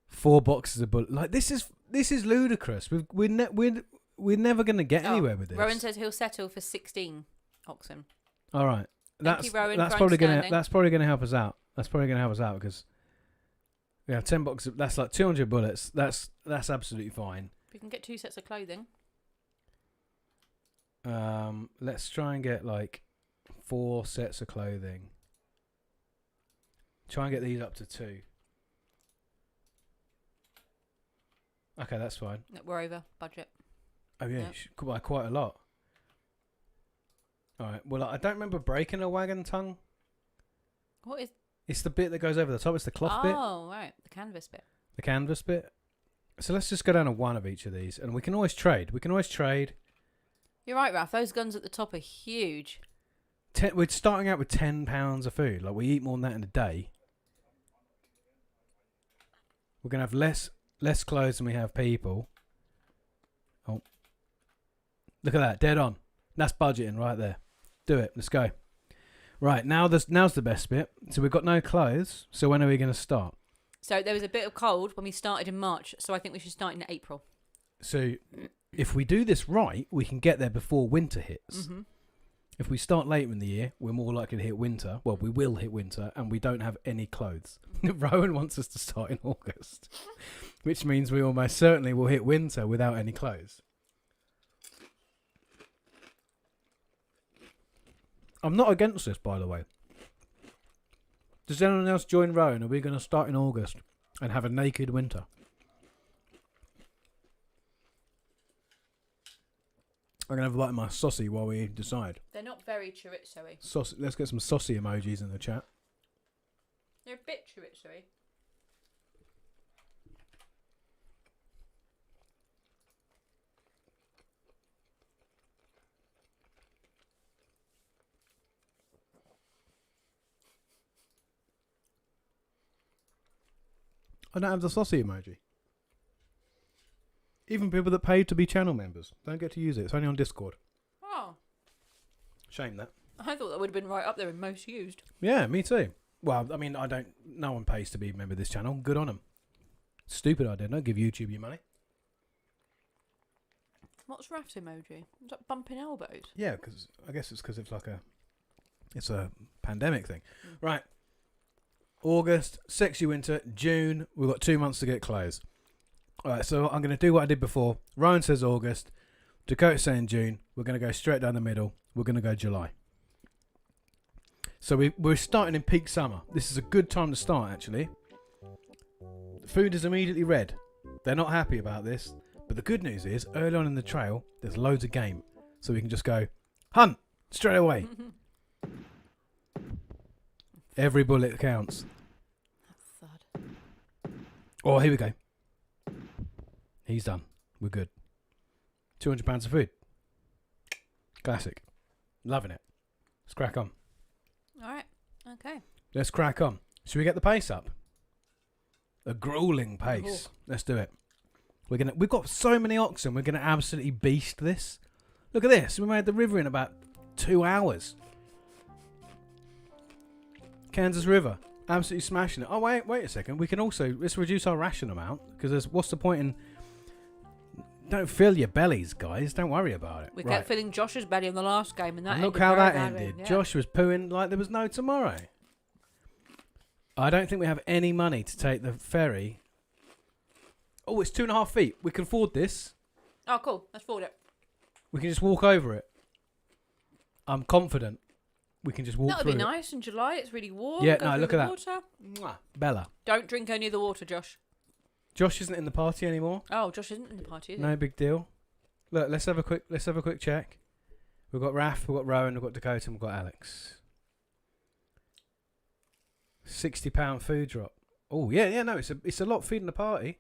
4 boxes of bullets. Like, this is ludicrous. We're never going to get anywhere with this. Rowan says he'll settle for 16 oxen. All right. Thank you, Rowan, that's probably going to help us out. That's probably going to help us out because we have 10 boxes. That's like 200 bullets. That's absolutely fine. We can get 2 sets of clothing. Let's try and get like 4 sets of clothing. Try and get these up to 2. Okay, that's fine. We're over budget. Oh yeah, you should buy quite a lot. All right. Well, I don't remember breaking a wagon tongue. What is? It's the bit that goes over the top. It's the cloth bit. Oh, right. The canvas bit. The canvas bit. So let's just go down to 1 of each of these, and we can always trade. You're right, Ralph. Those guns at the top are huge. We're starting out with 10 pounds of food. Like, we eat more than that in a day. We're going to have less clothes than we have people. Oh. Look at that. Dead on. That's budgeting right there. Do it. Let's go. Right, now's the best bit. So we've got no clothes. So when are we going to start? So there was a bit of cold when we started in March, so I think we should start in April. So if we do this right, we can get there before winter hits. Mm-hmm. If we start later in the year, we're more likely to hit winter. Well, we will hit winter, and we don't have any clothes. Rowan wants us to start in August, which means we almost certainly will hit winter without any clothes. I'm not against this, by the way. Does anyone else join Rowan? Are we going to start in August and have a naked winter? I'm going to have a bite of my saucy while we decide. They're not very chorizo-y. Saucy, let's get some saucy emojis in the chat. They're a bit chorizo-y. I don't have the saucy emoji. Even people that paid to be channel members don't get to use it. It's only on Discord. Oh. Shame that. I thought that would have been right up there in most used. Yeah, me too. Well, I mean, no one pays to be a member of this channel. Good on them. Stupid idea. Don't give YouTube your money. What's Raft emoji? Is that bumping elbows? Yeah, because I guess it's because it's a pandemic thing. Right. August, sexy winter, June. We've got 2 months to get clothes. All right, so I'm going to do what I did before. Ryan says August. Dakota's saying June. We're going to go straight down the middle. We're going to go July. So we're starting in peak summer. This is a good time to start, actually. Food is immediately red. They're not happy about this. But the good news is, early on in the trail, there's loads of game. So we can just go, hunt, straight away. Every bullet counts. Thud. Oh, here we go. He's done. We're good. £200 of food. Classic. Loving it. Let's crack on. All right. Okay. Let's crack on. Should we get the pace up? A grueling pace. Let's do it. We've got so many oxen. We're gonna absolutely beast this. Look at this. We made the river in about 2 hours. Kansas River. Absolutely smashing it. Oh, wait a second. We can also, let's reduce our ration amount, because what's the point in, don't fill your bellies, guys. Don't worry about it. We kept filling Josh's belly in the last game, and that look ended how very that badly. ended. Yeah. Josh was pooing like there was no tomorrow. I don't think we have any money to take the ferry. Oh, it's 2.5 feet. We can afford this. Oh, cool. Let's forward it. We can just walk over it. I'm confident we can just walk That through would be it. nice in July. It's really warm. Yeah, Go no, through look the at water. Mwah. Bella. Don't drink any of the water, Josh. Josh isn't in the party anymore. Oh, Josh isn't in the party, is he? No big deal. Look, let's have a quick check. We've got Raph, we've got Rowan, we've got Dakota, and we've got Alex. £60 food drop. Oh yeah, no, it's a lot feeding the party.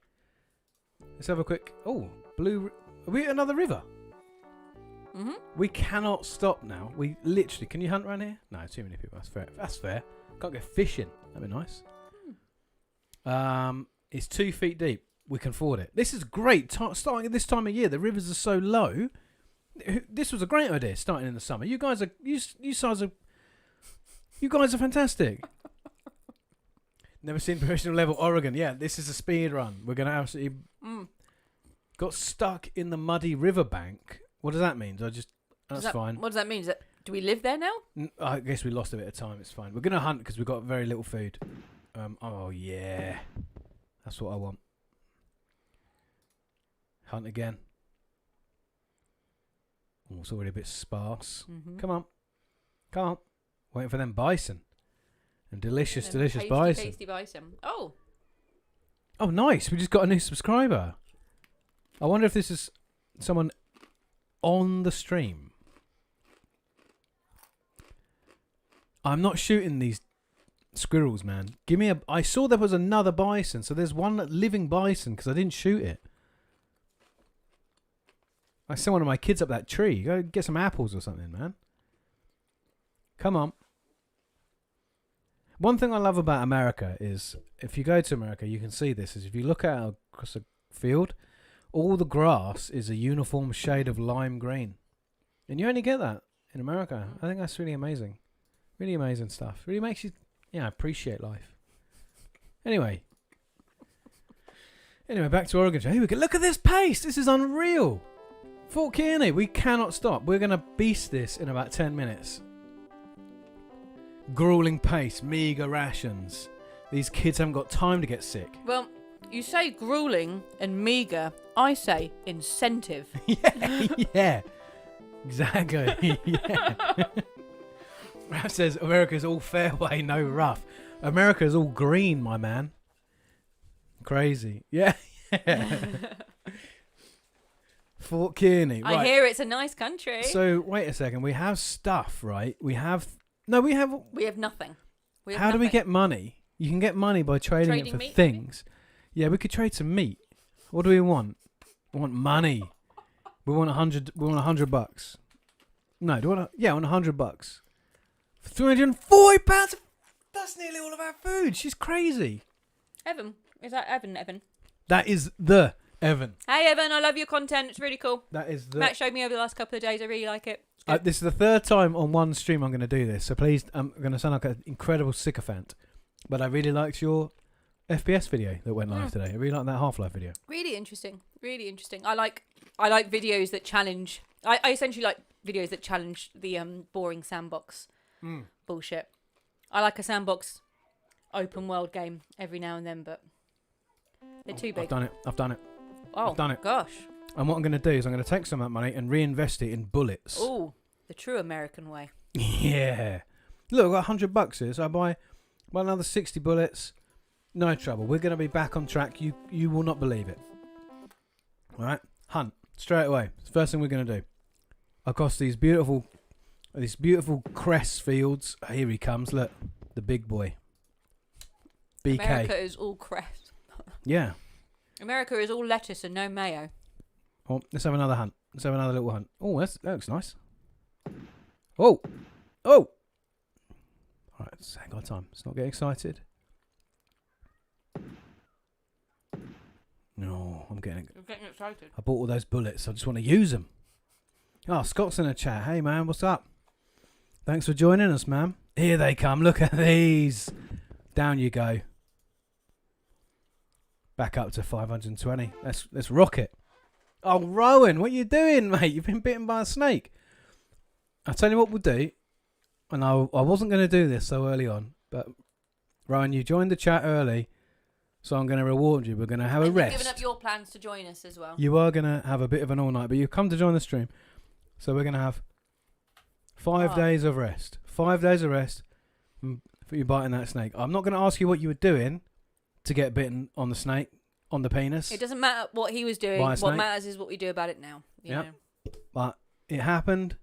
Let's have a quick. Oh, blue. Are we at another river? Mm-hmm. We cannot stop now. We literally. Can you hunt around here? No, too many people. That's fair. Can't go fishing. That'd be nice. It's 2 feet deep. We can afford it. This is great. Starting at this time of year, the rivers are so low. This was a great idea. Starting in the summer. You guys are. You guys are fantastic. Never seen professional level Oregon. Yeah, this is a speed run. We're gonna absolutely got stuck in the muddy riverbank. What does that mean? That's fine. What does that mean? Do we live there now? I guess we lost a bit of time. It's fine. We're gonna hunt because we've got very little food. Oh yeah, that's what I want. Hunt again. Oh, it's already a bit sparse. Mm-hmm. Come on. Waiting for them bison. And delicious Tasty bison. Tasty bison. Oh, Nice. We just got a new subscriber. I wonder if this is someone on the stream. I'm not shooting these squirrels, man. I saw there was another bison, so there's one living bison because I didn't shoot it. I sent one of my kids up that tree. Go get some apples or something, man. Come on. One thing I love about America is, if you go to America, you can see this, is if you look out across a field, all the grass is a uniform shade of lime green. And you only get that in America. I think that's really amazing. Really amazing stuff. Really makes you, appreciate life. Anyway, back to Oregon Trail. Here we go. Look at this pace. This is unreal. Fort Kearney, we cannot stop. We're going to beast this in about 10 minutes. Grueling pace, meagre rations. These kids haven't got time to get sick. Well, you say grueling and meagre. I say incentive. yeah. Exactly. Yeah. Raf says America's all fairway, no rough. America's all green, my man. Crazy. Yeah. Fort Kearney. Right. I hear it's a nice country. So wait a second. We have stuff, right? We have nothing. How do we get money? You can get money by trading it for meat, things. Maybe? Yeah, we could trade some meat. What do we want? We want money. We want $100. We want $100. No, do you want? I want $100 for £340. That's nearly all of our food. She's crazy. Evan, is that Evan? That is the Evan. Hey Evan, I love your content. It's really cool. That is the. Matt showed me over the last couple of days. I really like it. This is the third time on one stream I'm going to do this. So please, I'm going to sound like an incredible sycophant, but I really liked your FPS video that went live today. I really like that Half-Life video. Really interesting. Really interesting. I like videos that challenge. I essentially like videos that challenge the boring sandbox bullshit. I like a sandbox open world game every now and then, but they're too big. I've done it. Oh, I've done it. Gosh. And what I'm going to do is I'm going to take some of that money and reinvest it in bullets. Oh, the true American way. Yeah. Look, I've got $100 here, so I buy another 60 bullets. No trouble. We're going to be back on track. You will not believe it. All right? Hunt. Straight away. First thing we're going to do. Across these beautiful cress fields. Oh, here he comes. Look. The big boy. BK. America is all cress. Yeah. America is all lettuce and no mayo. Oh, let's have another hunt. Let's have another little hunt. Oh, that looks nice. Oh. All right, let's hang on time. Let's not get excited. No, I'm getting excited. I bought all those bullets. I just want to use them. Oh, Scott's in the chat. Hey, man, what's up? Thanks for joining us, man. Here they come. Look at these. Down you go. Back up to 520. Let's rock it. Oh, Rowan, what you doing, mate? You've been bitten by a snake. I'll tell you what we'll do. And I wasn't going to do this so early on, but Rowan, you joined the chat early, so I'm going to reward you. We're going to have a rest. You've given up your plans to join us as well. You are going to have a bit of an all-night, but you've come to join the stream. So we're going to have 5 days of rest. 5 days of rest for you biting that snake. I'm not going to ask you what you were doing to get bitten on the snake, on the penis. It doesn't matter what he was doing. What matters is what we do about it now. You know? But it happened.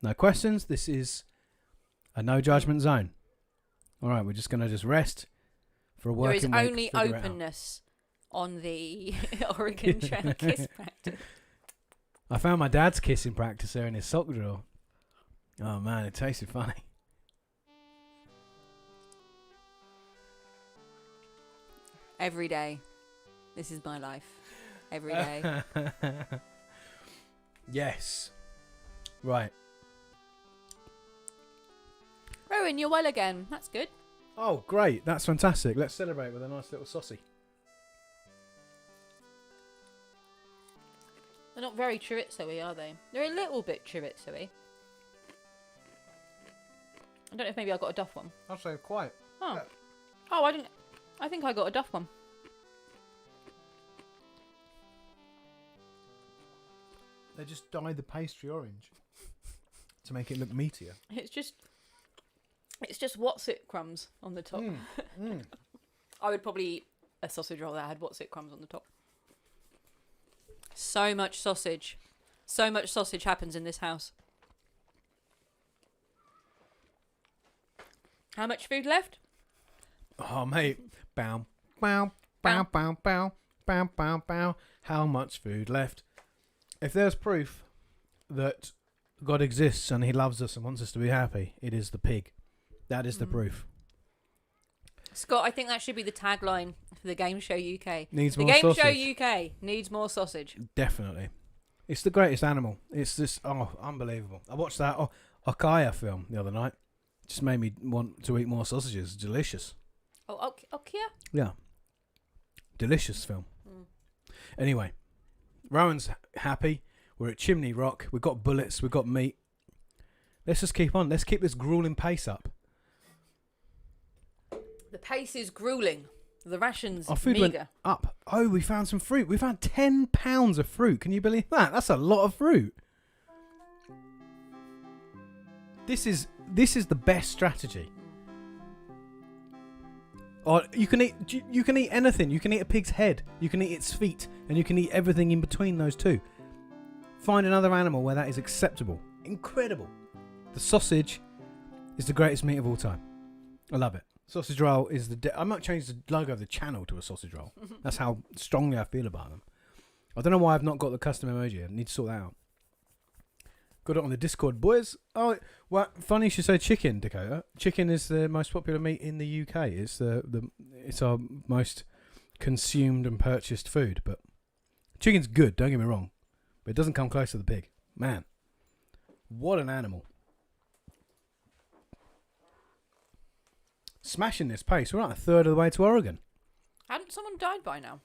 No questions. This is a no judgment zone. All right, we're just going to rest for a working week. There is only openness on the Oregon Trail kiss practice. I found my dad's kissing practice there in his sock drawer. Oh, man, it tasted funny. Every day. This is my life. Every day. Yes. Right. Rowan, you're well again. That's good. Oh, great. That's fantastic. Let's celebrate with a nice little saucy. They're not very chorizo-y, are they? They're a little bit chorizo-y. I don't know if maybe I got a duff one. I'll say quite. Oh. Oh, I didn't. I think I got a duff one. They just dyed the pastry orange to make it look meatier. It's just what's it crumbs on the top. I would probably eat a sausage roll that had what's it crumbs on the top. So much sausage. So much sausage happens in this house. How much food left? Oh, mate. Bow, bow, bow, bow, bow, bow, bow, bow. How much food left? If there's proof that God exists and he loves us and wants us to be happy, it is the pig. That is the proof. Scott, I think that should be the tagline for the Game Show UK. Needs more sausage. The Game Show UK needs more sausage. Definitely. It's the greatest animal. It's just, unbelievable. I watched that Okaya film the other night. Just made me want to eat more sausages. Delicious. Oh, okay. Yeah. Delicious film. Mm. Anyway, Rowan's happy. We're at Chimney Rock. We've got bullets. We've got meat. Let's just keep on. Let's keep this grueling pace up. The pace is grueling. The rations Our food meager. went up. Oh, we found some fruit. We found 10 pounds of fruit. Can you believe that? That's a lot of fruit. This is the best strategy. Or you can eat anything. You can eat a pig's head. You can eat its feet, and you can eat everything in between those two. Find another animal where that is acceptable. Incredible. The sausage is the greatest meat of all time. I love it. Sausage roll is I might change the logo of the channel to a sausage roll. That's how strongly I feel about them. I don't know why I've not got the custom emoji. I need to sort that out. Got it on the Discord, boys. Oh, well, funny you should say chicken, Dakota. Chicken is the most popular meat in the UK. It's it's our most consumed and purchased food. But chicken's good, don't get me wrong. But it doesn't come close to the pig. Man, what an animal. Smashing this pace. We're like a third of the way to Oregon. Hadn't someone died by now?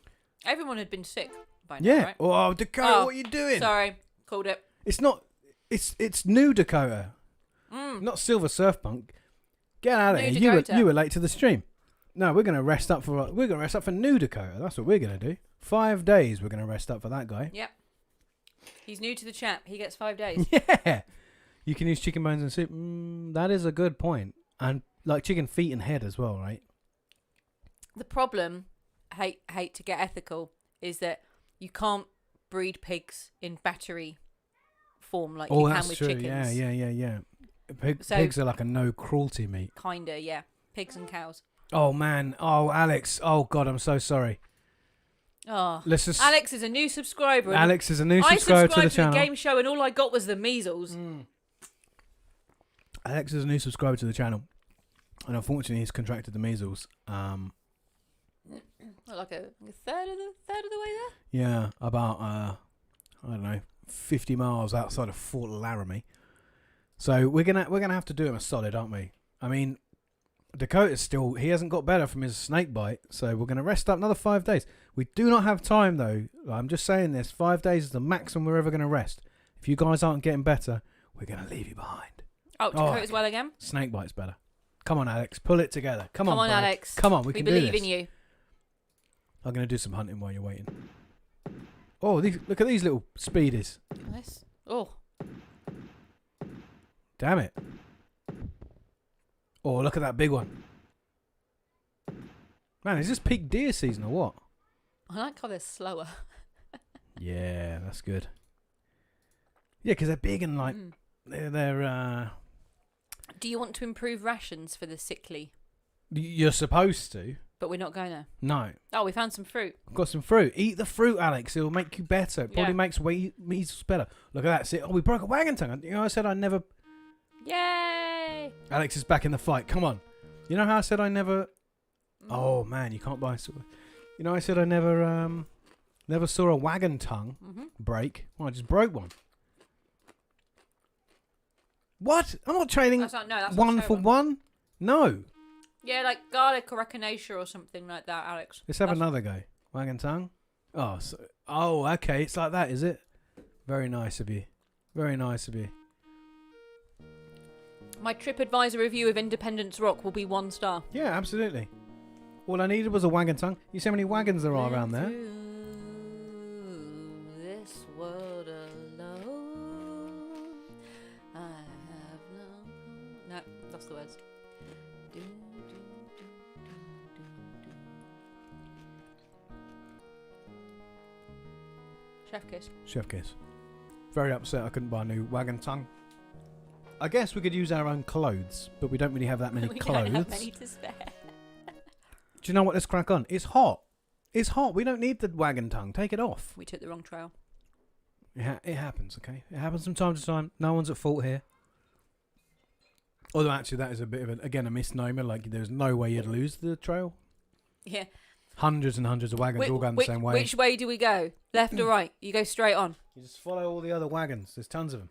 Everyone had been sick by now, Yeah. right? Oh, Dakota, what are you doing? Sorry, called it. It's not. It's new Dakota. Not Silver Surf Punk. Get out of New here. Dakota. You were late to the stream. No, we're gonna rest up for New Dakota. That's what we're gonna do. 5 days. We're gonna rest up for that guy. Yep. He's new to the chat. He gets 5 days. Yeah. You can use chicken bones and soup. That is a good point. And like chicken feet and head as well, right? The problem, hate to get ethical, is that you can't breed pigs in battery form like you can with chickens. Yeah. Pigs are like a no cruelty meat. Kinda, yeah. Pigs and cows. Oh man. Oh Alex. Oh God, I'm so sorry. Oh, Alex is a new subscriber. Alex is a new subscriber to the channel. I subscribed to the game show and all I got was the measles. Alex is a new subscriber to the channel, and unfortunately, he's contracted the measles. Like a third of the way there. Yeah, about I don't know, 50 miles outside of Fort Laramie. So we're gonna have to do him a solid, aren't we? I mean, Dakota's he hasn't got better from his snake bite, so we're gonna rest up another 5 days. We do not have time though. I'm just saying this. 5 days is the maximum we're ever gonna rest. If you guys aren't getting better, we're gonna leave you behind. Oh, Dakota's well again. Snake bite's better. Come on, Alex, pull it together. Come on, Alex. Come on, we can do this. We believe in you. I'm gonna do some hunting while you're waiting. Oh, look at these little speedies. Nice. Oh. Damn it. Oh, look at that big one. Man, is this peak deer season or what? I like how they're slower. Yeah, that's good. Yeah, because they're big and like they're. Do you want to improve rations for the sickly? You're supposed to. But we're not going to. No. Oh, we found some fruit. I've got some fruit. Eat the fruit, Alex. It'll make you better. It probably makes measles better. Look at that. See, we broke a wagon tongue. You know, I said I never. Yay! Alex is back in the fight. Come on. You know how I said I never. Oh man, you can't buy. You know, I said I never saw a wagon tongue break. Well, I just broke one. What? I'm not trading That's one for one. No. Yeah, like garlic or echinacea or something like that, Alex. Let's have another go. Wagon tongue. Oh, okay. It's like that, is it? Very nice of you. Very nice of you. My TripAdvisor review of Independence Rock will be 1 star. Yeah, absolutely. All I needed was a wagon tongue. You see how many wagons there are around there? This world alone, I have no, lost the words. Chef kiss. Chef kiss. Very upset I couldn't buy a new wagon tongue. I guess we could use our own clothes, but we don't really have that many clothes. We don't have many to spare. Do you know what? Let's crack on. It's hot. It's hot. We don't need the wagon tongue. Take it off. We took the wrong trail. It happens, okay? It happens from time to time. No one's at fault here. Although, actually, that is a bit of, a misnomer. Like, there's no way you'd lose the trail. Yeah. Hundreds and hundreds of wagons all going the same way. Which way do we go? Left or right? You go straight on. You just follow all the other wagons. There's tons of them.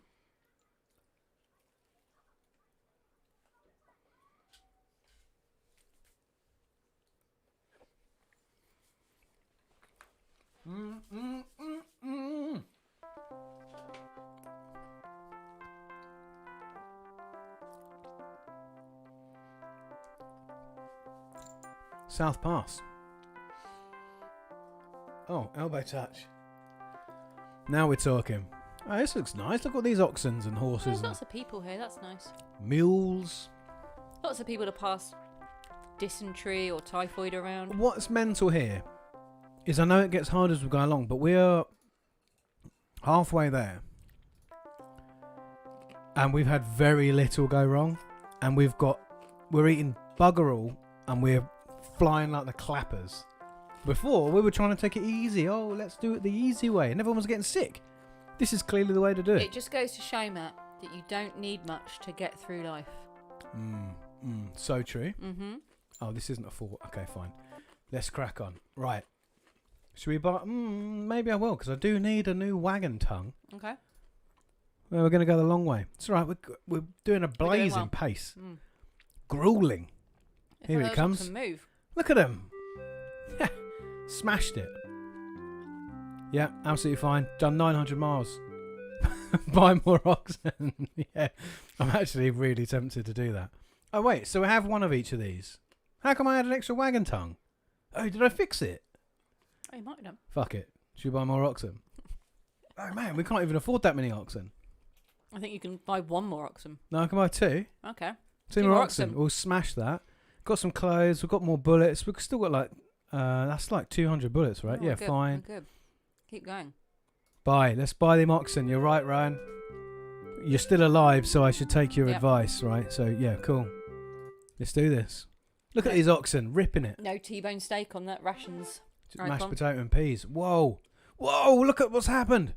South Pass. Oh, elbow touch. Now we're talking. Oh, this looks nice. Look at these oxens and horses There's and lots of people here. That's nice. mules. Lots of people to pass dysentery or typhoid around. What's mental here is I know it gets harder as we go along, but we're halfway there. And we've had very little go wrong. And we're eating bugger all and we're flying like the clappers. Before, we were trying to take it easy. Oh, let's do it the easy way. And everyone was getting sick. This is clearly the way to do it. It just goes to show, Matt, that you don't need much to get through life. So true. Mm-hmm. Oh, this isn't a fort. Okay, fine. Let's crack on. Right. Should we buy... maybe I will, because I do need a new wagon tongue. Okay. Well, we're going to go the long way. It's all right. We're doing a blazing well. pace. Mm. Grueling. If Here one it of those comes. can move. Look at him. Smashed it. Yeah, absolutely fine. Done 900 miles. Buy more oxen. Yeah, I'm actually really tempted to do that. Oh, wait. So we have one of each of these. How come I had an extra wagon tongue? Oh, did I fix it? Oh, you might have done. Fuck it. Should we buy more oxen? Oh, man, we can't even afford that many oxen. I think you can buy one more oxen. No, I can buy two. Okay. Two more oxen. We'll smash that. Got some clothes. We've got more bullets. We've still got like... that's like 200 bullets, right? Oh, yeah, good. fine. Good. Keep going. Buy. Let's buy them oxen. You're right, Ryan. You're still alive, so I should take your Yep. advice, right? So, yeah, cool. Let's do this. Look at these oxen, ripping it. No T-bone steak on that rations. Just Right, mashed Tom. potato and peas. Whoa. Whoa, look at what's happened.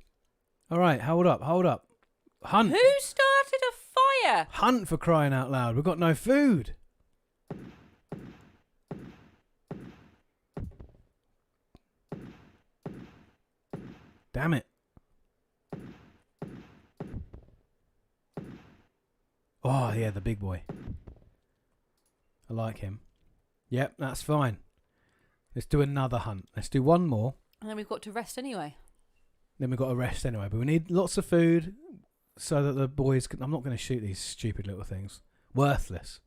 All right, hold up. Hunt. Who started a fire? Hunt, for crying out loud. We've got no food. Damn it. Oh, yeah, the big boy. I like him. Yep, that's fine. Let's do another hunt. Let's do one more. And then we've got to rest anyway. Then we've got to rest anyway. But we need lots of food so that the boys can... I'm not going to shoot these stupid little things. Worthless.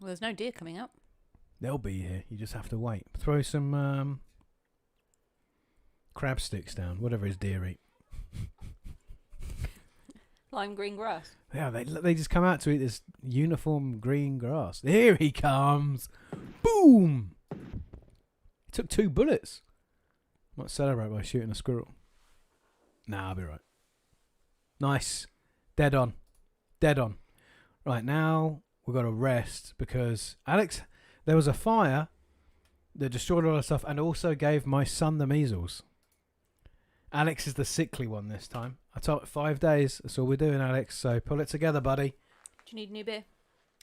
Well, there's no deer coming up. They'll be here. You just have to wait. Throw some crab sticks down. Whatever his deer eat. Lime green grass. Yeah, they just come out to eat this uniform green grass. Here he comes. Boom! He took 2 bullets. Might celebrate by shooting a squirrel. Nah, I'll be right. Nice. Dead on. Right, now we've got to rest because Alex, there was a fire that destroyed all our stuff and also gave my son the measles. Alex is the sickly one this time. I told 5 days. That's all we're doing, Alex. So pull it together, buddy. Do you need new beer?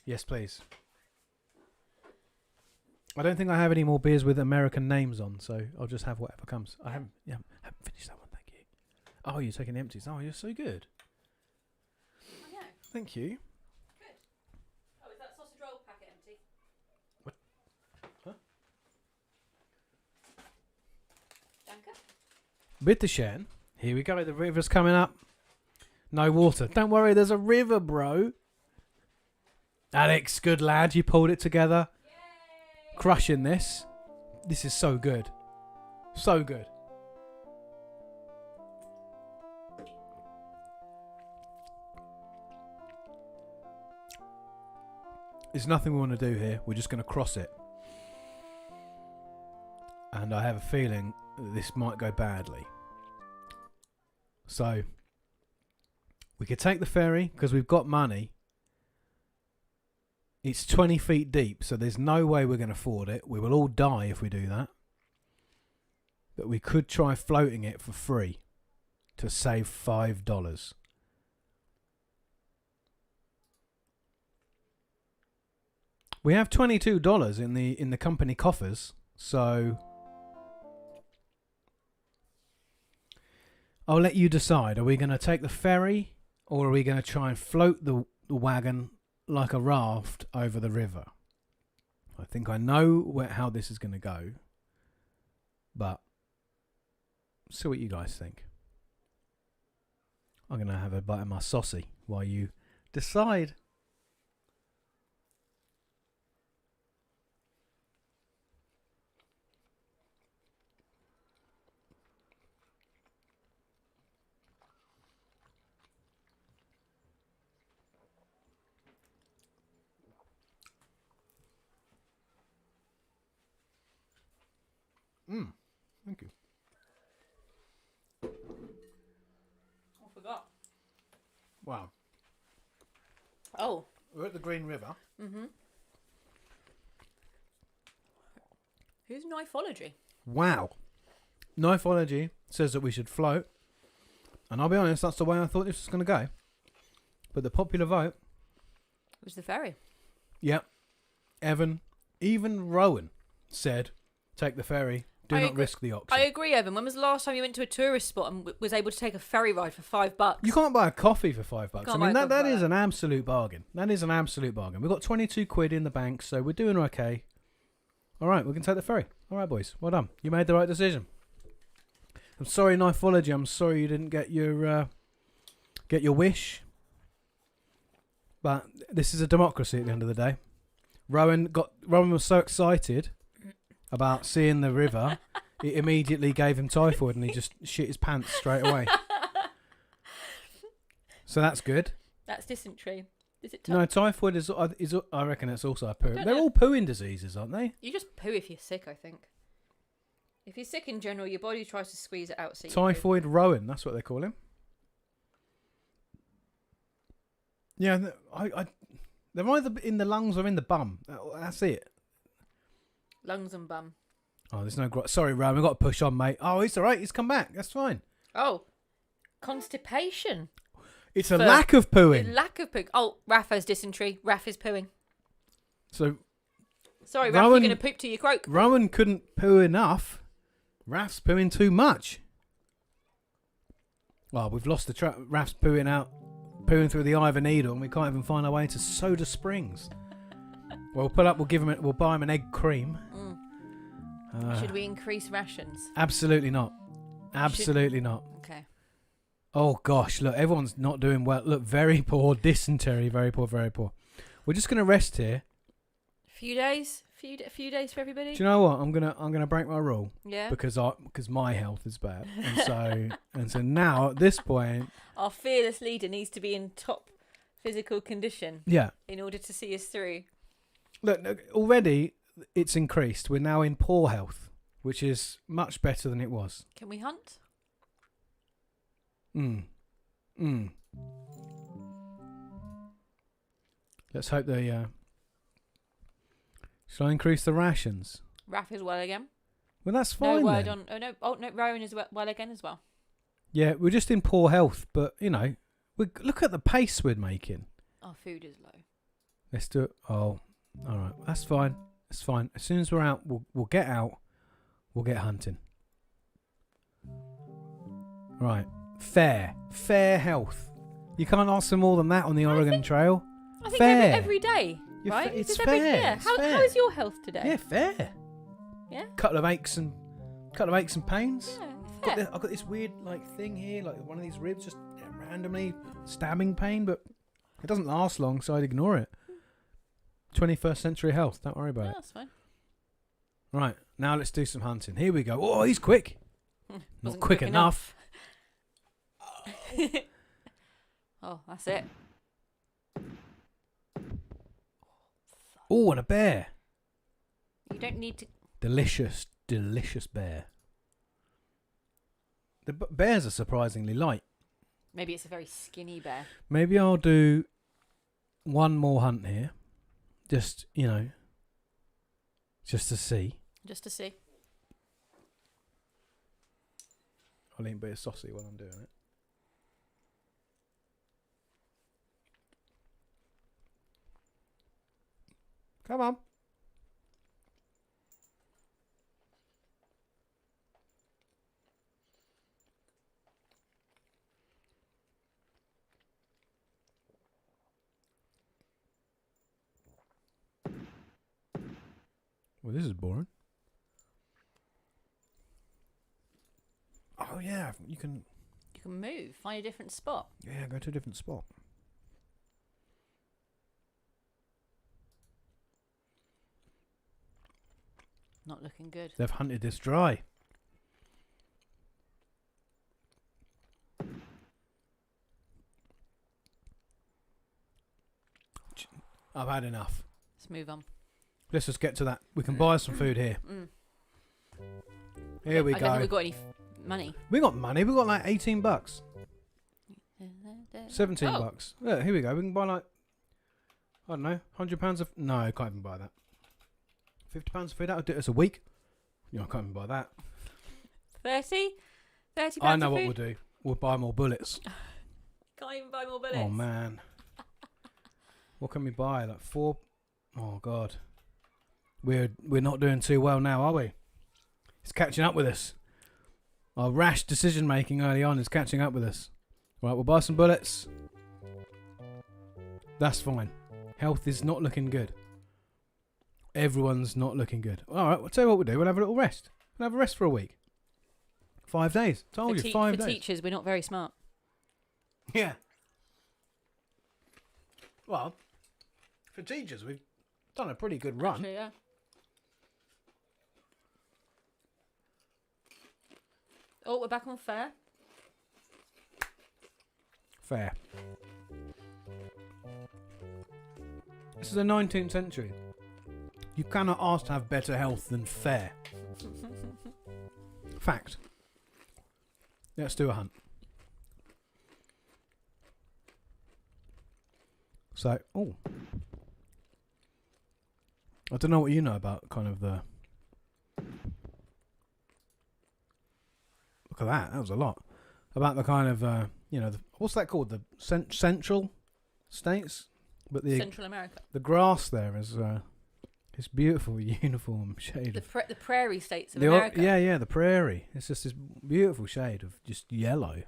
Yes, please. I don't think I have any more beers with American names on, so I'll just have whatever comes. I haven't finished that one, thank you. Oh, you're taking the empties. Oh, you're so good. I know. Thank you. Good. Oh, is that sausage roll packet empty? What? Huh? Danke. Bitteschön. Here we go. The river's coming up. No water. Don't worry, there's a river, bro. Alex, good lad. You pulled it together. Yay! Crushing this. This is so good. So good. There's nothing we want to do here. We're just going to cross it. And I have a feeling that this might go badly. So, we could take the ferry because we've got money. It's 20 feet deep, so there's no way we're going to ford it. We will all die if we do that. But we could try floating it for free to save $5. We have $22 in the company coffers, so I'll let you decide. Are we going to take the ferry, or are we going to try and float the wagon like a raft over the river? I think I know how this is going to go, but see what you guys think. I'm going to have a bite of my saucy while you decide. Thank you. I forgot. Wow. Oh. We're at the Green River. Mm-hmm. Who's Knifeology? Wow. Knifeology says that we should float. And I'll be honest, that's the way I thought this was going to go. But the popular vote... It was the ferry. Yep. Evan, even Rowan said, take the ferry. Do not risk the oxen. I agree, Evan. When was the last time you went to a tourist spot and was able to take a ferry ride for $5? You can't buy a coffee for $5. I mean, that is an absolute bargain. That is an absolute bargain. We've got 22 quid in the bank, so we're doing okay. All right, we can take the ferry. All right, boys. Well done. You made the right decision. I'm sorry, Knifeology. I'm sorry you didn't get your wish. But this is a democracy at the end of the day. Rowan was so excited about seeing the river, it immediately gave him typhoid and he just shit his pants straight away. So that's good. That's dysentery. Is it No, typhoid is I reckon it's also a poo. They're all pooing diseases, aren't they? You just poo if you're sick, I think. If you're sick in general, your body tries to squeeze it out. So Typhoid Rowan, that's what they call him. Yeah, they're either in the lungs or in the bum. That's it. Lungs and bum. Oh, there's no... Sorry, Rowan, we've got to push on, mate. Oh, it's all right. He's come back. That's fine. Oh, constipation. It's a lack of pooing. Lack of poo. Oh, Raph has dysentery. Raph is pooing. So... Sorry, Raph, you're going to poop till you croak. Rowan couldn't poo enough. Raph's pooing too much. Well, we've lost the track. Raph's pooing through the eye of a needle, and we can't even find our way to Soda Springs. Well, we'll buy him an egg cream. Should we increase rations? Absolutely not. Absolutely not. Okay. Oh gosh, look, everyone's not doing well. Look, very poor dysentery, very poor, very poor. We're just gonna rest here. Few days for everybody. Do you know what? I'm gonna break my rule. Yeah. Because my health is bad, and so now at this point, our fearless leader needs to be in top physical condition. Yeah. In order to see us through. Look, already it's increased. We're now in poor health, which is much better than it was. Can we hunt? Let's hope they. Shall I increase the rations? Raph is well again. Well, that's fine. No word on. Oh no! Oh no! Rowan is well again as well. Yeah, we're just in poor health, but look at the pace we're making. Our food is low. Let's do it. Oh, all right. That's fine. It's fine. As soon as we're out, we'll get out. We'll get hunting. Right. Fair health. You can't ask for more than that on the Oregon Trail. I think fair. every day. Right? It's fair. How is your health today? Yeah, fair. Yeah. Couple of aches and pains. Yeah, fair. I've got this weird thing here, like one of these ribs, just randomly stabbing pain, but it doesn't last long, so I'd ignore it. 21st century health. Don't worry about it. That's fine. Right, now let's do some hunting. Here we go. Oh, he's quick. Not quick enough. Oh, that's it. Oh, and a bear. You don't need to... Delicious bear. The bears are surprisingly light. Maybe it's a very skinny bear. Maybe I'll do one more hunt here. Just, just to see. Just to see. I'll eat a bit of saucy while I'm doing it. Come on. Well, this is boring. Oh yeah, you can move, find a different spot. Yeah, go to a different spot. Not looking good. They've hunted this dry. I've had enough. Let's move on. Let's just get to that. We can buy some food here. Here we I go. don't think we've got any money. We got money. We got like $18. 17 Oh. bucks. Yeah, here we go. We can buy like, I don't know, £100 of... No, I can't even buy that. £50 of food, that'll do us a week. Yeah, I can't even buy that. 30? 30 pounds I know of what food? we'll do. We'll buy more bullets. Can't even buy more bullets. Oh, man. What can we buy? Like 4... Oh, God. We're not doing too well now, are we? It's catching up with us. Our rash decision making early on is catching up with us. Right, we'll buy some bullets. That's fine. Health is not looking good. Everyone's not looking good. All right, we'll tell you what we'll do. We'll have a little rest. We'll have a rest for a week. 5 days. Told you, 5 days. For teachers, we're not very smart. Yeah. Well, for teachers, we've done a pretty good run. Actually, yeah. Oh, we're back on fair. Fair. This is the 19th century. You cannot ask to have better health than fair. Fact. Let's do a hunt. So, oh. I don't know what you know about kind of the... Look at that. That was a lot. About the kind of, what's that called? The central states? But the Central America. The grass there is this beautiful uniform shade. The prairie states of America. Yeah, the prairie. It's just this beautiful shade of just yellow.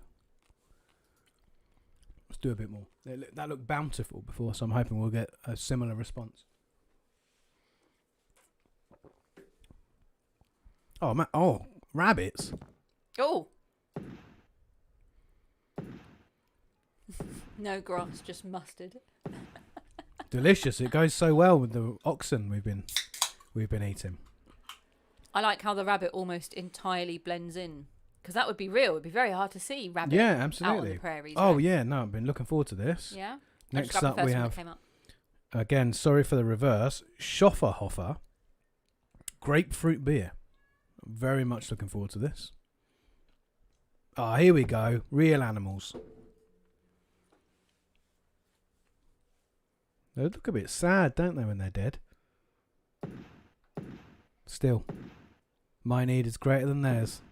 Let's do a bit more. That looked bountiful before, so I'm hoping we'll get a similar response. Oh, man. Oh, rabbits. Oh. No grass, just mustard. Delicious. It goes so well with the oxen we've been eating. I like how the rabbit almost entirely blends in. Because that would be real. It would be very hard to see rabbit Yeah, out on absolutely. the prairies. Oh, right? yeah. No, I've been looking forward to this. Yeah? Next I'll just grab up, the we first one that have, came up. again, sorry for the reverse, Schofferhofer grapefruit beer. I'm very much looking forward to this. Ah, here we go. Real animals. They look a bit sad, don't they, when they're dead? Still, my need is greater than theirs.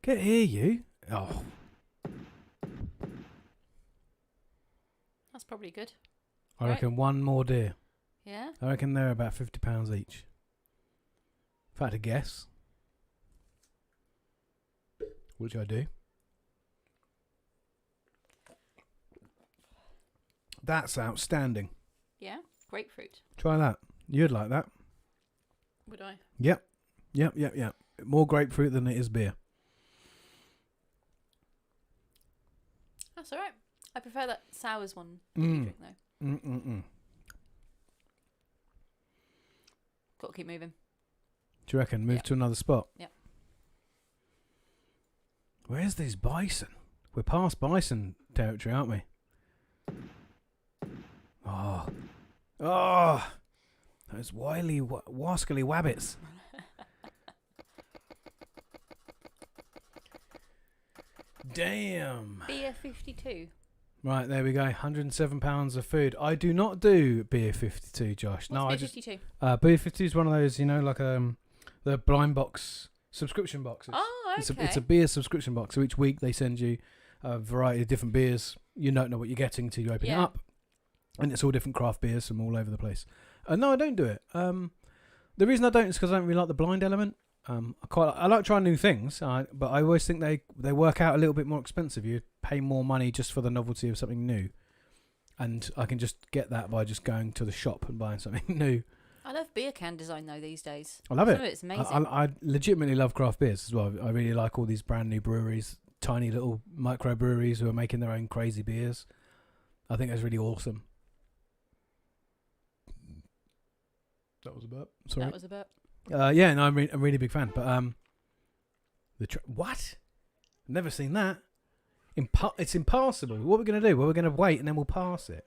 Get here, you. Oh, That's probably good. I Right. reckon one more deer. Yeah? I reckon they're about £50 each. If I had to guess, which I do. That's outstanding. Yeah? Grapefruit. Try that. You'd like that. Would I? Yep. More grapefruit than it is beer. That's alright. I prefer that sours one that you drink though. Got to keep moving. Do you reckon? Move to another spot? Yep. Where's these bison? We're past bison territory, aren't we? Oh, those wily, wascally wabbits. Damn. Beer 52. Right, there we go. £107 of food. I do not do beer 52, Josh. What's No, beer I just 52? beer 52 is one of those, like the blind box subscription boxes. Oh, okay. It's a beer subscription box. So each week they send you a variety of different beers. You don't know what you're getting until you open it up, and it's all different craft beers from all over the place. No, I don't do it. The reason I don't is because I don't really like the blind element. I like trying new things, but I always think they work out a little bit more expensive. You pay more money just for the novelty of something new, and I can just get that by just going to the shop and buying something new. I love beer can design though these days. I love it. Some of it's amazing. I legitimately love craft beers as well. I really like all these brand new breweries, tiny little micro breweries who are making their own crazy beers. I think that's really awesome. That was a burp. Sorry. That was a burp. Yeah, no, I'm a really big fan. But what? Never seen that. It's impassable. What are we going to do? Well, we're going to wait and then we'll pass it.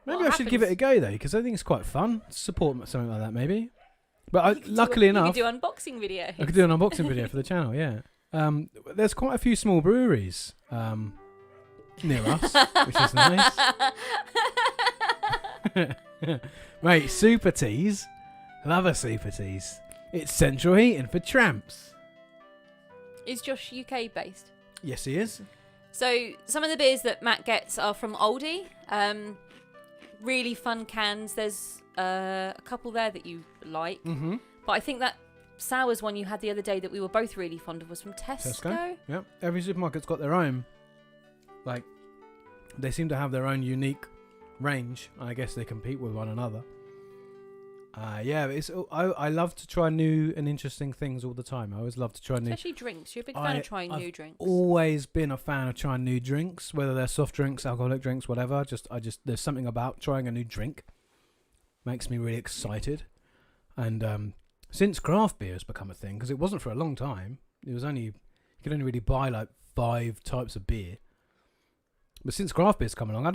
Maybe I should give it a go though, because I think it's quite fun. Support something like that, maybe. But luckily you enough, could do unboxing videos. I could do an unboxing video for the channel. Yeah. There's quite a few small breweries near us, which is nice. Mate, Super Teas. Love a Super Teas. It's central heating for tramps. Is Josh UK based? Yes, he is. So some of the beers that Matt gets are from Aldi. Really fun cans. There's a couple there that you like. Mm-hmm. But I think that sours one you had the other day that we were both really fond of was from Tesco. Yep. Every supermarket's got their own. Like, they seem to have their own unique range. I guess they compete with one another. I love to try new and interesting things all the time. I always love to try new. Especially drinks. You're a big fan of trying new drinks. Always been a fan of trying new drinks, whether they're soft drinks, alcoholic drinks, whatever. There's something about trying a new drink makes me really excited. And since craft beer has become a thing, because it wasn't for a long time, you could only really buy like 5 types of beer. But since craft beer's come along,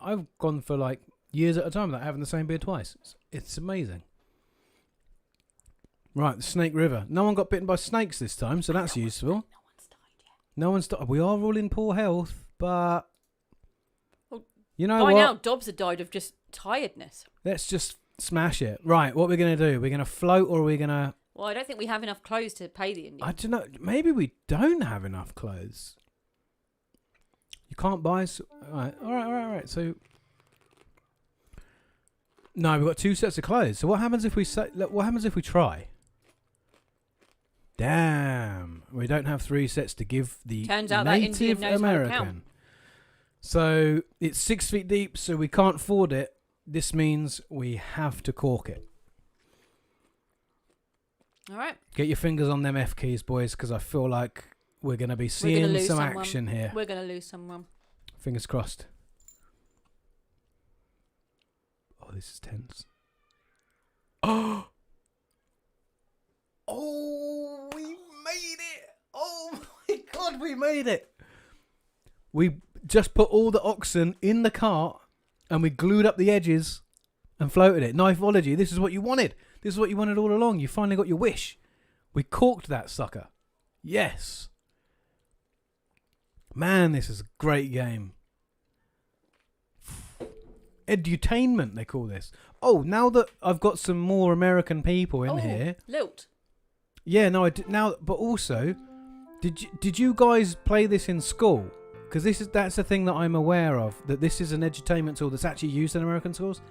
I've gone for like years at a time without having the same beer twice. It's amazing. Right, the Snake River. No one got bitten by snakes this time, so that's useful. No one's died yet. No one's died. We are all in poor health, but you know by what? now, Dobbs had died of just tiredness. Let's just smash it. Right, what are we going to do? We're going to float, or are we going to... Well, I don't think we have enough clothes to pay the Indian. I don't know. Maybe we don't have enough clothes. You can't buy... All right. So... No, we've got 2 sets of clothes. So what happens if we try? Damn, we don't have 3 sets to give the Turns out that Indian Native knows how to count. American. So it's 6 feet deep, so we can't afford it. This means we have to cork it. All right. Get your fingers on them F keys, boys, because I feel like we're going to be seeing some action here. We're going to lose someone. Fingers crossed. Oh, this is tense. Oh, we made it! Oh my God, we made it! We just put all the oxen in the cart and we glued up the edges and floated it. Knifeology, this is what you wanted. This is what you wanted all along. You finally got your wish. We corked that sucker. Yes. Man, this is a great game. Edutainment, they call this. Oh, now that I've got some more American people in here. Lilt. Yeah, no, I did now. But also, did you guys play this in school? Because that's the thing that I'm aware of. That this is an edutainment tool that's actually used in American schools.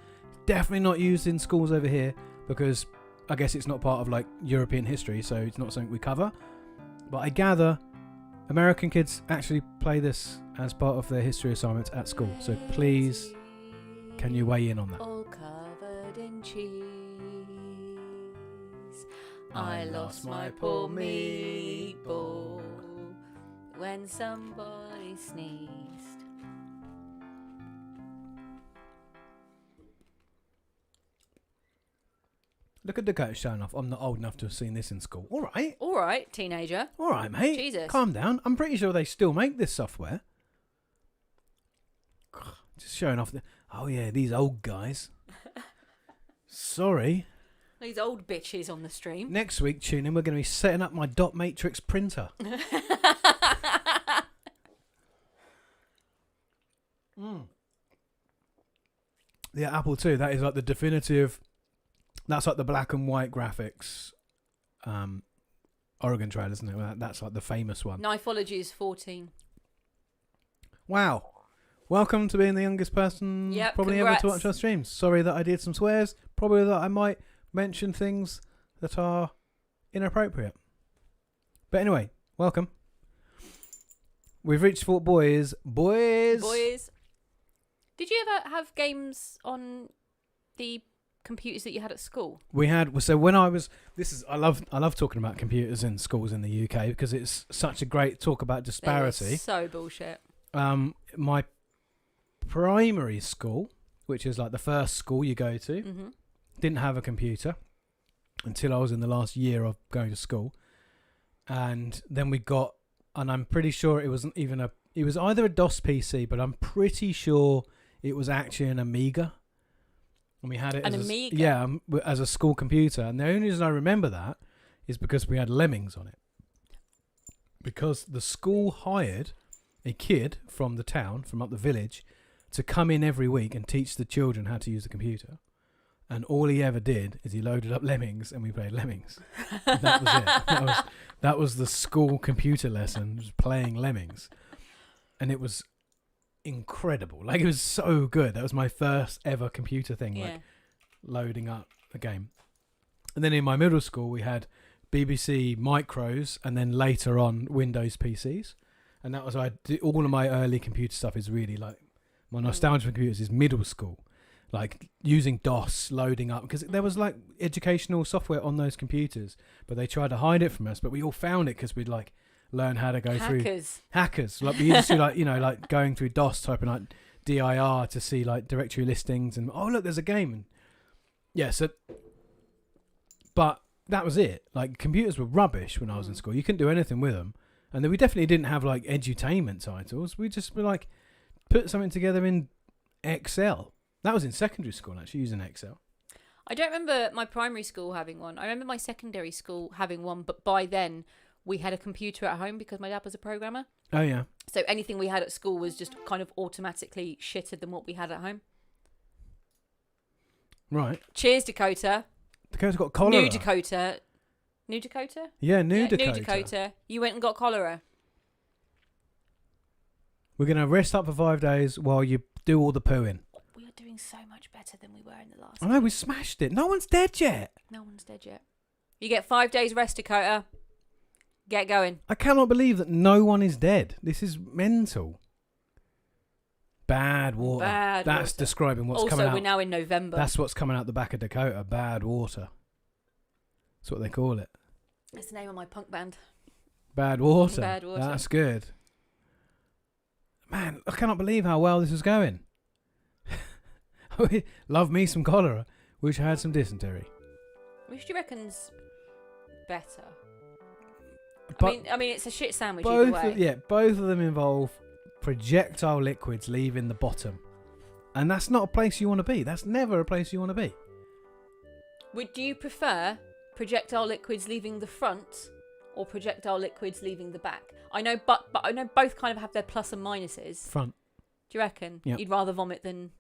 Definitely not used in schools over here because I guess it's not part of like European history, so it's not something we cover. But I gather American kids actually play this as part of their history assignments at school. So please. Can you weigh in on that? All covered in cheese. I lost my poor meatball when somebody sneezed. Look at Dakota showing off. I'm not old enough to have seen this in school. All right, Teenager. All right, mate. Jesus. Calm down. I'm pretty sure they still make this software. Just showing off. Oh, yeah, these old guys. Sorry. These old bitches on the stream. Next week, tune in, we're going to be setting up my dot matrix printer. Yeah, Apple II. That is like the definitive. That's like the black and white graphics. Oregon Trail, isn't it? That's like the famous one. Knifeology is 14. Wow. Welcome to being the youngest person probably ever to watch our streams. Sorry that I did some swears. Probably that I might mention things that are inappropriate. But anyway, welcome. We've reached Fort Boys. Boys. Did you ever have games on the computers that you had at school? We had. So when I was, I love talking about computers in schools in the UK because it's such a great talk about disparity. So bullshit. My primary school, which is like the first school you go to, didn't have a computer until I was in the last year of going to school. And then we got, and I'm pretty sure it wasn't even it was either a DOS PC, but I'm pretty sure it was actually an Amiga. And we had it An as Amiga. as a school computer. And the only reason I remember that is because we had lemmings on it. Because the school hired a kid from the town, from up the village, to come in every week and teach the children how to use the computer. And all he ever did is he loaded up lemmings and we played lemmings. That was it. That was the school computer lesson, was playing lemmings. And it was incredible. Like, it was so good. That was my first ever computer thing, like loading up a game. And then in my middle school we had BBC Micros and then later on Windows PCs. And that was all of my early computer stuff is really like my nostalgia for computers is middle school. Like using DOS, loading up, because there was like educational software on those computers, but they tried to hide it from us. But we all found it because we'd like learn how to go through hackers. Like we used to like like going through DOS, typing like dir to see like directory listings, and oh look, there's a game. And but that was it. Like computers were rubbish when I was in school. You couldn't do anything with them, and then we definitely didn't have like edutainment titles. We just were like put something together in Excel. That was in secondary school, actually, using Excel. I don't remember my primary school having one. I remember my secondary school having one, but by then we had a computer at home because my dad was a programmer. Oh, yeah. So anything we had at school was just kind of automatically shitter than what we had at home. Right. Cheers, Dakota. Dakota's got cholera. New Dakota. New Dakota? Yeah, New Dakota. New Dakota. You went and got cholera. We're going to rest up for 5 days while you do all the pooing. We are doing so much better than we were in the last. I know, we smashed it. No one's dead yet. No one's dead yet. You get 5 days rest, Dakota. Get going. I cannot believe that no one is dead. This is mental. Bad water. That's water. Describing what's coming out. Also, we're now in November. That's what's coming out the back of Dakota. Bad water. That's what they call it. That's the name of my punk band. Bad water. Bad water. That's good. Man, I cannot believe how well this is going. Love me some cholera. Wish I had some dysentery. Which do you reckon's better? But I mean, it's a shit sandwich either way. Both of them involve projectile liquids leaving the bottom, and that's not a place you want to be. That's never a place you want to be. Do you prefer projectile liquids leaving the front or projectile liquids leaving the back? I know, but I know both kind of have their plus and minuses. Front. Do you reckon? Yep. You'd rather vomit than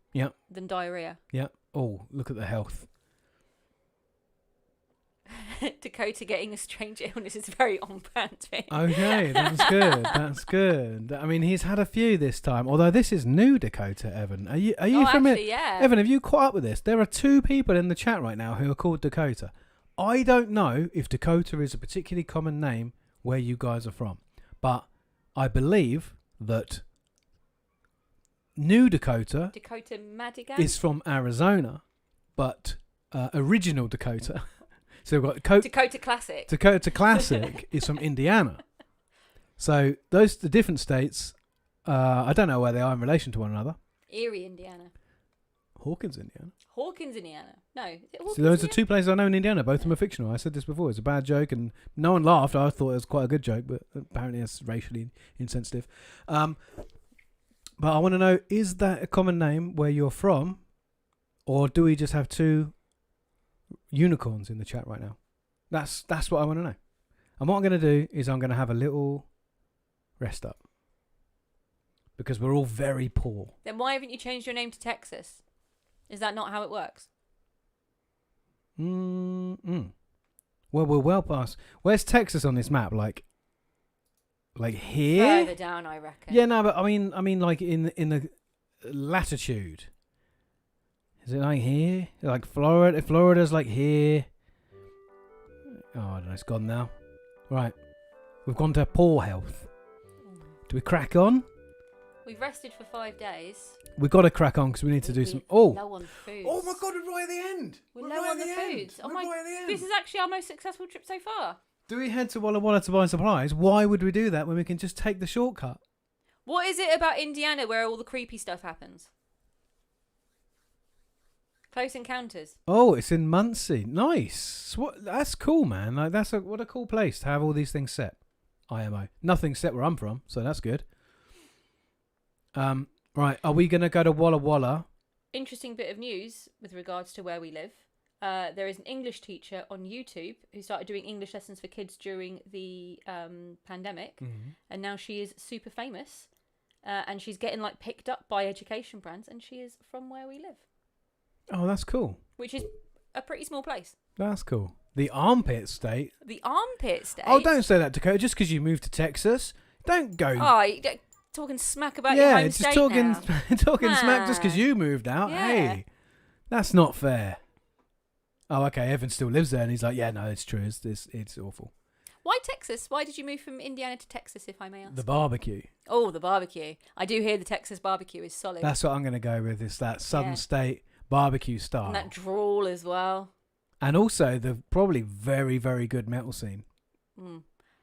diarrhea? Yeah. Oh, look at the health. Dakota getting a strange illness is very on brand for him. Okay, that's good. That's good. I mean, he's had a few this time. Although this is new, Dakota. Evan, are you familiar? Actually, yeah. Evan, have you caught up with this? There are 2 people in the chat right now who are called Dakota. I don't know if Dakota is a particularly common name where you guys are from, but I believe that New Dakota Madigan is from Arizona, but original Dakota. So we've got Dakota Classic. Dakota Classic is from Indiana. So those the different states. I don't know where they are in relation to one another. Erie, Indiana. Hawkins, Indiana. Hawkins, Indiana. No, is it Hawkins, So those are 2 places I know in Indiana. Both of them are fictional. I said this before. It's a bad joke, and no one laughed. I thought it was quite a good joke, but apparently it's racially insensitive. But I want to know: is that a common name where you're from, or do we just have 2 unicorns in the chat right now? That's what I want to know. And what I'm going to do is I'm going to have a little rest up because we're all very poor. Then why haven't you changed your name to Texas? Is that not how it works? Well, we're well past. Where's Texas on this map? Like here? Further down, I reckon. Yeah, no, but I mean, like in the latitude. Is it like here? Like Florida? Florida's like here. Oh, I don't know. It's gone now. Right. We've gone to poor health. Do we crack on? We've rested for 5 days. We've got to crack on because we need to do some... Oh! Low on food. Oh my God, we're right at the end! We're low on the foods. Oh my... Right at the end. This is actually our most successful trip so far. Do we head to Walla Walla to buy supplies? Why would we do that when we can just take the shortcut? What is it about Indiana where all the creepy stuff happens? Close Encounters. Oh, it's in Muncie. Nice. That's cool, man. Like what a cool place to have all these things set. IMO. Nothing set where I'm from, so that's good. Right. Are we gonna go to Walla Walla interesting bit of news with regards to where we live. There is an English teacher on YouTube who started doing English lessons for kids during the pandemic, and now she is super famous, and she's getting like picked up by education brands, and she is from where we live. Oh, that's cool. Which is a pretty small place. That's cool. The armpit state. The armpit state. Oh, don't say that, Dakota. Just because you moved to Texas, don't go. Oh, you're talking smack about your home state talking now. talking smack just because you moved out. Yeah. Hey, that's not fair. Oh, okay. Evan still lives there, and he's like, yeah, no, it's true. It's awful. Why Texas? Why did you move from Indiana to Texas, if I may ask? The barbecue. Oh, the barbecue. I do hear the Texas barbecue is solid. That's what I'm going to go with. Is that Southern state barbecue style, and that drawl as well. and also the probably very, very good metal scene.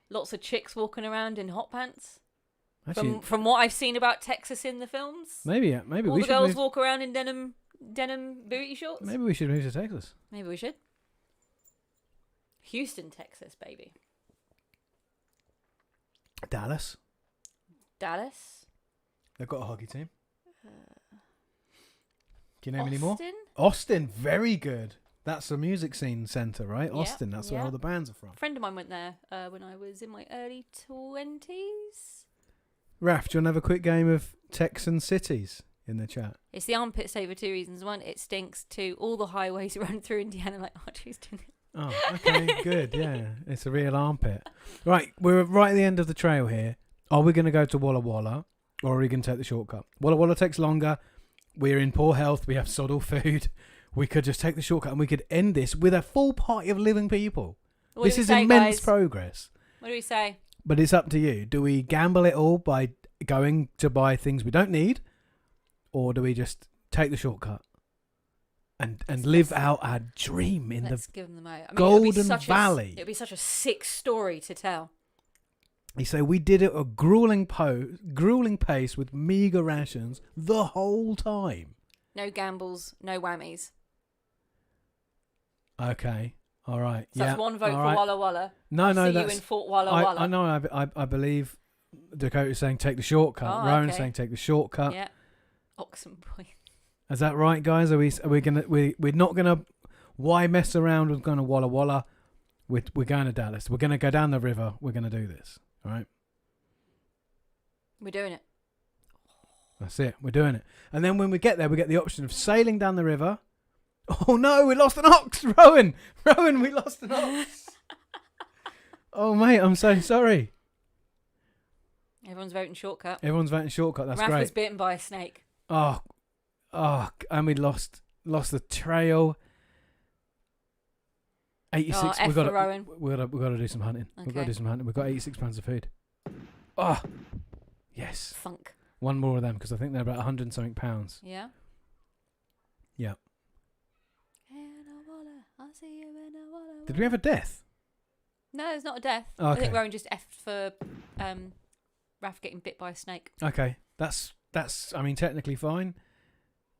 Lots of chicks walking around in hot pants. Actually, From what I've seen about Texas in the films, maybe all we the should girls move, walk around in denim booty shorts. maybe we should move to Texas. Maybe we should. Houston, Texas, baby. Dallas. They've got a hockey team. Can you name any more? Austin? Austin, very good. That's a music scene centre, right? Yeah, Austin, that's where all the bands are from. A friend of mine went there when I was in my early 20s. Raf, do you want to have a quick game of Texan cities in the chat? It's the armpit state for two reasons. One, it stinks. Two, all the highways run through Indiana like arteries. Oh, okay, good, yeah. It's a real armpit. Right, we're right at the end of the trail here. Are we going to go to Walla Walla, or are we going to take the shortcut? Walla Walla takes longer. We're in poor health. We have sod all food. We could just take the shortcut and we could end this with a full party of living people. This is immense progress. What do we say? But it's up to you. Do we gamble it all by going to buy things we don't need? Or do we just take the shortcut and live out our dream in Let's the give them the mo. I mean, Golden Valley? It would be such a sick story to tell. You say we did it at a grueling pace with meagre rations the whole time. No gambles, no whammies. Okay. All right. So that's one vote for Walla Walla. No, See that's... you in Fort Walla Walla. I know. I believe Dakota's saying take the shortcut. Oh, Rowan's okay. saying take the shortcut. Yeah. Oxen boy. Is that right, guys? Are we gonna we're not gonna why mess around with going to Walla Walla? We're going to Dallas. We're gonna go down the river. We're gonna do this. All right. We're doing it. That's it. We're doing it. And then when we get there, we get the option of sailing down the river. Oh no, we lost an ox, Rowan, we lost an ox. Oh mate, I'm so sorry. Everyone's voting shortcut. Everyone's voting shortcut. That's Raph great. was bitten by a snake. Oh, and we lost the trail. 86. Oh, We've got Rowan. to do some hunting. Okay. We've got to do some hunting. We've got 86 pounds of food. Oh, yes. Funk. One more of them because I think they're about 100 and something pounds. Yeah. Yeah. Did we have a death? No, it's not a death. Oh, I okay. think Rowan just effed for Raph getting bit by a snake. Okay, that's I mean technically fine.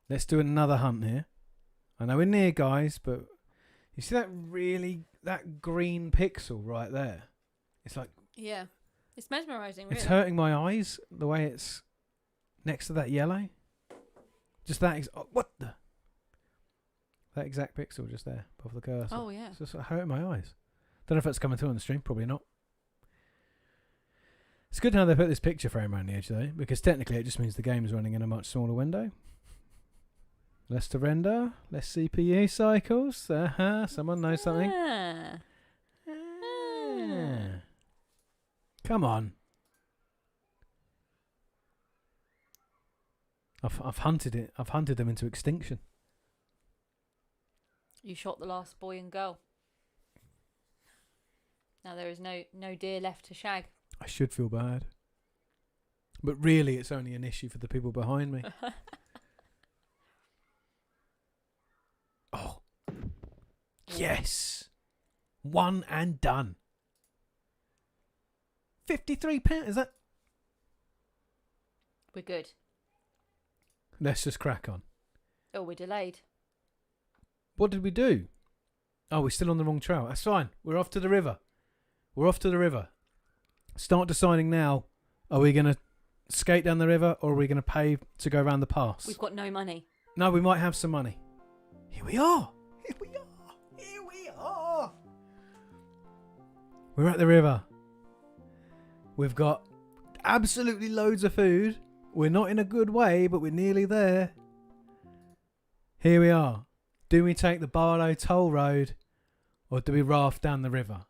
Let's do another hunt here. I know we're near, guys, but you see that green pixel right there? It's like Yeah. It's mesmerising, really. it's hurting my eyes the way it's next to that yellow. Just that what the that exact pixel just there above the cursor. Oh, yeah. It's just hurting my eyes. Don't know if that's coming through on the stream. Probably not. It's good how they put this picture frame around the edge, though, because technically it just means the game is running in a much smaller window. Less to render, less CPU cycles. Someone knows something. Ah. Come on. I've hunted it. I've hunted them into extinction. You shot the last boy and girl. Now there is no deer left to shag. I should feel bad. But really, it's only an issue for the people behind me. Oh. Yes. One and done. £53. Is that? We're good. Let's just crack on. Oh, we're delayed. What did we do? Oh, we're still on the wrong trail. That's fine. We're off to the river. Start deciding now. Are we going to skate down the river or are we going to pay to go around the pass? We've got no money. No, we might have some money. Here we are. Here we are. Here we are. We're at the river. We've got absolutely loads of food. We're not in a good way, but we're nearly there. Here we are. Do we take the Barlow Toll Road or do we raft down the river?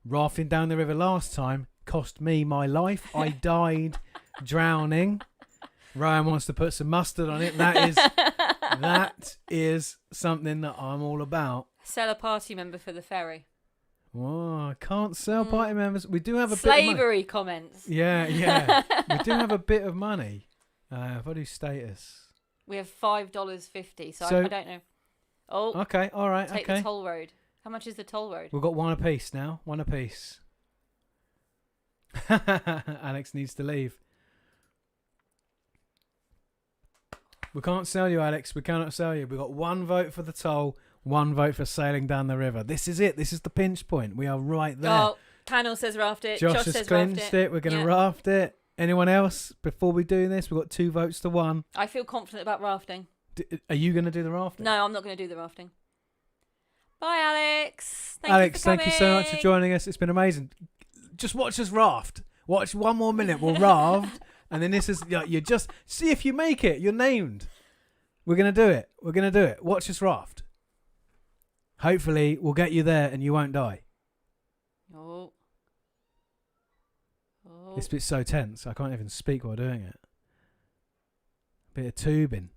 Rafting down the river last time cost me my life. I died drowning. Ryan wants to put some mustard on it. That is something that I'm all about. Sell a party member for the ferry. Oh, I can't sell party members. We do have a slavery bit of money. comments. Yeah. We do have a bit of money. If I do status. We have $5.50, so I don't know. Oh, okay, all right, take the toll road. How much is the toll road? We've got one apiece now. One apiece. Alex needs to leave. We can't sell you, Alex. We cannot sell you. We've got one vote for the toll, one vote for sailing down the river. This is it. This is the pinch point. We are right there. Oh, panel says raft it. Josh says has clinched it. We're going to raft it. Anyone else before we do this? We've got 2 votes to 1. I feel confident about rafting. Are you going to do the rafting? No, I'm not going to do the rafting. Bye, Alex. Alex, thank you so much for joining us. It's been amazing. Just watch us raft. Watch 1 more minute. We'll raft. And then this is, you just see if you make it. You're named. We're going to do it. We're going to do it. Watch us raft. Hopefully, we'll get you there and you won't die. Oh. This bit's so tense. I can't even speak while doing it. Bit of tubing.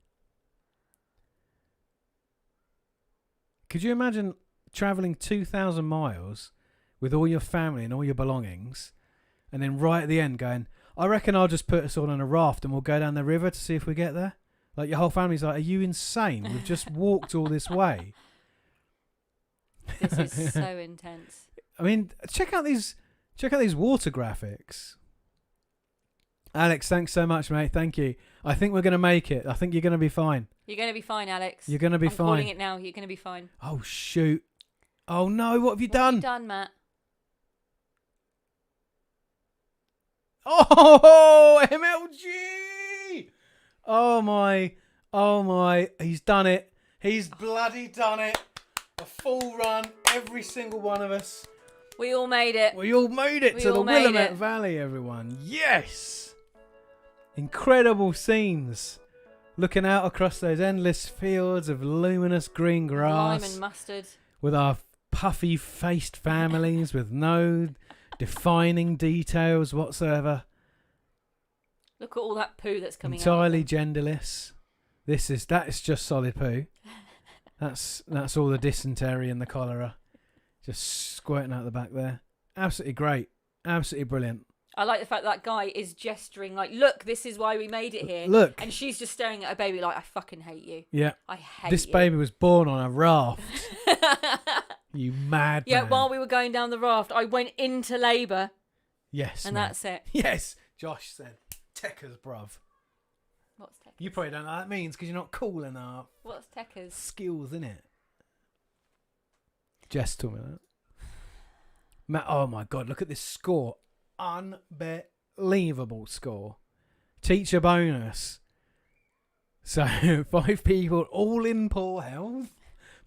Could you imagine travelling 2,000 miles with all your family and all your belongings and then right at the end going, I reckon I'll just put us all on a raft and we'll go down the river to see if we get there? Like your whole family's like, are you insane? We've just walked all this way. This is so intense. I mean, check out these water graphics. Alex, thanks so much, mate. Thank you. I think we're going to make it. I think you're going to be fine. You're going to be fine, Alex. You're going to be I'm fine. calling it now. You're going to be fine. Oh, shoot. Oh, no. What have you done? What have you done, Matt? Oh, MLG. Oh, my. He's done it. He's bloody done it. A full run. Every single one of us. We all made it. We all made it to the Willamette Valley, everyone. Yes. Incredible scenes. Looking out across those endless fields of luminous green grass. Lime and mustard. With our puffy-faced families with no defining details whatsoever. Look at all that poo that's coming out. Entirely genderless. That is just solid poo. That's all the dysentery and the cholera. Just squirting out the back there. Absolutely great. Absolutely brilliant. I like the fact that guy is gesturing like, look, this is why we made it here. Look. And she's just staring at her baby like, I fucking hate you. Yeah. I hate this you. baby was born on a raft. You mad Yeah, man. while we were going down the raft, I went into labour. Yes, and mate. that's it. Yes. Josh said, Techers, bruv. What's Techers? You probably don't know what that means because you're not cool enough. What's Techers? Skills, innit? Jess told me that. Matt, oh my God, look at this score. Unbelievable score. Teacher bonus. So 5 people all in poor health,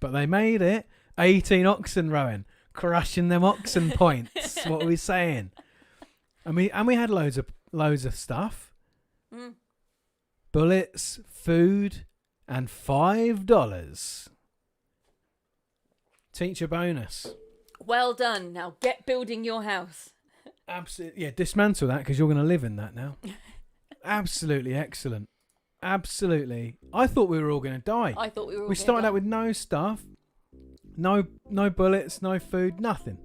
but they made it. 18 oxen rowing, crushing them oxen points. What are we saying? And we had loads of stuff. Bullets, food, and $5. Teacher bonus. Well done. Now get building your house. Absolutely. Yeah, dismantle that because you're going to live in that now. Absolutely excellent. Absolutely. I thought we were all going to die. I thought we were all We started out with no stuff. No bullets, no food, nothing.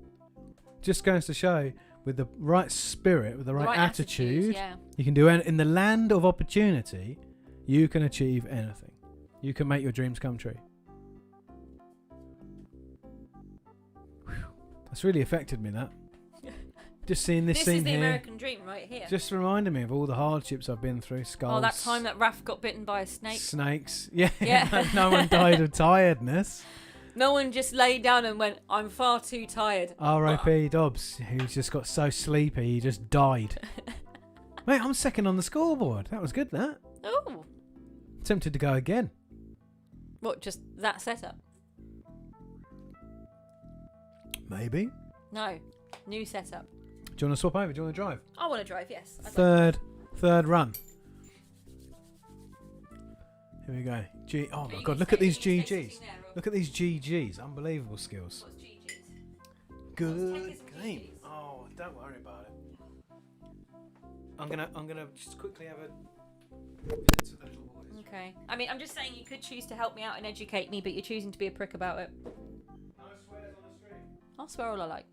Just goes to show with the right spirit, with the right attitude, yeah. You can do it. In the land of opportunity, you can achieve anything. You can make your dreams come true. That's really affected me, that. Just seeing this scene is the here. American dream right here. Just reminded me of all the hardships I've been through. Skulls. Oh, that time that Raph got bitten by a snake. Snakes. Yeah. Yeah. No one died of tiredness. No one just laid down and went, I'm far too tired. R.I.P. Dobbs, who just got so sleepy he just died. Mate, I'm second on the scoreboard. That was good, that. Oh. Tempted to go again. What, just that setup? Maybe. No. New setup. Do you want to swap over? Do you want to drive? I want to drive, yes. Third run. Here we go. Oh my God! Look at these GGs. Look at these GGs. Unbelievable skills. What's GGs? Good game. Oh, don't worry about it. I'm gonna just quickly have a visit to the little boys. Okay. I mean, I'm just saying you could choose to help me out and educate me, but you're choosing to be a prick about it. No swears on the stream. I'll swear all I like.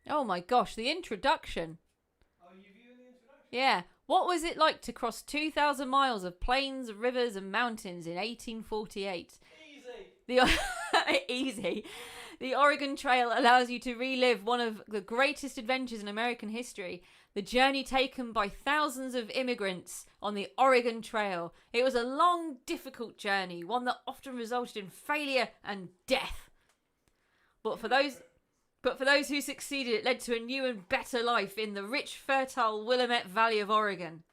Oh my gosh, the introduction. Oh, you viewing the introduction? Yeah. What was it like to cross 2,000 miles of plains, rivers, and mountains in 1848? Easy. The Oregon Trail allows you to relive one of the greatest adventures in American history. The journey taken by thousands of immigrants on the Oregon Trail. It was a long, difficult journey, one that often resulted in failure and death. But for those who succeeded, it led to a new and better life in the rich, fertile Willamette Valley of Oregon.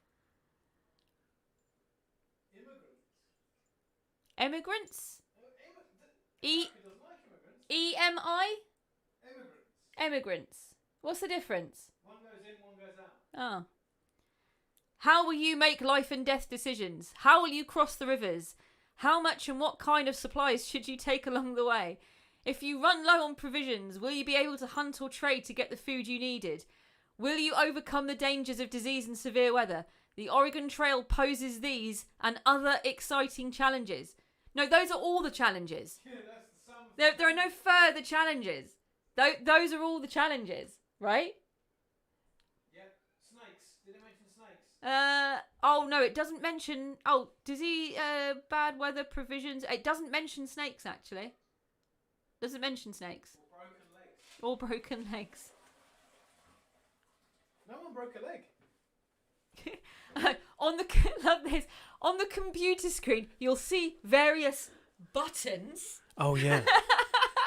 Immigrants? E-M-I? Immigrants. What's the difference? One goes in, one goes out. Oh. How will you make life and death decisions? How will you cross the rivers? How much and what kind of supplies should you take along the way? If you run low on provisions, will you be able to hunt or trade to get the food you needed? Will you overcome the dangers of disease and severe weather? The Oregon Trail poses these and other exciting challenges. No, those are all the challenges. Yeah, that's the sum of There are no further challenges. Those are all the challenges, right? Yep. Snakes. Did it mention snakes? Oh no, it doesn't mention. Oh, does he? Bad weather provisions. It doesn't mention snakes actually. Doesn't mention snakes. Or broken legs. Or broken legs. No one broke a leg. Love this. On the computer screen, you'll see various buttons. Oh yeah.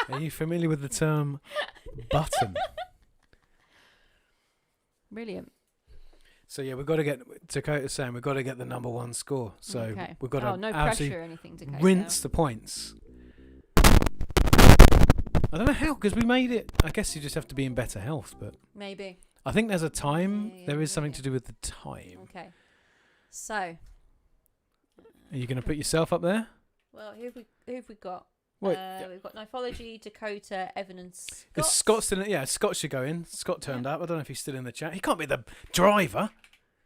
Are you familiar with the term button? Brilliant. So yeah, we've got to get Dakota's saying we've got to get the number one score. So Okay. we've got to no absolutely pressure or anything, Dakota. rinse the points. I don't know how, because we made it. I guess you just have to be in better health, but Maybe. I think there's a time. Yeah, there is something yeah. to do with the time. Okay. So, Are you going to put yourself up there? well, who have we got? Wait, We've got Nifology, Dakota, Evan, and Is Scott. Scott still in? Yeah, Scott should go in. Scott turned up. I don't know if he's still in the chat. He can't be the driver.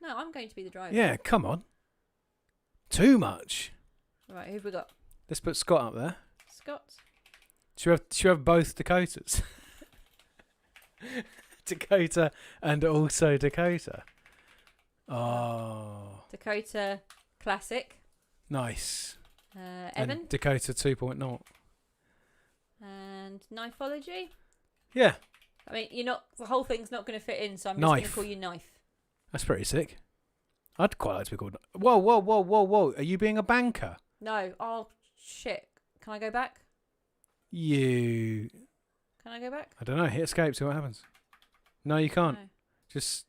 No, I'm going to be the driver. Yeah, come on. Too much. Right, who have we got? Let's put Scott up there. Scott. Should we have both Dakotas? Dakota and also Dakota. Oh, Dakota Classic. nice. Evan. And Dakota 2.0. And Nifology. Yeah, I mean, the whole thing's not going to fit in, so I'm just going to Knife. call you Knife. that's pretty sick. I'd quite like to be called. Whoa. Are you being a banker? No. Oh, shit. Can I go back? You. Can I go back? I don't know. Hit escape, see what happens. No, you can't. No. Just.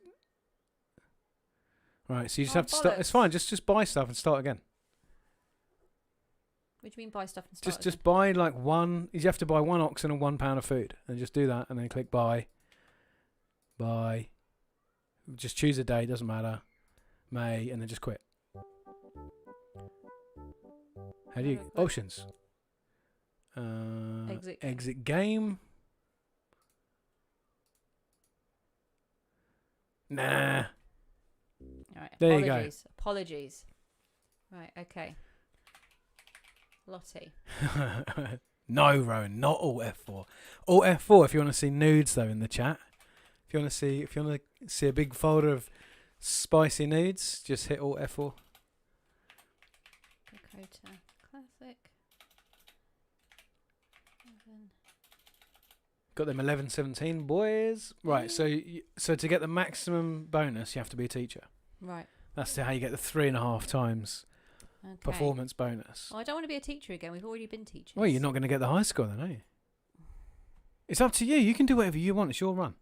Right, so you just Oh, have to start. It's bollocks. fine. Just buy stuff and start again. What do you mean buy stuff and start Just buy like one. You have to buy 1 oxen and £1 of food, and just do that, and then click buy. Buy. Just choose a day. Doesn't matter. May, and then just quit. How do you Okay. options? Exit game. Nah. All right. There you go. Apologies. Right. Okay. Lottie. No, Rowan, not Alt F4. Alt F4 if you want to see nudes though in the chat. If you want to see a big folder of spicy nudes, just hit Alt F4. Dakota Classic. Evan. Got them 11-17 boys. Right, so to get the maximum bonus, you have to be a teacher. Right. That's how you get the 3.5 times Okay. performance bonus. Well, I don't want to be a teacher again. We've already been teachers. Well, you're not going to get the high score then, are you? It's up to you. You can do whatever you want. It's your run.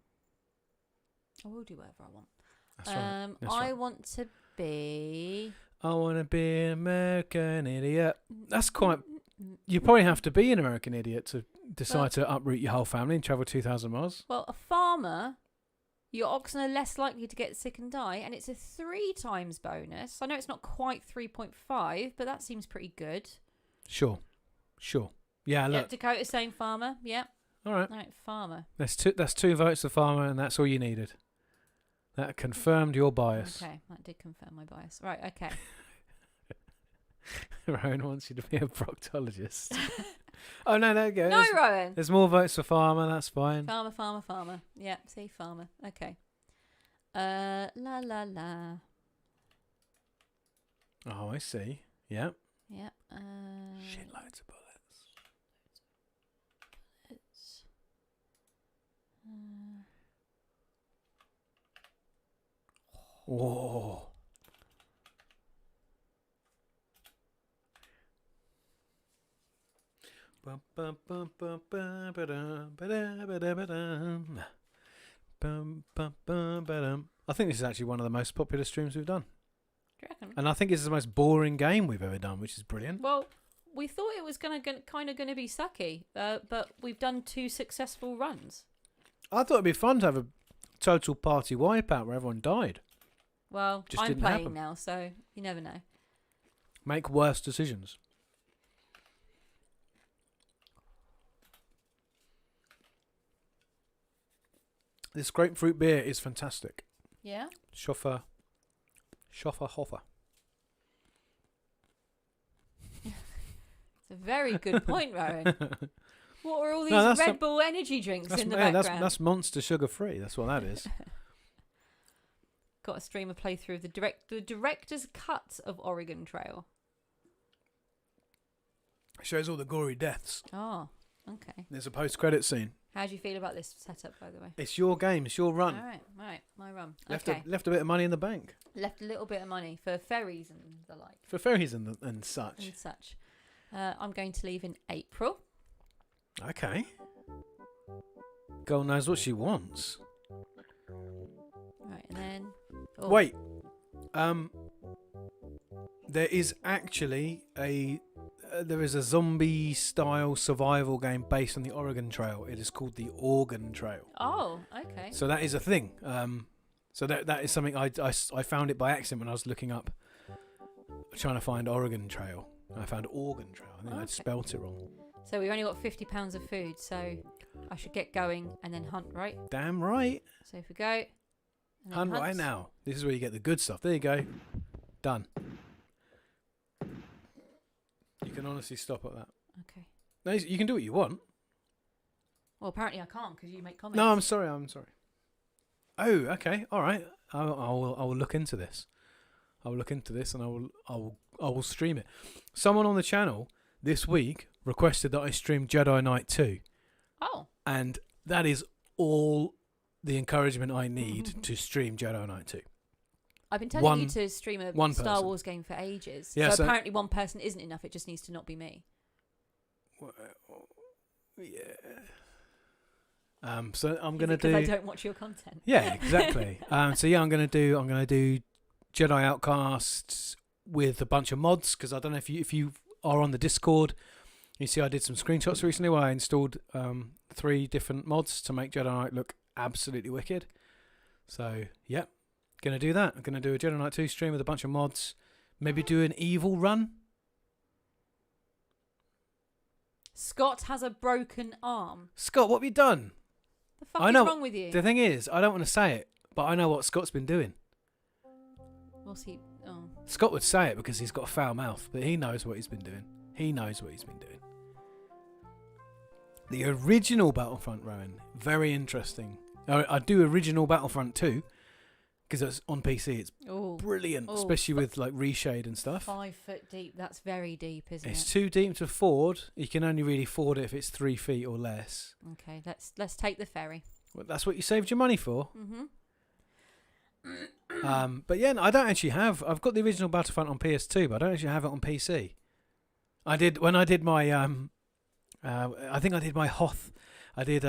I will do whatever I want. That's right. That's I right. want to be. I want to be an American idiot. That's quite. You probably have to be an American idiot to decide to uproot your whole family and travel 2,000 miles. Well, a farmer. Your oxen are less likely to get sick and die, and it's a 3 times bonus. I know it's not quite 3.5, but that seems pretty good. Sure. Yeah, look. Yep, Dakota's saying farmer. Yep. All right. Right, farmer. That's 2 votes for farmer, and that's all you needed. That confirmed your bias. Okay, that did confirm my bias. Right, okay. Rowan wants you to be a proctologist. Oh, no, there you go. No, Rowan. There's more votes for farmer, that's fine. Farmer. Yeah, see, farmer. Okay. La la la. Oh, I see. Yep. Yep. Shitloads of bullets. It's, Whoa. Bum, bum, bum, bum, bum, ba-dum, ba-da, ba-da, ba-dum. Bum, bum, bum, ba-dum. I think this is actually one of the most popular streams we've done. do you reckon? And I think it's the most boring game we've ever done, which is brilliant. Well, we thought it was kind of going to be sucky, but we've done 2 successful runs. I thought it'd be fun to have a total party wipeout where everyone died. Well, Just I'm didn't playing happen. now, so you never know. Make worse decisions. This grapefruit beer is fantastic. Yeah? Schoffer Hoffer. It's a very good point, Rowan. What are all these No, Red Bull energy drinks in the background? That's Monster sugar free. That's what that is. Got a stream of playthrough of the director's cut of Oregon Trail. Shows all the gory deaths. Oh, okay. There's a post-credit scene. How do you feel about this setup, by the way? It's your game. It's your run. All right, my run. Left Okay. a bit of money in the bank Left a little bit of money for ferries and the like. for ferries and such. And such. I'm going to leave in April. Okay. Girl knows what she wants. Right, and then... Oh, Wait. There is actually there is a zombie style survival game based on the Oregon Trail. It is called the Oregon Trail. Oh, okay. So that is a thing. So that is something I found it by accident when I was looking up, trying to find Oregon Trail. I found Oregon Trail. I think I'd spelt it wrong. So we've only got £50 of food, so I should get going and then hunt, right? Damn right. So if we go... and then Hunt right now. This is where you get the good stuff. There you go. Done. You can honestly stop at that. Okay. No, you can do what you want. Well, apparently I can't because you make comments. No, I'm sorry. Oh, okay. All right. I will look into this. I will look into this and I will stream it. Someone on the channel this week requested that I stream Jedi Knight 2. Oh. And that is all the encouragement I need to stream Jedi Knight 2. I've been telling you to stream a one Star person. Wars game for ages. Yeah, so so- apparently one person isn't enough. It just needs to not be me. Well, yeah. So I'm gonna Because do. I don't watch your content. Yeah, exactly. So yeah, I'm gonna do Jedi Outcasts with a bunch of mods because I don't know if you are on the Discord. You see, I did some screenshots recently where I installed 3 different mods to make Jedi Knight look absolutely wicked. So yeah, gonna do that. I'm gonna do a Jedi Knight 2 stream with a bunch of mods. Maybe do an evil run. Scott has a broken arm. Scott, what have you done? The fuck I is know. wrong with you? The thing is, I don't want to say it, but I know what Scott's been doing. What's he? Oh. Scott would say it because he's got a foul mouth, but he knows what he's been doing. He knows what he's been doing. The original Battlefront, Rowan, very interesting. I do original Battlefront 2 because it's on PC. It's Oh. brilliant, Oh, especially with like reshade and stuff. 5 foot deep. That's very deep, isn't It's it? too deep to ford. You can only really ford it if it's 3 feet or less. Okay, let's take the ferry. Well, that's what you saved your money for. Mm-hmm. But yeah, no, I don't actually have. I've got the original Battlefront on PS2, but I don't actually have it on PC. I did when I did my I think I did my Hoth. I did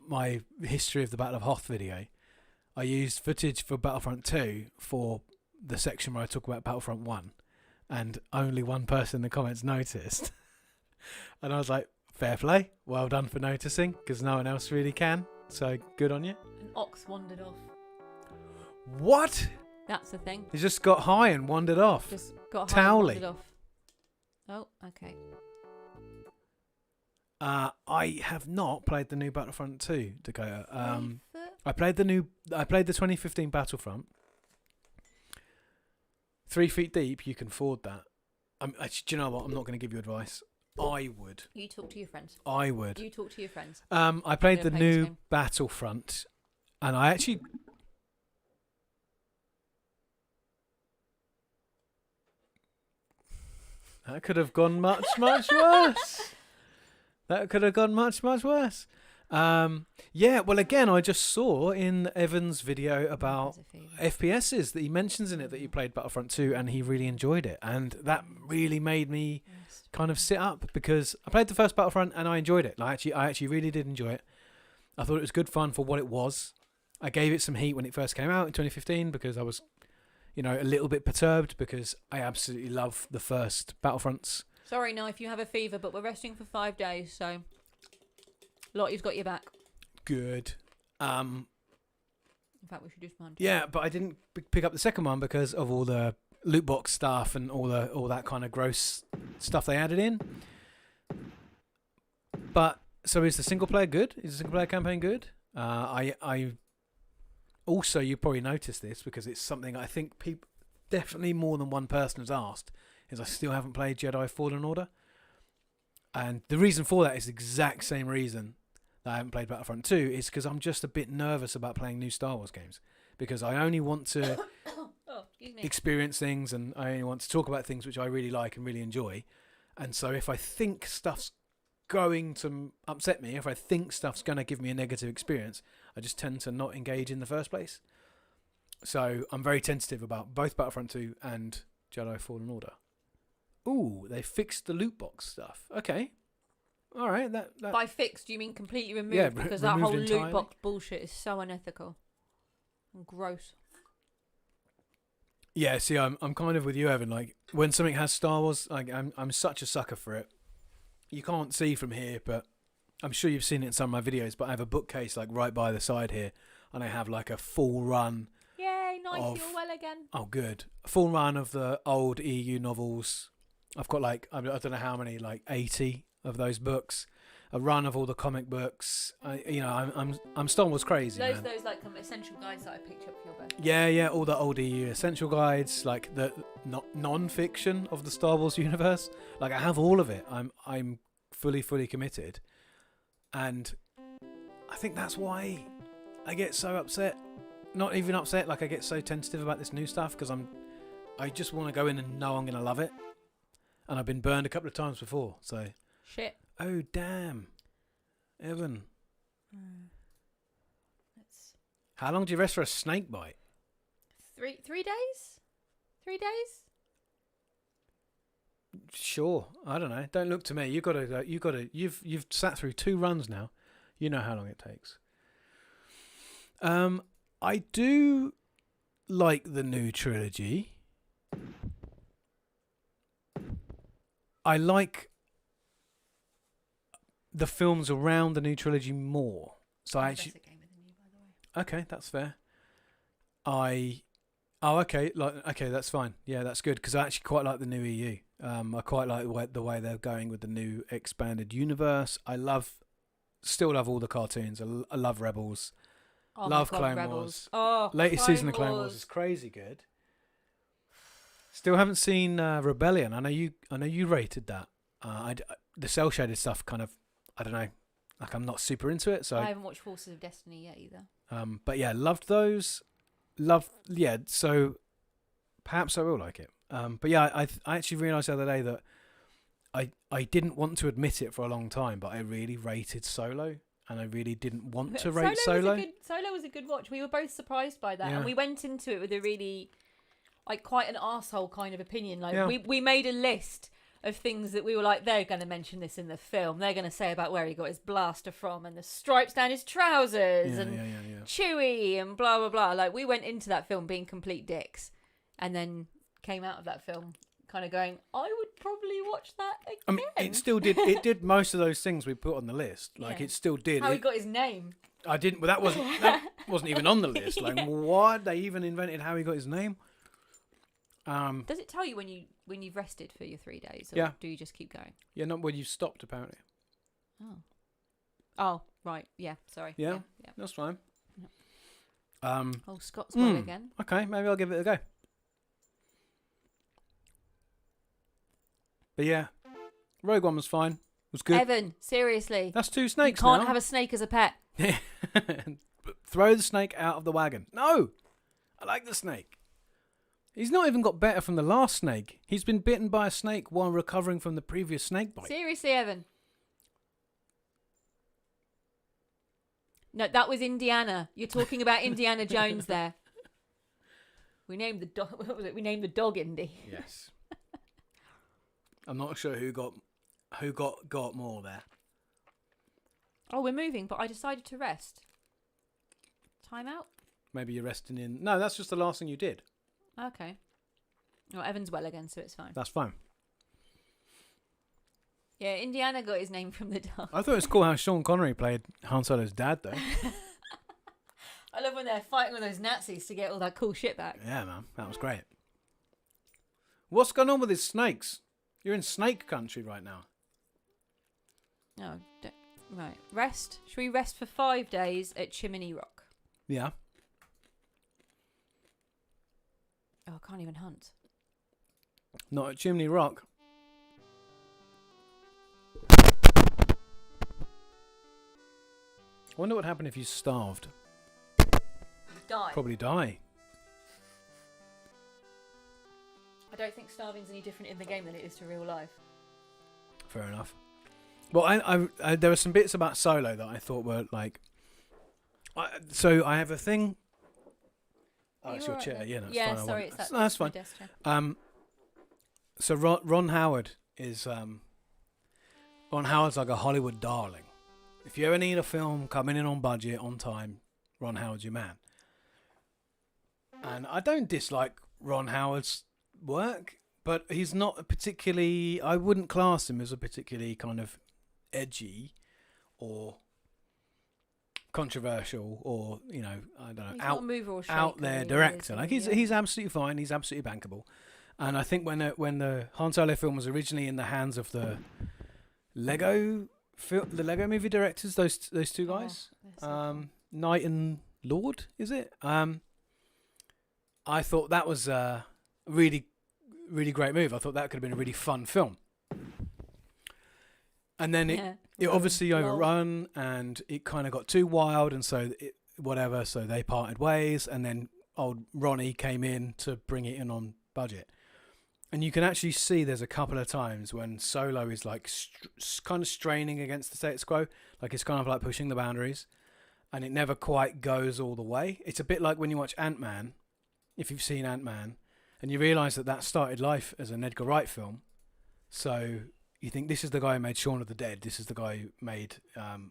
my history of the Battle of Hoth video. I used footage for Battlefront 2 for the section where I talk about Battlefront 1, and only one person in the comments noticed. And I was like, fair play, well done for noticing, because no one else really can, so good on you. An ox wandered off. What? That's the thing. He just got high and wandered off. Just got high and Towley. wandered off. Oh, okay. I have not played the new Battlefront 2, Dakota. Foot? I played the 2015 Battlefront. 3 feet deep, you can afford that. Actually, do you know what? I'm not going to give you advice. I would. You talk to your friends. I would. You talk to your friends. I played the play this new game. Battlefront, and I actually. That could have gone much, much worse. That could have gone much, much worse. Yeah, well, again, I just saw in Evan's video about FPSs that he mentions in it that he played Battlefront 2 and he really enjoyed it. And that really made me kind of sit up, because I played the first Battlefront and I enjoyed it. I actually really did enjoy it. I thought it was good fun for what it was. I gave it some heat when it first came out in 2015 because I was, a little bit perturbed because I absolutely love the first Battlefronts. Sorry, no, if you have a fever, but we're resting for 5 days, so Lottie's got your back. Good. In fact, we should do some. Yeah, but I didn't pick up the second one because of all the loot box stuff and all that kind of gross stuff they added in. But so is the single player good? Is the single player campaign good? I also, you probably noticed this because it's something I think people, definitely more than one person has asked, is I still haven't played Jedi Fallen Order. And the reason for that is the exact same reason that I haven't played Battlefront 2, is because I'm just a bit nervous about playing new Star Wars games. Because I only want to experience things, and I only want to talk about things which I really like and really enjoy. And so if I think stuff's going to upset me, if I think stuff's going to give me a negative experience, I just tend to not engage in the first place. So I'm very tentative about both Battlefront 2 and Jedi Fallen Order. Ooh, they fixed the loot box stuff. Okay. All right. That By fixed, do you mean completely removed? Yeah, because that whole removed loot entirely. box bullshit is so unethical and gross. Yeah, see, I'm kind of with you, Evan. Like, when something has Star Wars, like, I'm such a sucker for it. You can't see from here, but I'm sure you've seen it in some of my videos, but I have a bookcase, like, right by the side here, and I have, like, a full run. Yay, nice, you're well again. Oh, good. A full run of the old EU novels. I've got, like, I don't know how many, like, 80 of those books. A run of all the comic books. I'm Star Wars crazy, man. Those like essential guides that I picked up for your birthday. Yeah, all the old EU essential guides, like the non-fiction of the Star Wars universe. Like, I have all of it. I'm fully committed, and I think that's why I get so upset. Not even upset, like I get so tentative about this new stuff because I just want to go in and know I'm gonna love it, and I've been burned a couple of times before. So shit. Oh damn, Evan. How long do you rest for a snake bite? 3 days? 3 days? Sure, I don't know. Don't look to me. You've sat through 2 runs now. You know how long it takes. I do like the new trilogy. I like the films around the new trilogy more. So I actually. Okay, that's fair. Okay, that's fine. Yeah, that's good because I actually quite like the new EU. I quite like the way they're going with the new expanded universe. Still love all the cartoons. I love Rebels. Love Clone Wars. Oh, latest season of Clone Wars is crazy good. Still haven't seen Rebellion. I know you rated that. The cell shaded stuff kind of, I don't know. Like, I'm not super into it, so I haven't watched Forces of Destiny yet either. But yeah, loved those. So perhaps I will like it. But yeah, I actually realised the other day that I didn't want to admit it for a long time, but I really rated Solo, and I really didn't want to rate Solo. Solo was a good watch. We were both surprised by that, Yeah. and we went into it with a really, like, quite an arsehole kind of opinion. Like, Yeah. we made a list of things that we were like, they're going to mention this in the film. They're going to say about where he got his blaster from and the stripes down his trousers and Chewie and blah, blah, blah. Like, we went into that film being complete dicks and then came out of that film kind of going, I would probably watch that again. I mean, it still did. It did most of those things we put on the list. Like, it still did. How he got his name. I didn't. Well, that wasn't even on the list. Like, what? They even invented how he got his name. Does it tell you when you've rested for your 3 days? Or do you just keep going? Yeah, not when you've stopped, apparently. Oh, right. Yeah, sorry. Yeah. That's fine. Scott's well again. Okay, maybe I'll give it a go. But yeah, Rogue One was fine. Was good. Evan, seriously. That's 2 snakes You can't now. have a snake as a pet. Throw the snake out of the wagon. No! I like the snake. He's not even got better from the last snake. He's been bitten by a snake while recovering from the previous snake bite. Seriously, Evan. No, that was Indiana. You're talking about Indiana Jones there. We named the dog. What was it? We named the dog Indy. Yes. I'm not sure who got more there. Oh, we're moving, but I decided to rest. Time out? Maybe you're resting in. No, that's just the last thing you did. Okay. Well, Evan's well again, so it's fine. That's fine. Yeah, Indiana got his name from the dog. I thought it was cool how Sean Connery played Han Solo's dad, though. I love when they're fighting with those Nazis to get all that cool shit back. Yeah, man. That was great. What's going on with these snakes? You're in snake country right now. No, right. Rest. Should we rest for 5 days at Chimney Rock? Yeah. Oh, I can't even hunt. Not at Chimney Rock. I wonder what happened if you starved. Die. Probably die. I don't think starving's any different in the game than it is to real life. Fair enough. Well, I there were some bits about Solo that I thought were like. So I have a thing. Oh, it's your right chair. then? Yeah, that's yeah, fine. sorry, it's that. No, that's fine. Desk chair. So Ron Howard is Ron Howard's like a Hollywood darling. If you ever need a film coming in on budget, on time, Ron Howard's your man. And I don't dislike Ron Howard's work, but he's not particularly. I wouldn't class him as a particularly kind of edgy or controversial or, you know, I don't know, He's not a mover or shaker, out there really, director. is Like he? he's absolutely fine. He's absolutely bankable. And I think when the Han Solo film was originally in the hands of the Lego movie directors, those two guys, so cool. Knight and Lord, is it? I thought that was a really, really great move. I thought that could have been a really fun film. And then it obviously overrun, and it kind of got too wild, and so so they parted ways, and then old Ronnie came in to bring it in on budget. And you can actually see there's a couple of times when Solo is like kind of straining against the status quo, like it's kind of like pushing the boundaries, and it never quite goes all the way. It's a bit like when you watch Ant-Man, if you've seen Ant-Man, and you realise that started life as an Edgar Wright film. So you think, this is the guy who made Shaun of the Dead, this is the guy who made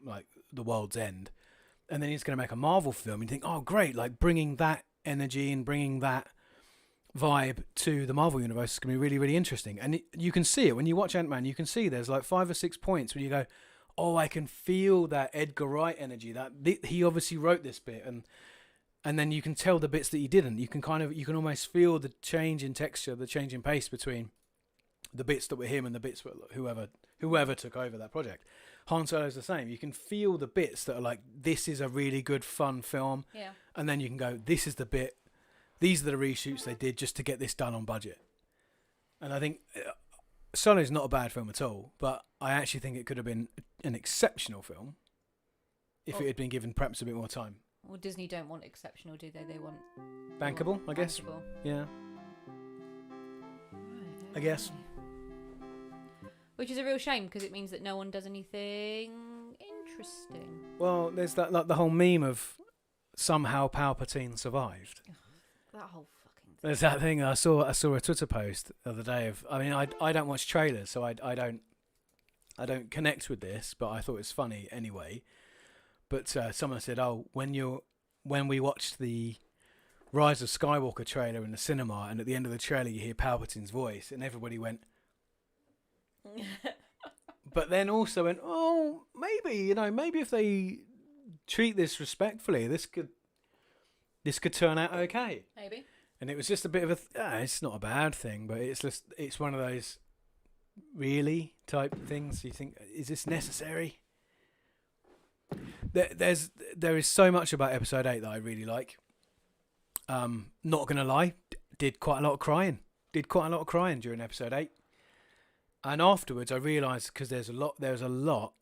like The World's End, and then he's going to make a Marvel film. You think, oh great, like bringing that energy and bringing that vibe to the Marvel universe is going to be really, really interesting. And you can see it when you watch Ant-Man. You can see there's like 5 or 6 points where you go, oh, I can feel that Edgar Wright energy, that he obviously wrote this bit, and then you can tell the bits that he didn't. You can almost feel the change in texture, the change in pace between the bits that were him and the bits were whoever took over that project. Han Solo's the same. You can feel the bits that are like, this is a really good, fun film. Yeah. And then you can go, this is the bit. These are the reshoots they did just to get this done on budget. And I think Solo's not a bad film at all, but I actually think it could have been an exceptional film if it had been given perhaps a bit more time. Well, Disney don't want exceptional, do they? They want bankable, I guess. Bankable. Yeah. Right, I guess. Which is a real shame, because it means that no one does anything interesting. Well, there's that, like the whole meme of somehow Palpatine survived. that whole fucking thing. There's that thing I saw a Twitter post the other day of. I mean, I don't watch trailers, so I don't connect with this, but I thought it was funny anyway. But someone said, "Oh, when we watched the Rise of Skywalker trailer in the cinema, and at the end of the trailer you hear Palpatine's voice," and everybody went. But then also went, "Oh, maybe maybe if they treat this respectfully, this could turn out okay." Maybe. And it was just a bit of it's not a bad thing, but it's one of those really type things. You think, is this necessary? There is so much about episode 8 that I really like. Not gonna lie, did quite a lot of crying during episode 8, and afterwards I realised because there's a lot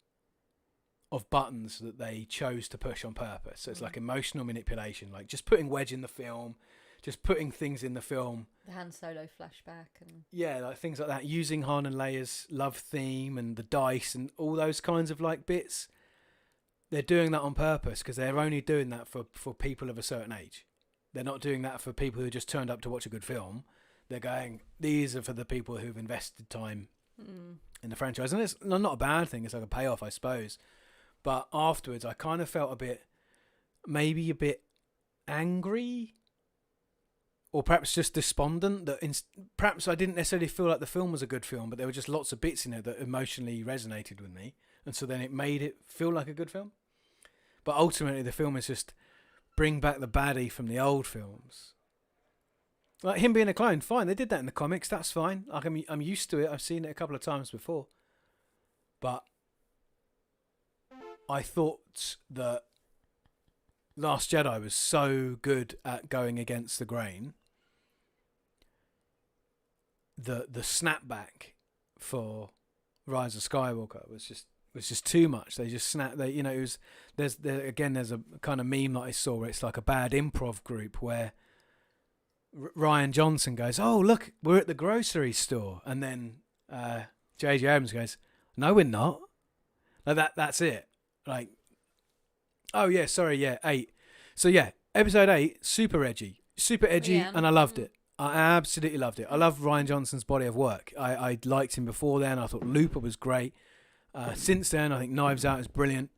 of buttons that they chose to push on purpose. So it's like emotional manipulation, like just putting Wedge in the film, just putting things in the film. The Han Solo flashback and like things like that, using Han and Leia's love theme and the dice and all those kinds of like bits. They're doing that on purpose because they're only doing that for people of a certain age. They're not doing that for people who just turned up to watch a good film. They're going, these are for the people who've invested time in the franchise. And it's not a bad thing. It's like a payoff, I suppose. But afterwards, I kind of felt maybe a bit angry, or perhaps just despondent. Perhaps I didn't necessarily feel like the film was a good film, but there were just lots of bits in it that emotionally resonated with me. And so then it made it feel like a good film. But ultimately, the film is just bring back the baddie from the old films. Like him being a clone, fine. They did that in the comics. That's fine. Like I'm used to it. I've seen it a couple of times before. But I thought that Last Jedi was so good at going against the grain. The snapback for Rise of Skywalker was just too much. They just snapped. It was there's a kind of meme that I saw where it's like a bad improv group where Ryan Johnson goes, "Oh look, we're at the grocery store," and then J.J. Abrams goes, "No, we're not." Like that's it. Like, oh yeah, sorry, yeah, 8. So yeah, episode 8, super edgy, Yeah. and I loved it. I absolutely loved it. I love Ryan Johnson's body of work. I liked him before then. I thought Looper was great. Since then, I think Knives Out is brilliant.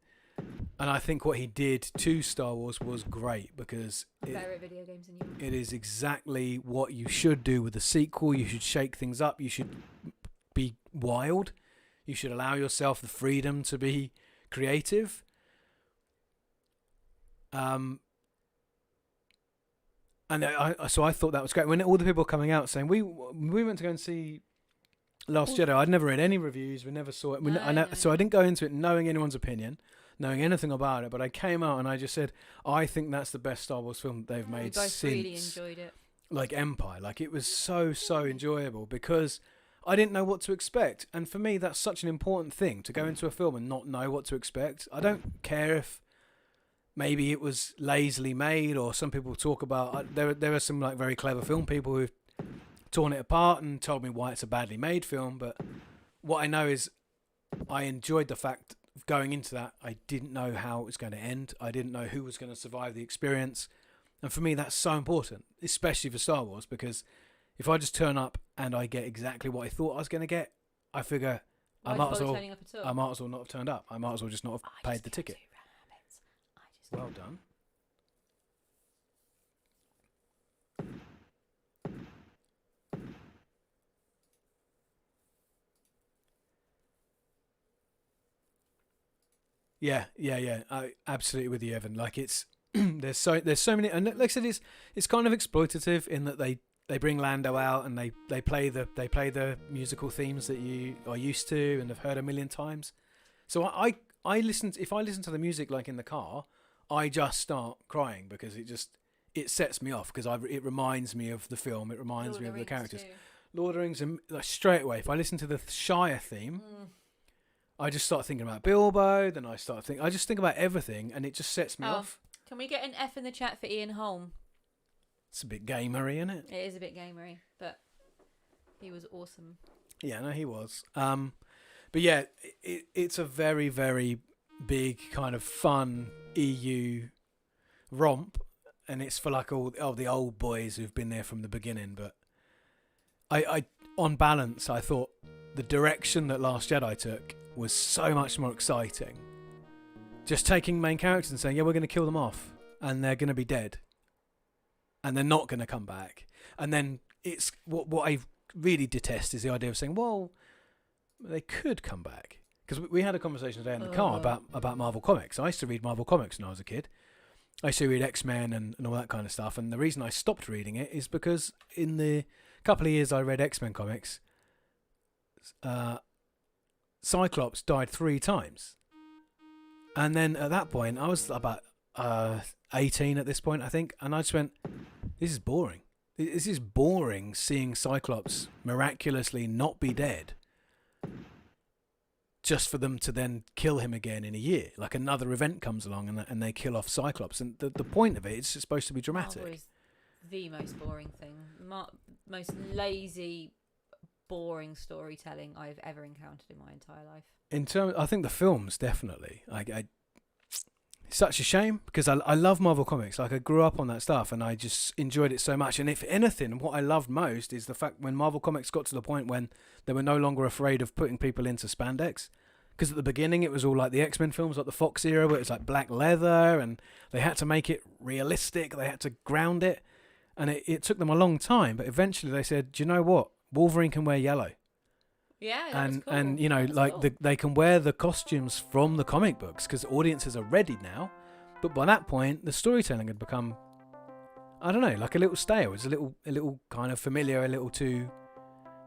And I think what he did to Star Wars was great because favorite video games in you. it is exactly what you should do with a sequel. You should shake things up. You should be wild. You should allow yourself the freedom to be creative. And so I thought that was great. When all the people were coming out saying we went to go and see Last Jedi, I'd never read any reviews. We never saw it. So I didn't go into it knowing anyone's opinion, knowing anything about it. But I came out and I just said, I think that's the best Star Wars film they've made since. We both really enjoyed it. Like Empire. Like it was so enjoyable because I didn't know what to expect. And for me, that's such an important thing, to go into a film and not know what to expect. I don't care if maybe it was lazily made, or some people talk about there are some like very clever film people who've torn it apart and told me why it's a badly made film. But what I know is I enjoyed the fact of going into that. I didn't know how it was going to end. I didn't know who was going to survive the experience. And for me, that's so important, especially for Star Wars, because if I just turn up and I get exactly what I thought I was going to get, I figure I might as well not have turned up. I might as well just not have paid the ticket. Well done. Yeah. I absolutely with you, Evan. Like it's there's so many, and like I said, it's kind of exploitative in that they bring Lando out and they play the musical themes that you are used to and have heard a million times. So if I listen to the music like in the car, I just start crying because it sets me off because it reminds me of the film. It reminds me of the characters. Too. Lord of the Rings, and like straight away, if I listen to the Shire theme, I just start thinking about Bilbo. Then I just think about everything, and it just sets me off. Can we get an F in the chat for Ian Holm? It's a bit gamery, isn't it? It is a bit gamery, but he was awesome. Yeah, no, he was. But yeah, it's a very, very big kind of fun EU romp, and it's for like all the old boys who've been there from the beginning. But I on balance, I thought the direction that Last Jedi took was so much more exciting. Just taking main characters and saying, yeah, we're going to kill them off, and they're going to be dead, and they're not going to come back. And then it's what I really detest is the idea of saying, well, they could come back. Because we had a conversation today in the car about Marvel Comics. I used to read Marvel Comics when I was a kid. I used to read X-Men and all that kind of stuff. And the reason I stopped reading it is because in the couple of years I read X-Men comics, Cyclops died 3 times. And then at that point, I was about 18 at this point, I think. And I just went, this is boring. This is boring seeing Cyclops miraculously not be dead, just for them to then kill him again in a year. Like another event comes along and they kill off Cyclops. And the point of it is supposed to be dramatic. Marvel is the most boring thing. Most lazy, boring storytelling I've ever encountered in my entire life. I think the films definitely. It's such a shame because I love Marvel Comics. Like I grew up on that stuff and I just enjoyed it so much. And if anything, what I loved most is the fact when Marvel Comics got to the point when they were no longer afraid of putting people into spandex. Because at the beginning it was all like the X-Men films, like the Fox era, where it was like black leather and they had to make it realistic. They had to ground it. And it took them a long time. But eventually they said, do you know what? Wolverine can wear yellow. Yeah, and cool. and you know, That's like cool. they can wear the costumes from the comic books because audiences are ready now. But by that point, the storytelling had become, I don't know, like a little stale. It's a little kind of familiar, a little too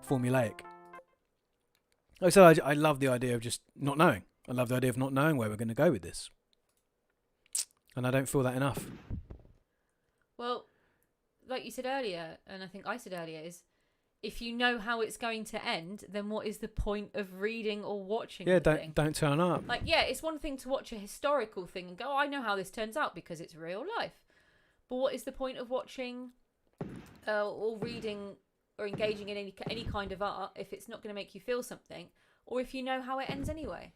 formulaic. Like I said, I love the idea of just not knowing. I love the idea of not knowing where we're going to go with this, and I don't feel that enough. Well, like you said earlier, and I think I said earlier, is if you know how it's going to end, then what is the point of reading or watching? Yeah, the thing? don't turn up. Like, yeah, it's one thing to watch a historical thing and go, oh, I know how this turns out because it's real life. But what is the point of watching or reading or engaging in any kind of art if it's not going to make you feel something, or if you know how it ends anyway?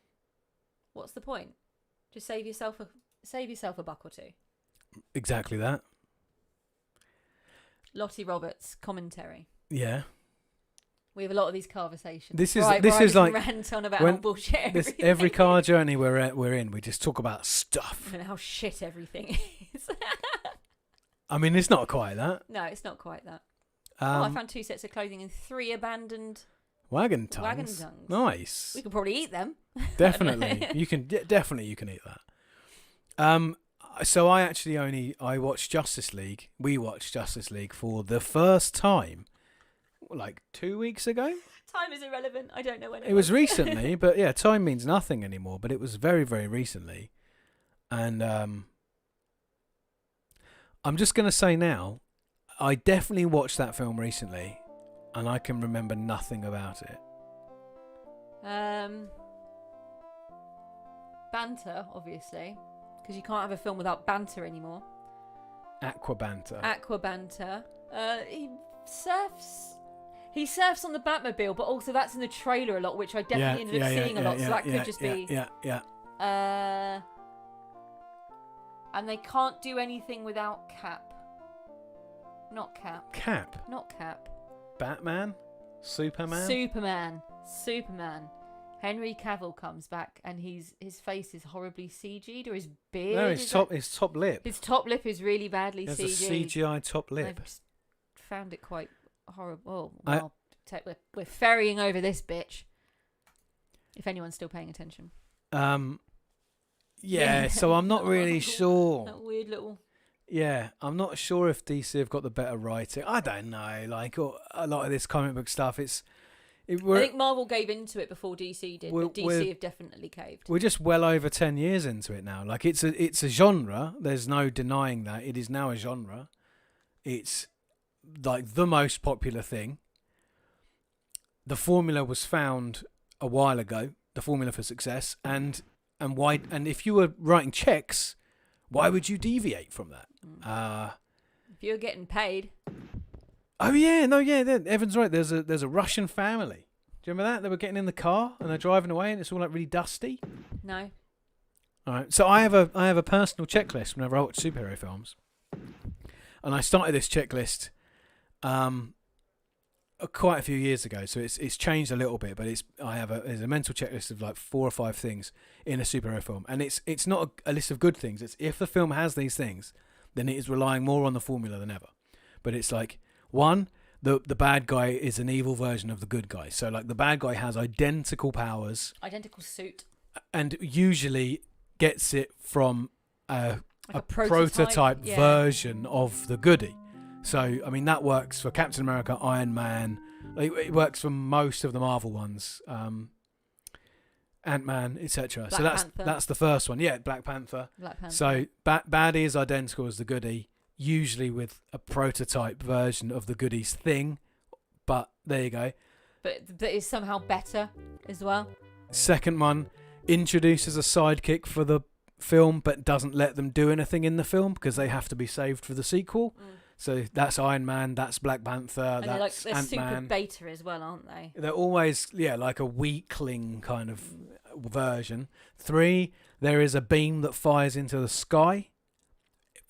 What's the point? Just save yourself a buck or two. Exactly that. Lottie Roberts commentary. Yeah. We have a lot of these conversations. This is like like rant on about when how bullshit every car journey we're in, we just talk about stuff. and how shit everything is. I mean, it's not quite that. No, it's not quite that. I found 2 sets of clothing and 3 abandoned Wagon tongues. wagon tongues. Nice. We could probably eat them. Definitely, you can eat that. So I watched Justice League. We watched Justice League for the first time, like 2 weeks ago. Time is irrelevant. I don't know when It was recently, but yeah, time means nothing anymore. But it was very, very recently, and I'm just gonna say now, I definitely watched that film recently, and I can remember nothing about it. Banter, obviously, because you can't have a film without banter anymore. Aqua banter. Aqua banter. He surfs on the Batmobile, but also that's in the trailer a lot, which I definitely ended up seeing a lot. So that could just be. Yeah. And they can't do anything without Cap. Not Cap. Cap. Not Cap. Batman. Superman. Superman. Henry Cavill comes back and his face is horribly CG'd, or his beard. No, his top lip. His top lip is really badly There's CG'd. a CGI top lip. I've just found it quite horrible. Oh, well, we're ferrying over this bitch. If anyone's still paying attention. Yeah. So I'm not really sure. That weird little. Yeah, I'm not sure if DC have got the better writing. I don't know. Like a lot of this comic book stuff, I think Marvel gave into it before DC did, but DC have definitely caved. We're just well over 10 years into it now. Like it's a genre. There's no denying that. It is now a genre. It's like the most popular thing. The formula was found a while ago. The formula for success, and if you were writing checks, why would you deviate from that? If you're getting paid. Oh yeah, no, yeah. Evan's right. There's a Russian family. Do you remember that? They were getting in the car and they're driving away, and it's all like really dusty. No. All right. So I have a personal checklist whenever I watch superhero films. And I started this checklist quite a few years ago, so it's changed a little bit. But there's a mental checklist of like 4 or 5 things in a superhero film, and it's not a list of good things. It's if the film has these things, then it is relying more on the formula than ever. But it's like, one, the bad guy is an evil version of the good guy. So like the bad guy has identical powers, Identical suit. and usually gets it from a prototype yeah. version of the goodie. So I mean that works for Captain America, Iron Man. It works for most of the Marvel ones, Ant-Man, etc. So that's the first one. Yeah, Black Panther. So baddie is identical as the goodie, usually with a prototype version of the goodie's thing. But there you go. But that is somehow better as well. Second one introduces a sidekick for the film, but doesn't let them do anything in the film because they have to be saved for the sequel. So that's Iron Man, that's Black Panther, and that's they're Ant-Man. super beta as well, aren't they? They're always, like a weakling kind of version. 3, there is a beam that fires into the sky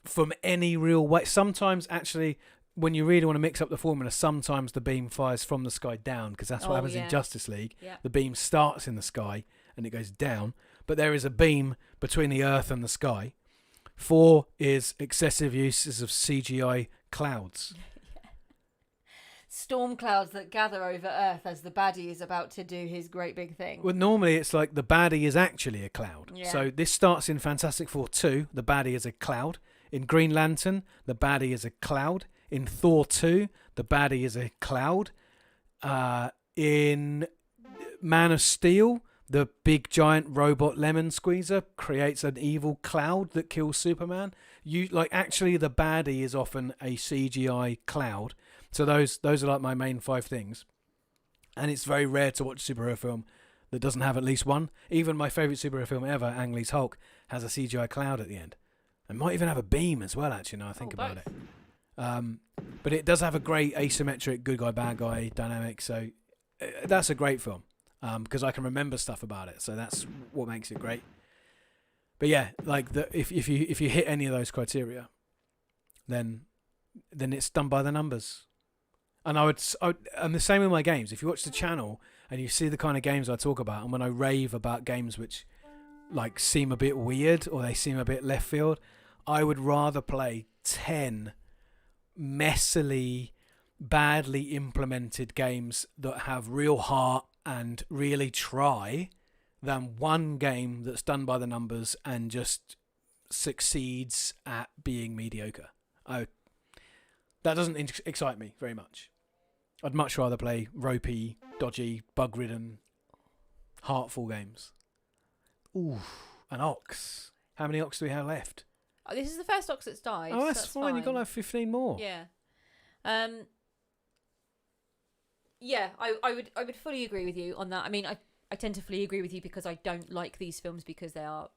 from any real way. Sometimes, actually, when you really want to mix up the formula, sometimes the beam fires from the sky down, because that's what happens in Justice League. Yeah. The beam starts in the sky and it goes down, but there is a beam between the earth and the sky. 4 is excessive uses of CGI clouds. Storm clouds that gather over Earth as the baddie is about to do his great big thing. Well, normally it's like the baddie is actually a cloud. Yeah. So this starts in Fantastic Four 2, the baddie is a cloud. In Green Lantern, the baddie is a cloud. In Thor 2, the baddie is a cloud. In Man of Steel, the big giant robot lemon squeezer creates an evil cloud that kills Superman. Actually the baddie is often a CGI cloud. So those are like my main 5 things. And it's very rare to watch a superhero film that doesn't have at least one. Even my favourite superhero film ever, Ang Lee's Hulk, has a CGI cloud at the end. It might even have a beam as well, actually, now I think about it. But it does have a great asymmetric good guy, bad guy dynamic. So that's a great film. Because I can remember stuff about it, so that's what makes it great. But yeah, like if you hit any of those criteria, then it's done by the numbers. And I'm the same with my games. If you watch the channel and you see the kind of games I talk about, and when I rave about games which like seem a bit weird or they seem a bit left field, I would rather play 10 messily, badly implemented games that have real heart and really try than one game that's done by the numbers and just succeeds at being mediocre. That doesn't excite me very much. I'd much rather play ropey, dodgy, bug-ridden, heartful games. Ooh, an ox. How many ox do we have left? Oh, this is the first ox that's died. Oh, that's fine. You've got like 15 more. Yeah. Yeah, I would fully agree with you on that. I mean, I tend to fully agree with you because I don't like these films because they are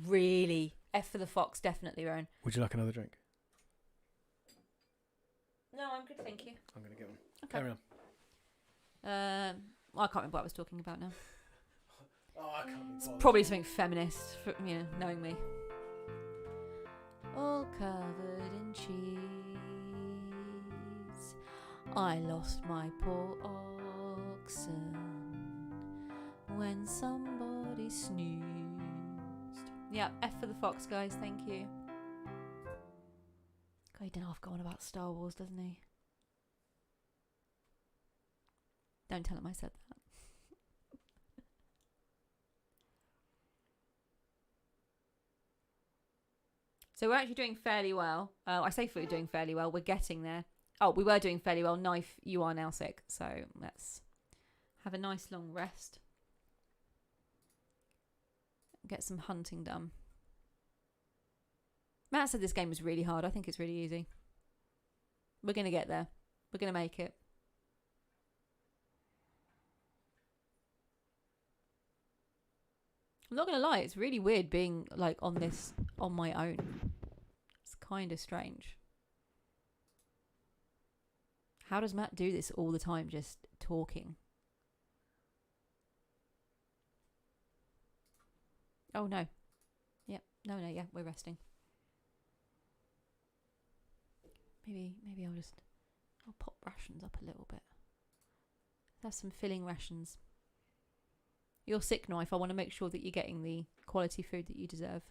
really F for the Fox, definitely, Rowan. Would you like another drink? No, I'm good, thank you. I'm going to get one. Okay. Carry on. I can't remember what I was talking about now. I can't be bothered. Probably something feminist, knowing me. All covered in cheese. I lost my poor oxen when somebody snoozed. Yeah, F for the Fox, guys. Thank you. God, he didn't half go on about Star Wars, doesn't he? Don't tell him I said that. So we're actually doing fairly well. I say we're doing fairly well. We're getting there. Oh, we were doing fairly well. Knife, you are now sick. So let's have a nice long rest. Get some hunting done. Matt said this game was really hard. I think it's really easy. We're going to get there. We're going to make it. I'm not going to lie. It's really weird being like on this on my own. It's kind of strange. How does Matt do this all the time, just talking? Oh, no. Yep. No, yeah, we're resting. Maybe I'll pop rations up a little bit. Have some filling rations. You're sick, Knife. I want to make sure that you're getting the quality food that you deserve.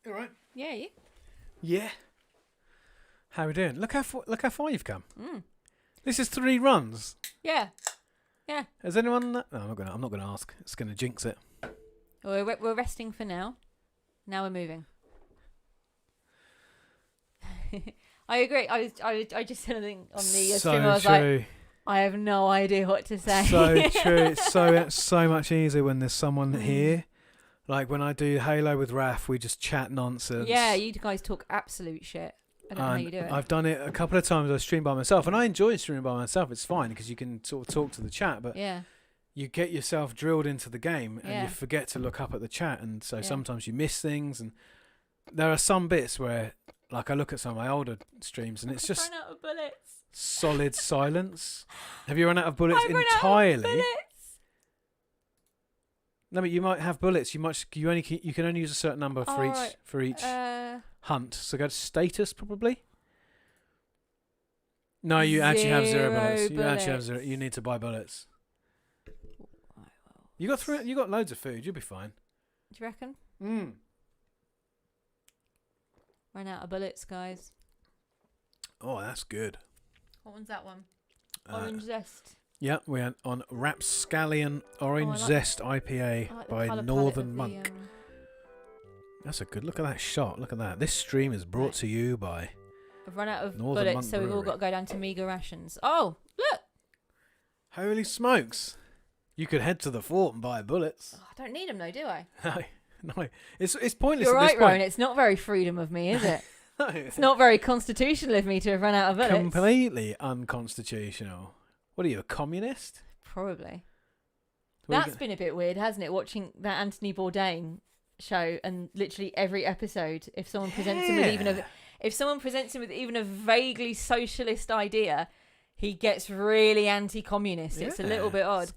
All right. Yeah, you. Yeah. How are we doing? Look how far you've come. Mm. This is 3 runs. Yeah. Has anyone? No, I'm not gonna ask. It's gonna jinx it. We're resting for now. Now we're moving. I agree. I just said something on the stream. I was like, I have no idea what to say. So true. It's so much easier when there's someone here. Like when I do Halo with Raph, we just chat nonsense. Yeah, you guys talk absolute shit. I don't know how you do it. I've done it a couple of times. I stream by myself, and I enjoy streaming by myself. It's fine because you can sort of talk to the chat, but you get yourself drilled into the game, and you forget to look up at the chat, and so sometimes you miss things. And there are some bits where, like, I look at some of my older streams, and it's just run out of bullets. Solid silence. Have you run out of bullets I've run entirely? out of bullets. No, but you might have bullets. You can only use a certain number for each hunt. So go to status probably. No, you actually have 0 bullets. You actually have 0. You need to buy bullets. You got loads of food. You'll be fine. Do you reckon? Mm. Ran out of bullets, guys. Oh, that's good. What one's that one? Orange Zest. Yeah, we're on Rapscallion Orange Zest IPA by Northern Monk. That's a good look at that shot. Look at that. This stream is brought to you by. I've run out of Northern bullets, Monk so we've all got to go down to meagre rations. Oh, look! Holy smokes! You could head to the fort and buy bullets. Oh, I don't need them though, do I? No. It's pointless. You're at this right, point. Rowan. It's not very freedom of me, is it? No. It's not very constitutional of me to have run out of bullets. Completely unconstitutional. What are you, a communist? Probably. That's been a bit weird, hasn't it? Watching that Anthony Bourdain show, and literally every episode, if someone presents him with even a vaguely socialist idea, he gets really anti-communist. It's a little bit odd.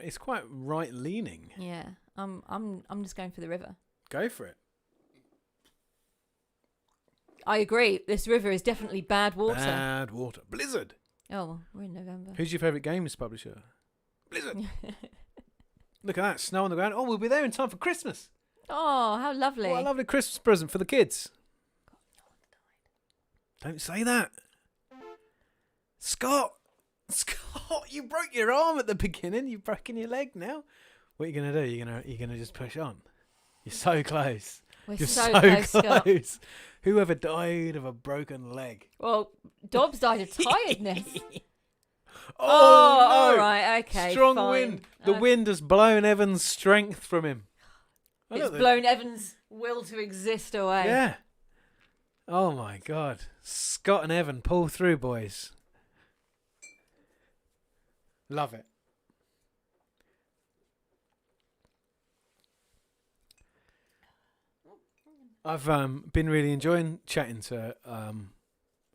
It's quite right leaning. Yeah, I'm just going for the river. Go for it. I agree. This river is definitely bad water. Bad water. Blizzard. Oh, well, we're in November. Who's your favourite games publisher? Blizzard. Look at that, snow on the ground. Oh, we'll be there in time for Christmas. Oh, how lovely. What a lovely Christmas present for the kids. God, no one died. Don't say that. Scott, you broke your arm at the beginning. You've broken your leg now. What are you going to do? You're gonna just push on. You're so close. You're so close, Scott. Whoever died of a broken leg? Well, Dobbs died of tiredness. Oh, no. All right, okay. Strong fine. wind. The wind has blown Evan's strength from him. It's blown Evan's will to exist away. Yeah. Oh my God. Scott and Evan, pull through, boys. Love it. I've been really enjoying chatting to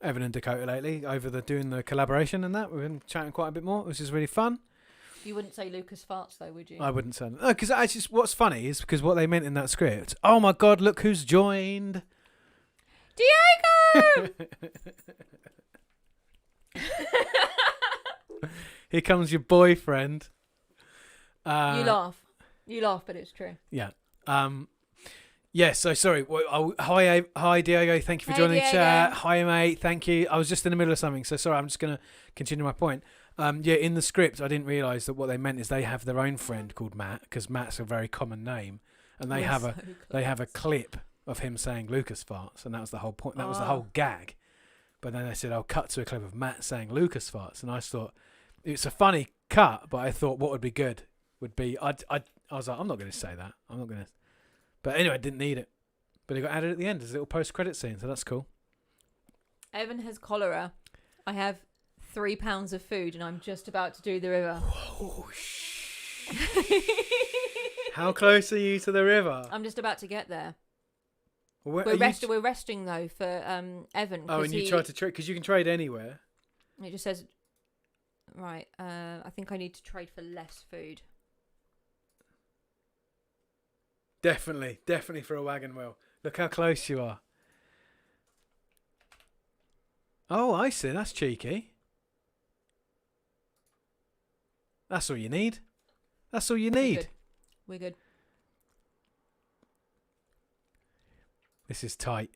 Evan and Dakota lately over doing the collaboration and that. We've been chatting quite a bit more, which is really fun. You wouldn't say Lucas farts though, would you? I wouldn't say that. No, because actually what's funny is because what they meant in that script, oh my God, look who's joined. Diego! Here comes your boyfriend. You laugh, but it's true. Yeah. Yeah, so sorry. Hi, Diego. Thank you for joining the chat. Hi, mate. Thank you. I was just in the middle of something, so sorry. I'm just going to continue my point. Yeah, in the script, I didn't realise that what they meant is they have their own friend called Matt, because Matt's a very common name, and they have a clip of him saying Lucas farts, and that was the whole point. That was the whole gag. But then they said, "I'll cut to a clip of Matt saying Lucas farts," and I thought it's a funny cut, but I thought what would be good would be I was like, I'm not going to say that. I'm not going to. But anyway, I didn't need it. But it got added at the end as a little post-credit scene, so that's cool. Evan has cholera. I have 3 pounds of food, and I'm just about to do the river. How close are you to the river? I'm just about to get there. We're resting though for Evan. Oh, and you tried to trade because you can trade anywhere. It just says, right. I think I need to trade for less food. Definitely for a wagon wheel. Look how close you are. Oh, I see. That's cheeky. That's all you need. That's all you need. We're good. This is tight.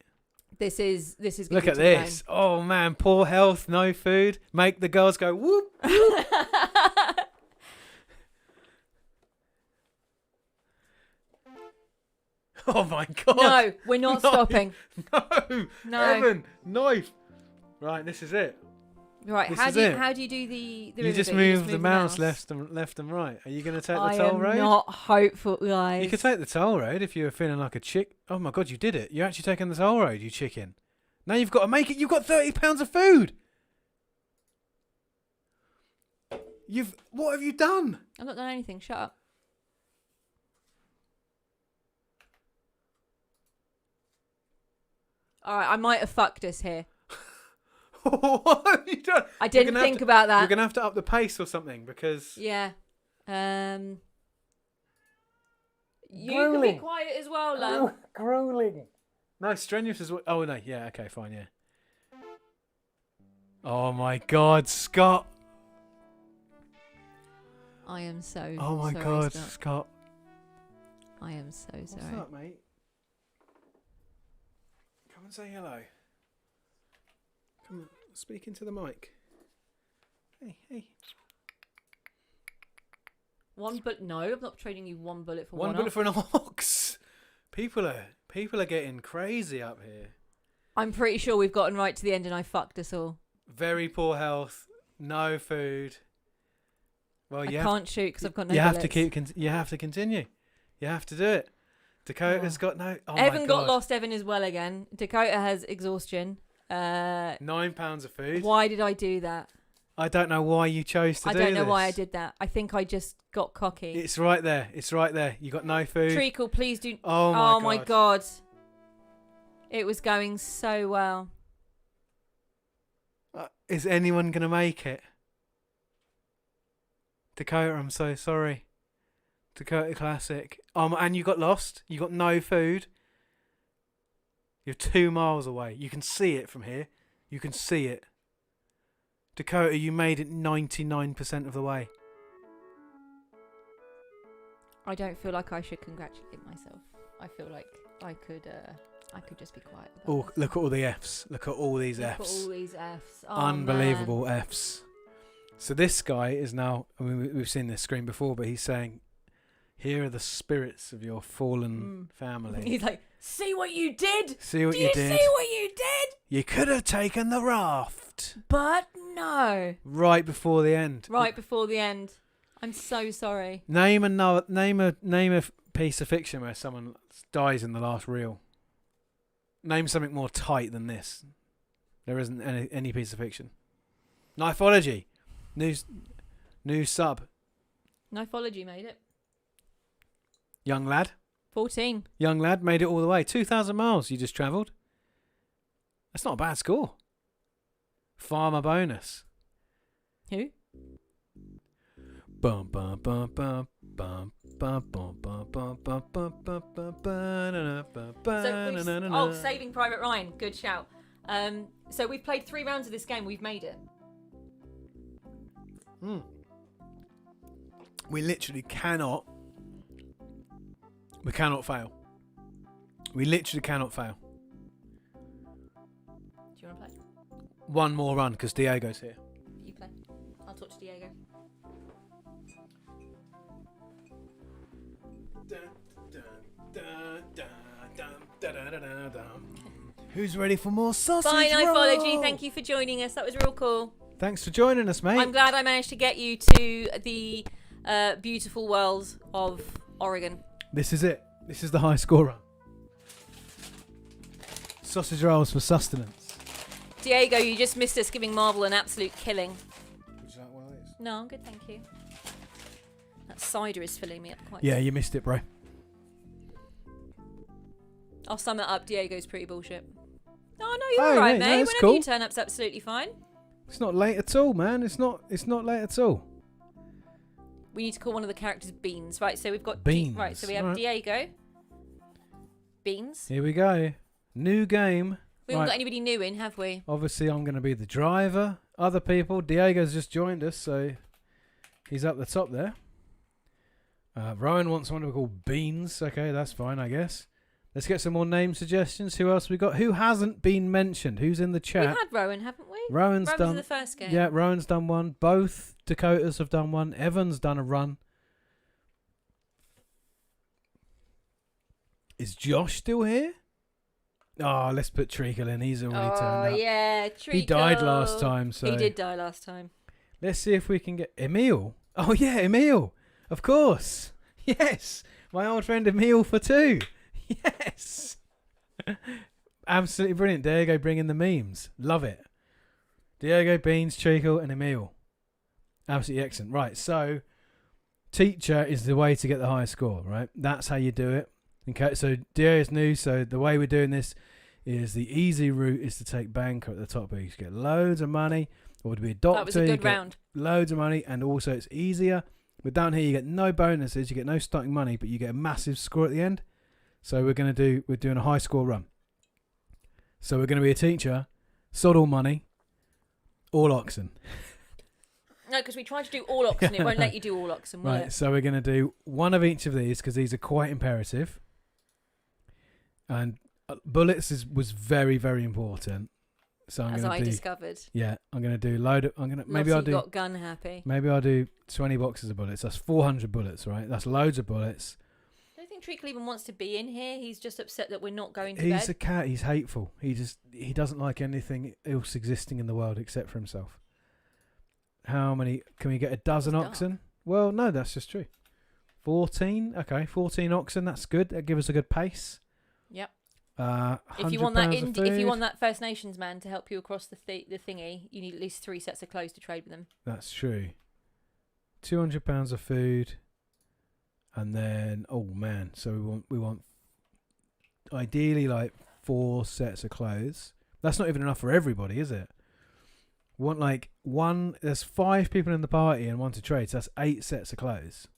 This is Look at this. Oh man, poor health, no food. Make the girls go whoop. Oh my god. No, we're not stopping. No. Evan, knife. Right, this is it. Right, This how is do you it. how do you do the You river just bit? move the mouse left and right. Are you going to take the toll road? I am not hopeful, guys. You could take the toll road if you were feeling like a chick. Oh my god, you did it. You're actually taking the toll road, you chicken. Now you've got to make it. You've got 30 pounds of food. What have you done? I've not done anything. Shut up. All right, I might have fucked us here. What have you done? I didn't think about that. You're going to have to up the pace or something because... Yeah. You can be quiet as well, love. Grueling. No, strenuous as well. Oh, no. Yeah, okay, fine, yeah. Oh, my God, Scott. I am so Oh, my sorry, God, Scott. Scott. I am so sorry. What's up, mate? Come and say hello. Come on, speak into the mic. Hey. No, I'm not trading you one bullet for One bullet for an ox. People are getting crazy up here. I'm pretty sure we've gotten right to the end and I fucked us all. Very poor health, no food. Well, I can't shoot because I've got no you bullets. have to you have to continue. You have to do it. Dakota's got no. Oh Evan my got God. lost. Evan is well again. Dakota has exhaustion. 9 pounds of food. Why did I do that? I don't know why you chose to do this. I don't know why I did that. I think I just got cocky. It's right there. It's right there. You got no food. Treacle, please do. Oh my God. It was going so well. Is anyone going to make it? Dakota, I'm so sorry. Dakota Classic. And you got lost. You got no food. You're 2 miles away. You can see it from here. You can see it. Dakota, you made it 99% of the way. I don't feel like I should congratulate myself. I feel like I could just be quiet. Oh, look at all the Fs. Look at all these Fs. Look at all these Fs. Oh, Unbelievable man. Fs. So this guy is now, I mean, we've seen this screen before, but he's saying, here are the spirits of your fallen family. He's like, see what you did? See what Do you you did? see what you did? You could have taken the raft. But no. Right before the end. Right before the end. I'm so sorry. Name a piece of fiction where someone dies in the last reel. Name something more tight than this. There isn't any piece of fiction. Knifeology. New sub. Knifeology made it. Young lad. 14. Young lad made it all the way. 2,000 miles you just travelled. That's not a bad score. Farmer bonus. Who? Bum bum bum bum bum bum bum bum bum bum bum bum bum. Saving Private Ryan. Good shout. So we've played 3 rounds of this game. We've made it. We literally cannot. We cannot fail. We literally cannot fail. Do you want to play? One more run because Diego's here. You play. I'll talk to Diego. Who's ready for more sausage Bye, roll? Knifeology. Thank you for joining us. That was real cool. Thanks for joining us, mate. I'm glad I managed to get you to the beautiful world of Oregon. This is it. This is the high score run. Sausage rolls for sustenance. Diego, you just missed us giving Marvel an absolute killing. Would you like one of these? No, I'm good, thank you. That cider is filling me up quite. Yeah, you missed it, bro. I'll sum it up. Diego's pretty bullshit. Oh no, you're alright, mate. mate. No, it's Whenever cool. you turn up's absolutely fine. It's not late at all, man. It's not late at all. We need to call one of the characters Beans, right? So we've got Beans. right. So we have Alright. Diego. Beans. Here we go. New game. We haven't got anybody new in, have we? Obviously, I'm going to be the driver. Other people, Diego's just joined us, so he's up the top there. Rowan wants one to call Beans. Okay, that's fine, I guess. Let's get some more name suggestions. Who else we got? Who hasn't been mentioned? Who's in the chat? We've had Rowan, haven't we? Rowan's Rowan's done. in the first game. Yeah, Rowan's done one. Both Dakotas have done one. Evan's done a run. Is Josh still here? Oh, let's put Treacle in. He's already turned up. Oh, yeah, Treacle. He died last time, so... He did die last time. Let's see if we can get... Emil. Oh, yeah, Emil. Of course. Yes. My old friend Emil for 2. Yes. Absolutely brilliant. Diego bringing the memes. Love it. Diego, Beans, Treacle, and Emil. Absolutely excellent. Right, so teacher is the way to get the highest score, right? That's how you do it. Okay, so Diego's new, so the way we're doing this is the easy route is to take banker at the top where you get loads of money, or to be a doctor. That was a good round. Loads of money, and also it's easier. But down here you get no bonuses, you get no starting money, but you get a massive score at the end. So we're doing a high score run. So we're going to be a teacher, sod all money, all oxen. No, because we tried to do all oxen. It won't let you do all oxen, will Right, it? so we're going to do one of each of these because these are quite imperative. And bullets was very, very important. So I'm As going I to do. discovered. Yeah, I'm going to do load. Maybe I'll do. Got gun happy. Maybe I'll do 20 boxes of bullets. That's 400 bullets, right? That's loads of bullets. I don't think Treacle even wants to be in here. He's just upset that we're not going to He's bed. a cat. He's hateful. He doesn't like anything else existing in the world except for himself. How many? Can we get a dozen That's oxen? Well, no, that's just true. 14. Okay, 14 oxen. That's good. That gives us a good pace. Yep. If If you want that First Nations man to help you across the thingy, you need at least 3 sets of clothes to trade with them. That's true. £200 of food, and then so we want ideally like 4 sets of clothes. That's not even enough for everybody, is it? We want like one. There's 5 people in the party and 1 to trade, so that's 8 sets of clothes.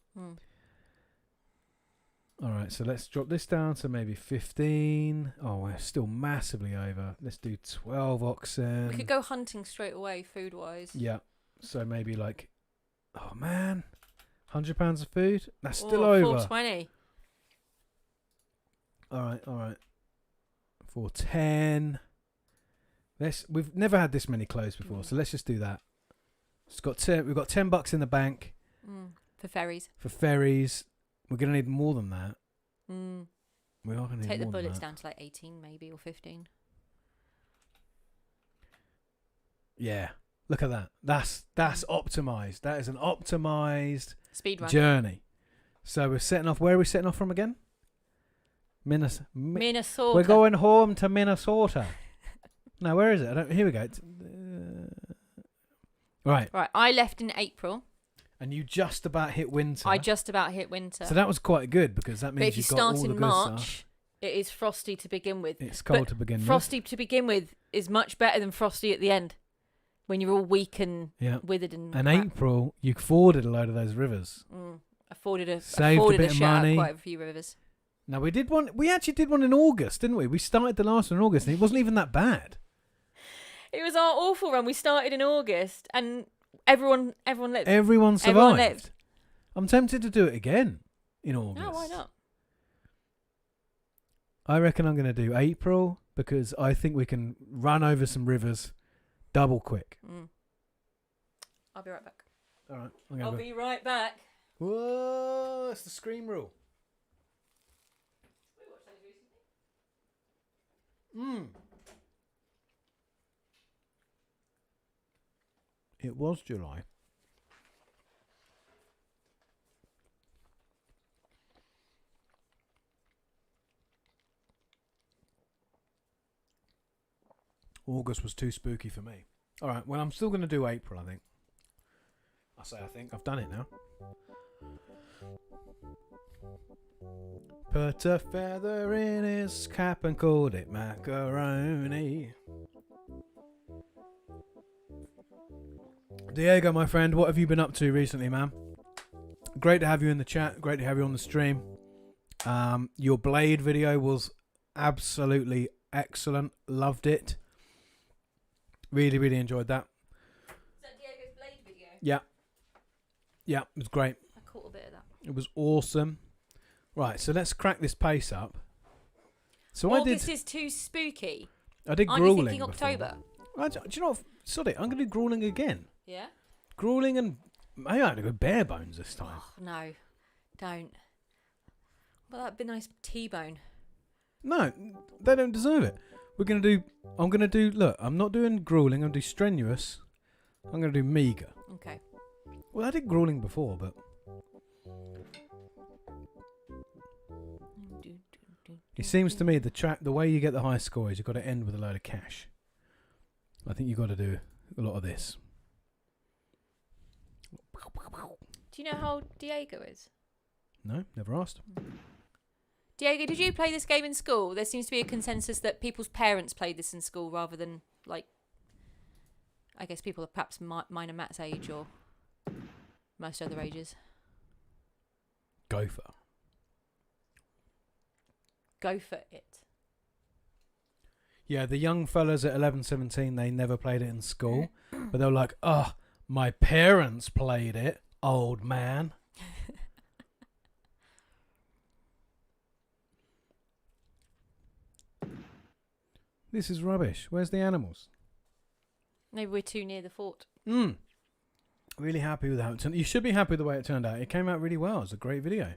All right, so let's drop this down to maybe 15. Oh, we're still massively over. Let's do 12 oxen. We could go hunting straight away, food-wise. Yeah, so maybe like, oh man, £100 of food. That's still over. 420. All right. 410. We've never had this many clothes before, so let's just do that. We've got $10 in the bank For ferries. for ferries. We're gonna need more than that. We are gonna need Take the more than bullets that. down to like 18 maybe, or 15. Yeah, look at that. That's optimized. That is an optimized Speed run. journey. So we're setting off. Where are we setting off from again? Minnesota. We're going home to Minnesota. No, where is it? Here we go. Right. I left in April. And you just about hit winter. I just about hit winter. So that was quite good because that but means if you got all start the in good March, stuff. it is frosty to begin with. It's cold But to begin with. Frosty to begin with is much better than frosty at the end, when you're all weak and withered and. And crap. April, you forded a load of those rivers. Saved a bit of money. Quite a few rivers. No, we did one. We actually did one in August, didn't we? We started the last one in August, and it wasn't even that bad. It was our awful run. We started in August, and everyone lived. Everyone survived. Everyone lived. I'm tempted to do it again in August. No, why not? I reckon I'm going to do April because I think we can run over some rivers double quick. I'll be right back. All right. I'll be right back. Whoa, it's the scream rule. It was July. August was too spooky for me. All right, well, I'm still going to do April, I think. I think. I've done it now. Put a feather in his cap and called it macaroni. Diego, my friend, what have you been up to recently, man? Great to have you in the chat. Great to have you on the stream. Your Blade video was absolutely excellent. Loved it. Really, really enjoyed that. Is that Diego's blade video? Yeah. Yeah, it was great. I caught a bit of that. It was awesome. Right, so let's crack this pace up. So August is too spooky. I did Aren't you grueling thinking before. October? Do you know what? Sod it, I'm going to do grueling again. Yeah? Grueling and... Maybe I'm going to go bare bones this time. Oh, no. Don't. Well, that'd be a nice T-bone. No, they don't deserve it. I'm going to do... Look, I'm not doing grueling. I'm going to do strenuous. I'm going to do meagre. Okay. Well, I did grueling before, but... It seems to me the way you get the high score is you've got to end with a load of cash. I think you've got to do a lot of this. Do you know how Diego is? No, never asked. Diego, did you play this game in school? There seems to be a consensus that people's parents played this in school rather than, like, I guess people are perhaps mine and Matt's age or most other ages. Gopher. Go for it. Yeah, the young fellas at 11, 17, they never played it in school. But they were like, oh, my parents played it, old man. This is rubbish. Where's the animals? Maybe we're too near the fort. Really happy with how it turned. You should be happy with the way it turned out. It came out really well. It's a great video.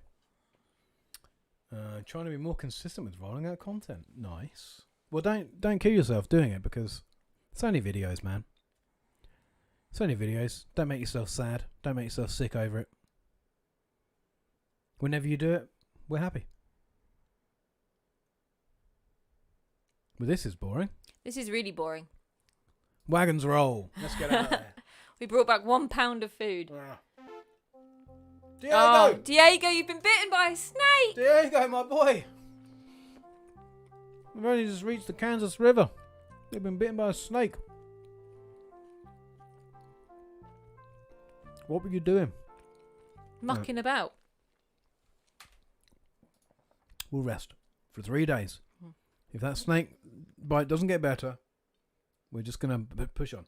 Trying to be more consistent with rolling out content. Nice. Well, don't kill yourself doing it because it's only videos, man. It's only videos. Don't make yourself sad. Don't make yourself sick over it. Whenever you do it, we're happy. But this is boring. This is really boring. Wagons roll. Let's get out of there. We brought back 1 pound of food. Diego! Oh, Diego, you've been bitten by a snake! Diego, my boy! We've only just reached the Kansas River. You've been bitten by a snake. What were you doing? Mucking about. We'll rest for 3 days. If that snake bite doesn't get better, we're just going to push on.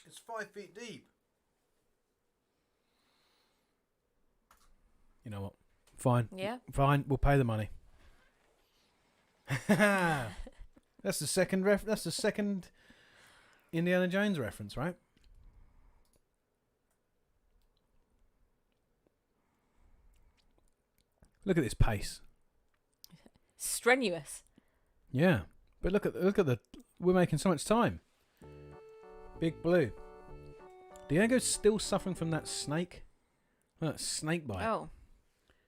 It's 5 feet deep. You know what? Fine. Yeah? Fine. We'll pay the money. That's the second That's the second Indiana Jones reference, right? Look at this pace. Strenuous. Yeah, but look at the. We're making so much time. Big Blue. Diego's still suffering from that snake. That snake bite. Oh.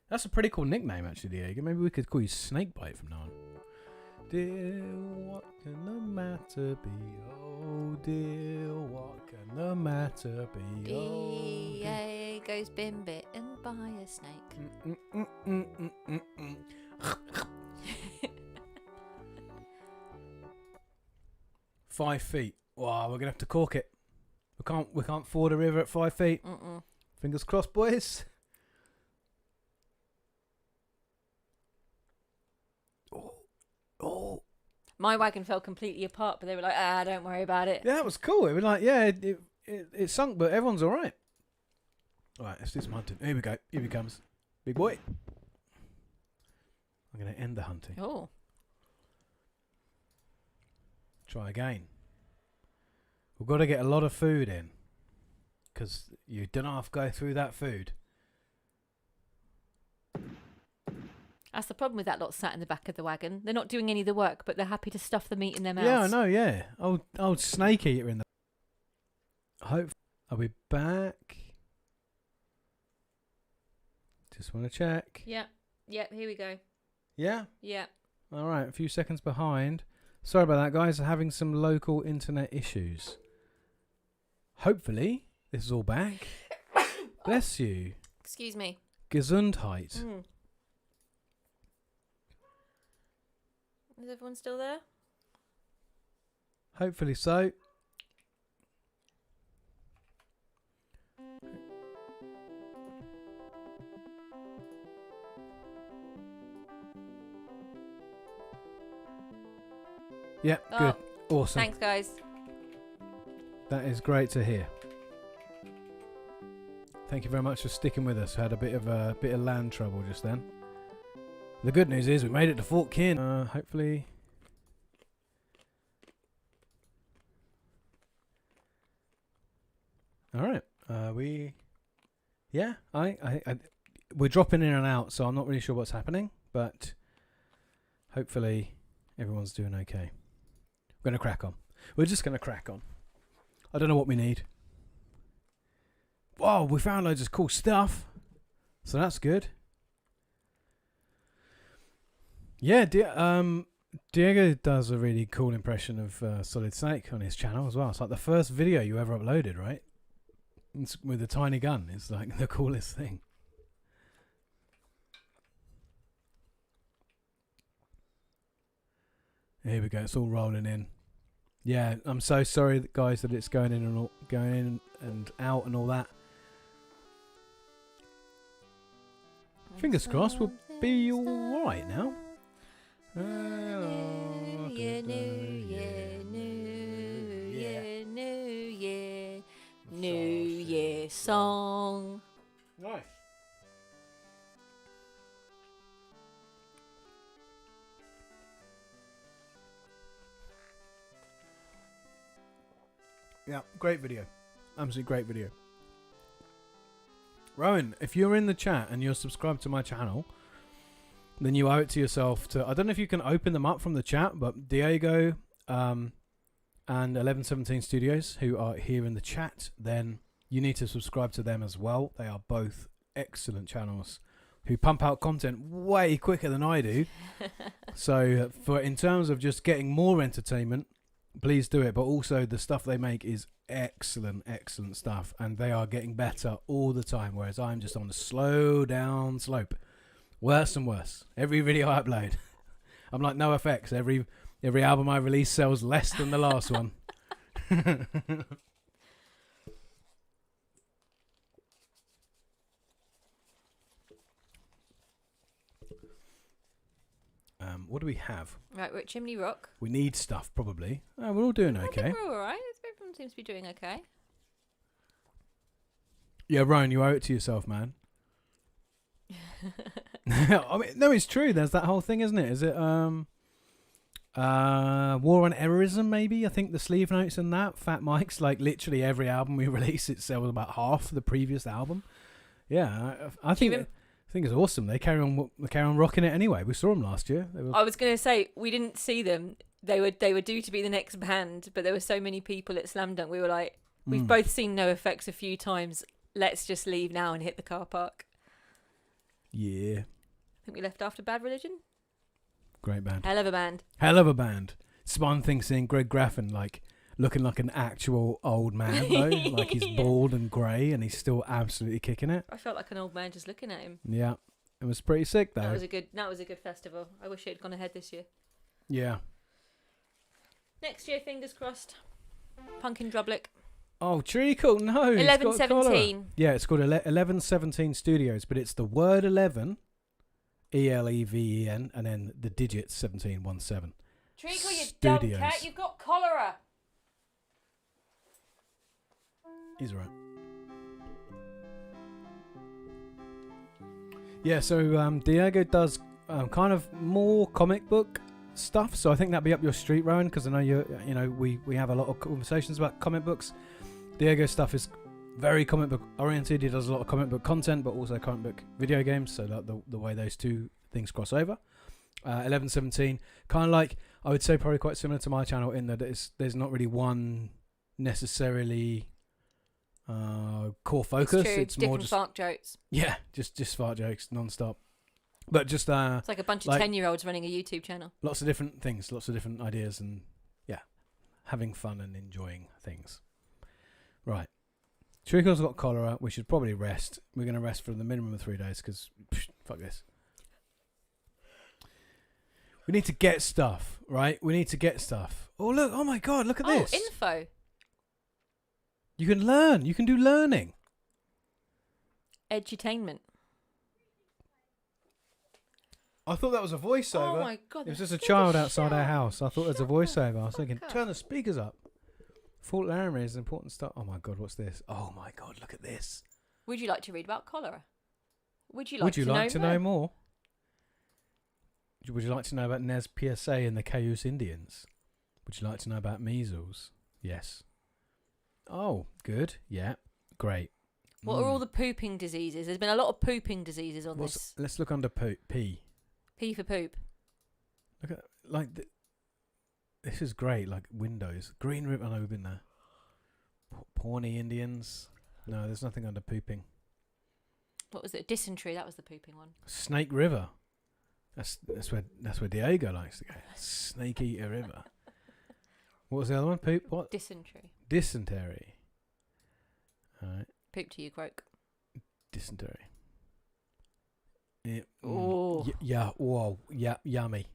That's a pretty cool nickname, actually, Diego. Maybe we could call you Snake Bite from now on. Dear, what can the matter be? Oh, dear, what can the matter be? Oh, Diego's been bitten by a snake. 5 feet. Wow, we're gonna have to cork it. We can't ford a river at 5 feet. Fingers crossed, boys. Oh. My wagon fell completely apart, but they were like, don't worry about it. Yeah, that was cool. It was like, yeah, it sunk, but everyone's all right. All right, let's do some hunting. Here we go. Here he comes. Big boy. I'm going to end the hunting. Oh. Try again. We've got to get a lot of food in because you don't have to go through that food. That's the problem with that lot sat in the back of the wagon. They're not doing any of the work, but they're happy to stuff the meat in their mouths. Yeah, I know, yeah. Old snake eater in the... Hope I'll be back. Just want to check. Yeah. Yeah, here we go. Yeah? Yeah. All right, a few seconds behind. Sorry about that, guys. Having some local internet issues. Hopefully, this is all back. Bless you. Excuse me. Gesundheit. Is everyone still there? Hopefully so. Yeah, good. Awesome. Thanks, guys. That is great to hear. Thank you very much for sticking with us. Had a bit of land trouble just then. The good news is we made it to Fort Kin. Hopefully. All right. We're dropping in and out, so I'm not really sure what's happening, but hopefully everyone's doing okay. We're gonna crack on. We're just gonna crack on. I don't know what we need. Whoa, we found loads of cool stuff, so that's good. Yeah, Diego does a really cool impression of Solid Snake on his channel as well. It's like the first video you ever uploaded, right? It's with a tiny gun. It's like the coolest thing. Here we go. It's all rolling in. Yeah, I'm so sorry, guys, that it's going in and out and all that. Fingers crossed, we'll be all right now. New year, New Year song. Nice. Yeah, great video. Absolutely great video. Rowan, if you're in the chat and you're subscribed to my channel, then you owe it to yourself to... I don't know if you can open them up from the chat, but Diego and 1117 Studios, who are here in the chat, then you need to subscribe to them as well. They are both excellent channels who pump out content way quicker than I do. So in terms of just getting more entertainment, please do it. But also the stuff they make is excellent stuff, and they are getting better all the time, whereas I'm just on a slow down slope. Worse and worse. Every video I upload. I'm like NoFX. Every album I release sells less than the last one. What do we have? Right, we're at Chimney Rock. We need stuff, probably. Oh, we're all doing okay. I think we're all right. Everyone seems to be doing okay. Yeah, Ryan, you owe it to yourself, man. I mean, no, it's true. There's that whole thing, isn't it? Is it war on errorism? Maybe I think the sleeve notes and that. Fat Mike's like literally every album we release, it sells about half the previous album. Yeah, I think it's awesome. They carry on rocking it anyway. We saw them last year. I was going to say we didn't see them. They were due to be the next band, but there were so many people at Slam Dunk. We were like, we've both seen NoFX a few times. Let's just leave now and hit the car park. Yeah. I think we left after Bad Religion. Great band. Hell of a band. Hell of a band. It's one thing seeing Greg Graffin like looking like an actual old man though. Like he's bald and grey and he's still absolutely kicking it. I felt like an old man just looking at him. Yeah. It was pretty sick though. That was a good festival. I wish it had gone ahead this year. Yeah. Next year, fingers crossed. Punkin Drublick. Oh, treacle, no. 1117. Yeah, it's called 1117 Studios, but it's the word 11, ELEVEN, and then the digits 1717. Treacle, you dumb cat, you've got cholera. He's right. Yeah, so Diego does kind of more comic book stuff, so I think that'd be up your street, Rowan, because I know we have a lot of conversations about comic books. Diego's stuff is very comic book oriented. He does a lot of comic book content, but also comic book video games, so that the way those two things cross over. 1117, kind of like, I would say probably quite similar to my channel in that there's not really one necessarily core focus. It's more just fart jokes. Yeah, just fart jokes non-stop. But just it's like a bunch of 10-year-olds running a YouTube channel. Lots of different things, lots of different ideas, and yeah, having fun and enjoying things. Right. Treacle's got cholera. We should probably rest. We're going to rest for the minimum of 3 days because fuck this. We need to get stuff, right? We need to get stuff. Oh, look. Oh, my God. Look at this. Info. You can learn. You can do learning. Edutainment. I thought that was a voiceover. Oh, my God. It was just a scared child the outside our shit house. I thought it was a voiceover. I was thinking, Fuck turn the speakers up. Fort Laramie is important stuff. Oh, my God. What's this? Oh, my God. Look at this. Would you like to read about cholera? Would you like to know more? Would you like to know about Nez PSA and the Cayuse Indians? Would you like to know about measles? Yes. Oh, good. Yeah. Great. What are all the pooping diseases? There's been a lot of pooping diseases on this. Let's look under P. P for poop. Look at this is great. Like Windows, Green River. I know we've been there. Pawnee Indians. No, there's nothing under pooping. What was it? Dysentery. That was the pooping one. Snake River. That's where Diego likes to go. Snake Eater River. What was the other one? Poop. What? Dysentery. Dysentery. All right. Poop to you, croak. Dysentery. Oh. Yeah. Whoa. Yeah. Yummy.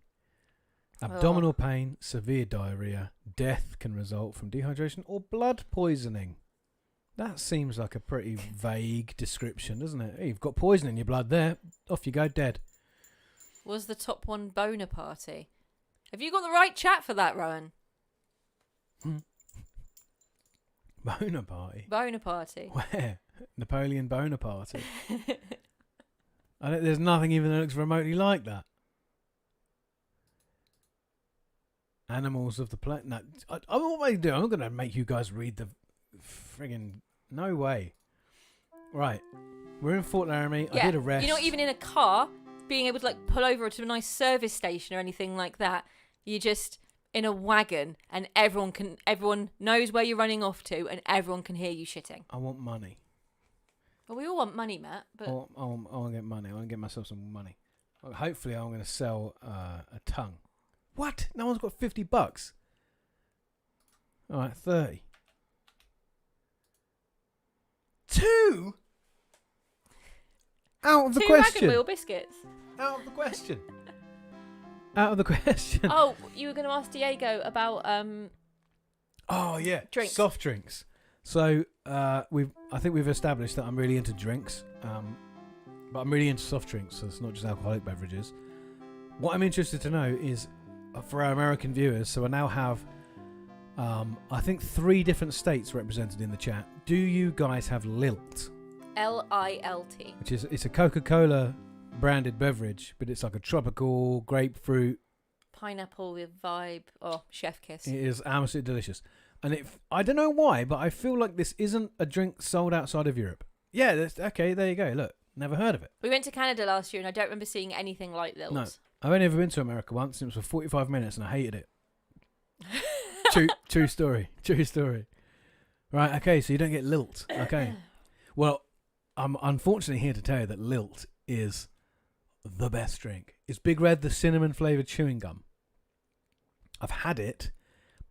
Abdominal pain, severe diarrhea, death can result from dehydration or blood poisoning. That seems like a pretty vague description, doesn't it? Hey, you've got poison in your blood there. Off you go, dead. Was the top one boner party? Have you got the right chat for that, Rowan? Boner party? Boner party. Where? Napoleon Bonaparte. There's nothing even that looks remotely like that. Animals of the planet. No, I'm what am I doing? I'm not going to make you guys read the friggin' no way. Right, we're in Fort Laramie. Yeah. I did a rest. You're not even in a car, being able to like pull over to a nice service station or anything like that. You're just in a wagon, and everyone knows where you're running off to, and everyone can hear you shitting. I want money. Well, we all want money, Matt. But I want to get money. I want to get myself some money. Well, hopefully, I'm going to sell a tongue. What? No one's got $50. All right, 30. 2? Out of the 2 question. wagon wheel biscuits. Out of the question. Out of the question. Oh, you were going to ask Diego about Oh yeah, drinks. Soft drinks. So I think we've established that I'm really into drinks, but I'm really into soft drinks. So it's not just alcoholic beverages. What I'm interested to know is for our American viewers. So I now have, I think 3 different states represented in the chat. Do you guys have Lilt? Lilt. Which is it's a Coca-Cola branded beverage, but it's like a tropical grapefruit. Pineapple with vibe. Oh, chef kiss. It is absolutely delicious. And I don't know why, but I feel like this isn't a drink sold outside of Europe. Yeah, okay, there you go. Look, never heard of it. We went to Canada last year, and I don't remember seeing anything like Lilt. No, I've only ever been to America once, and it was for 45 minutes, and I hated it. True story. True story. Right, okay, so you don't get Lilt. Okay. Well, I'm unfortunately here to tell you that Lilt is the best drink. It's Big Red, the cinnamon-flavoured chewing gum. I've had it.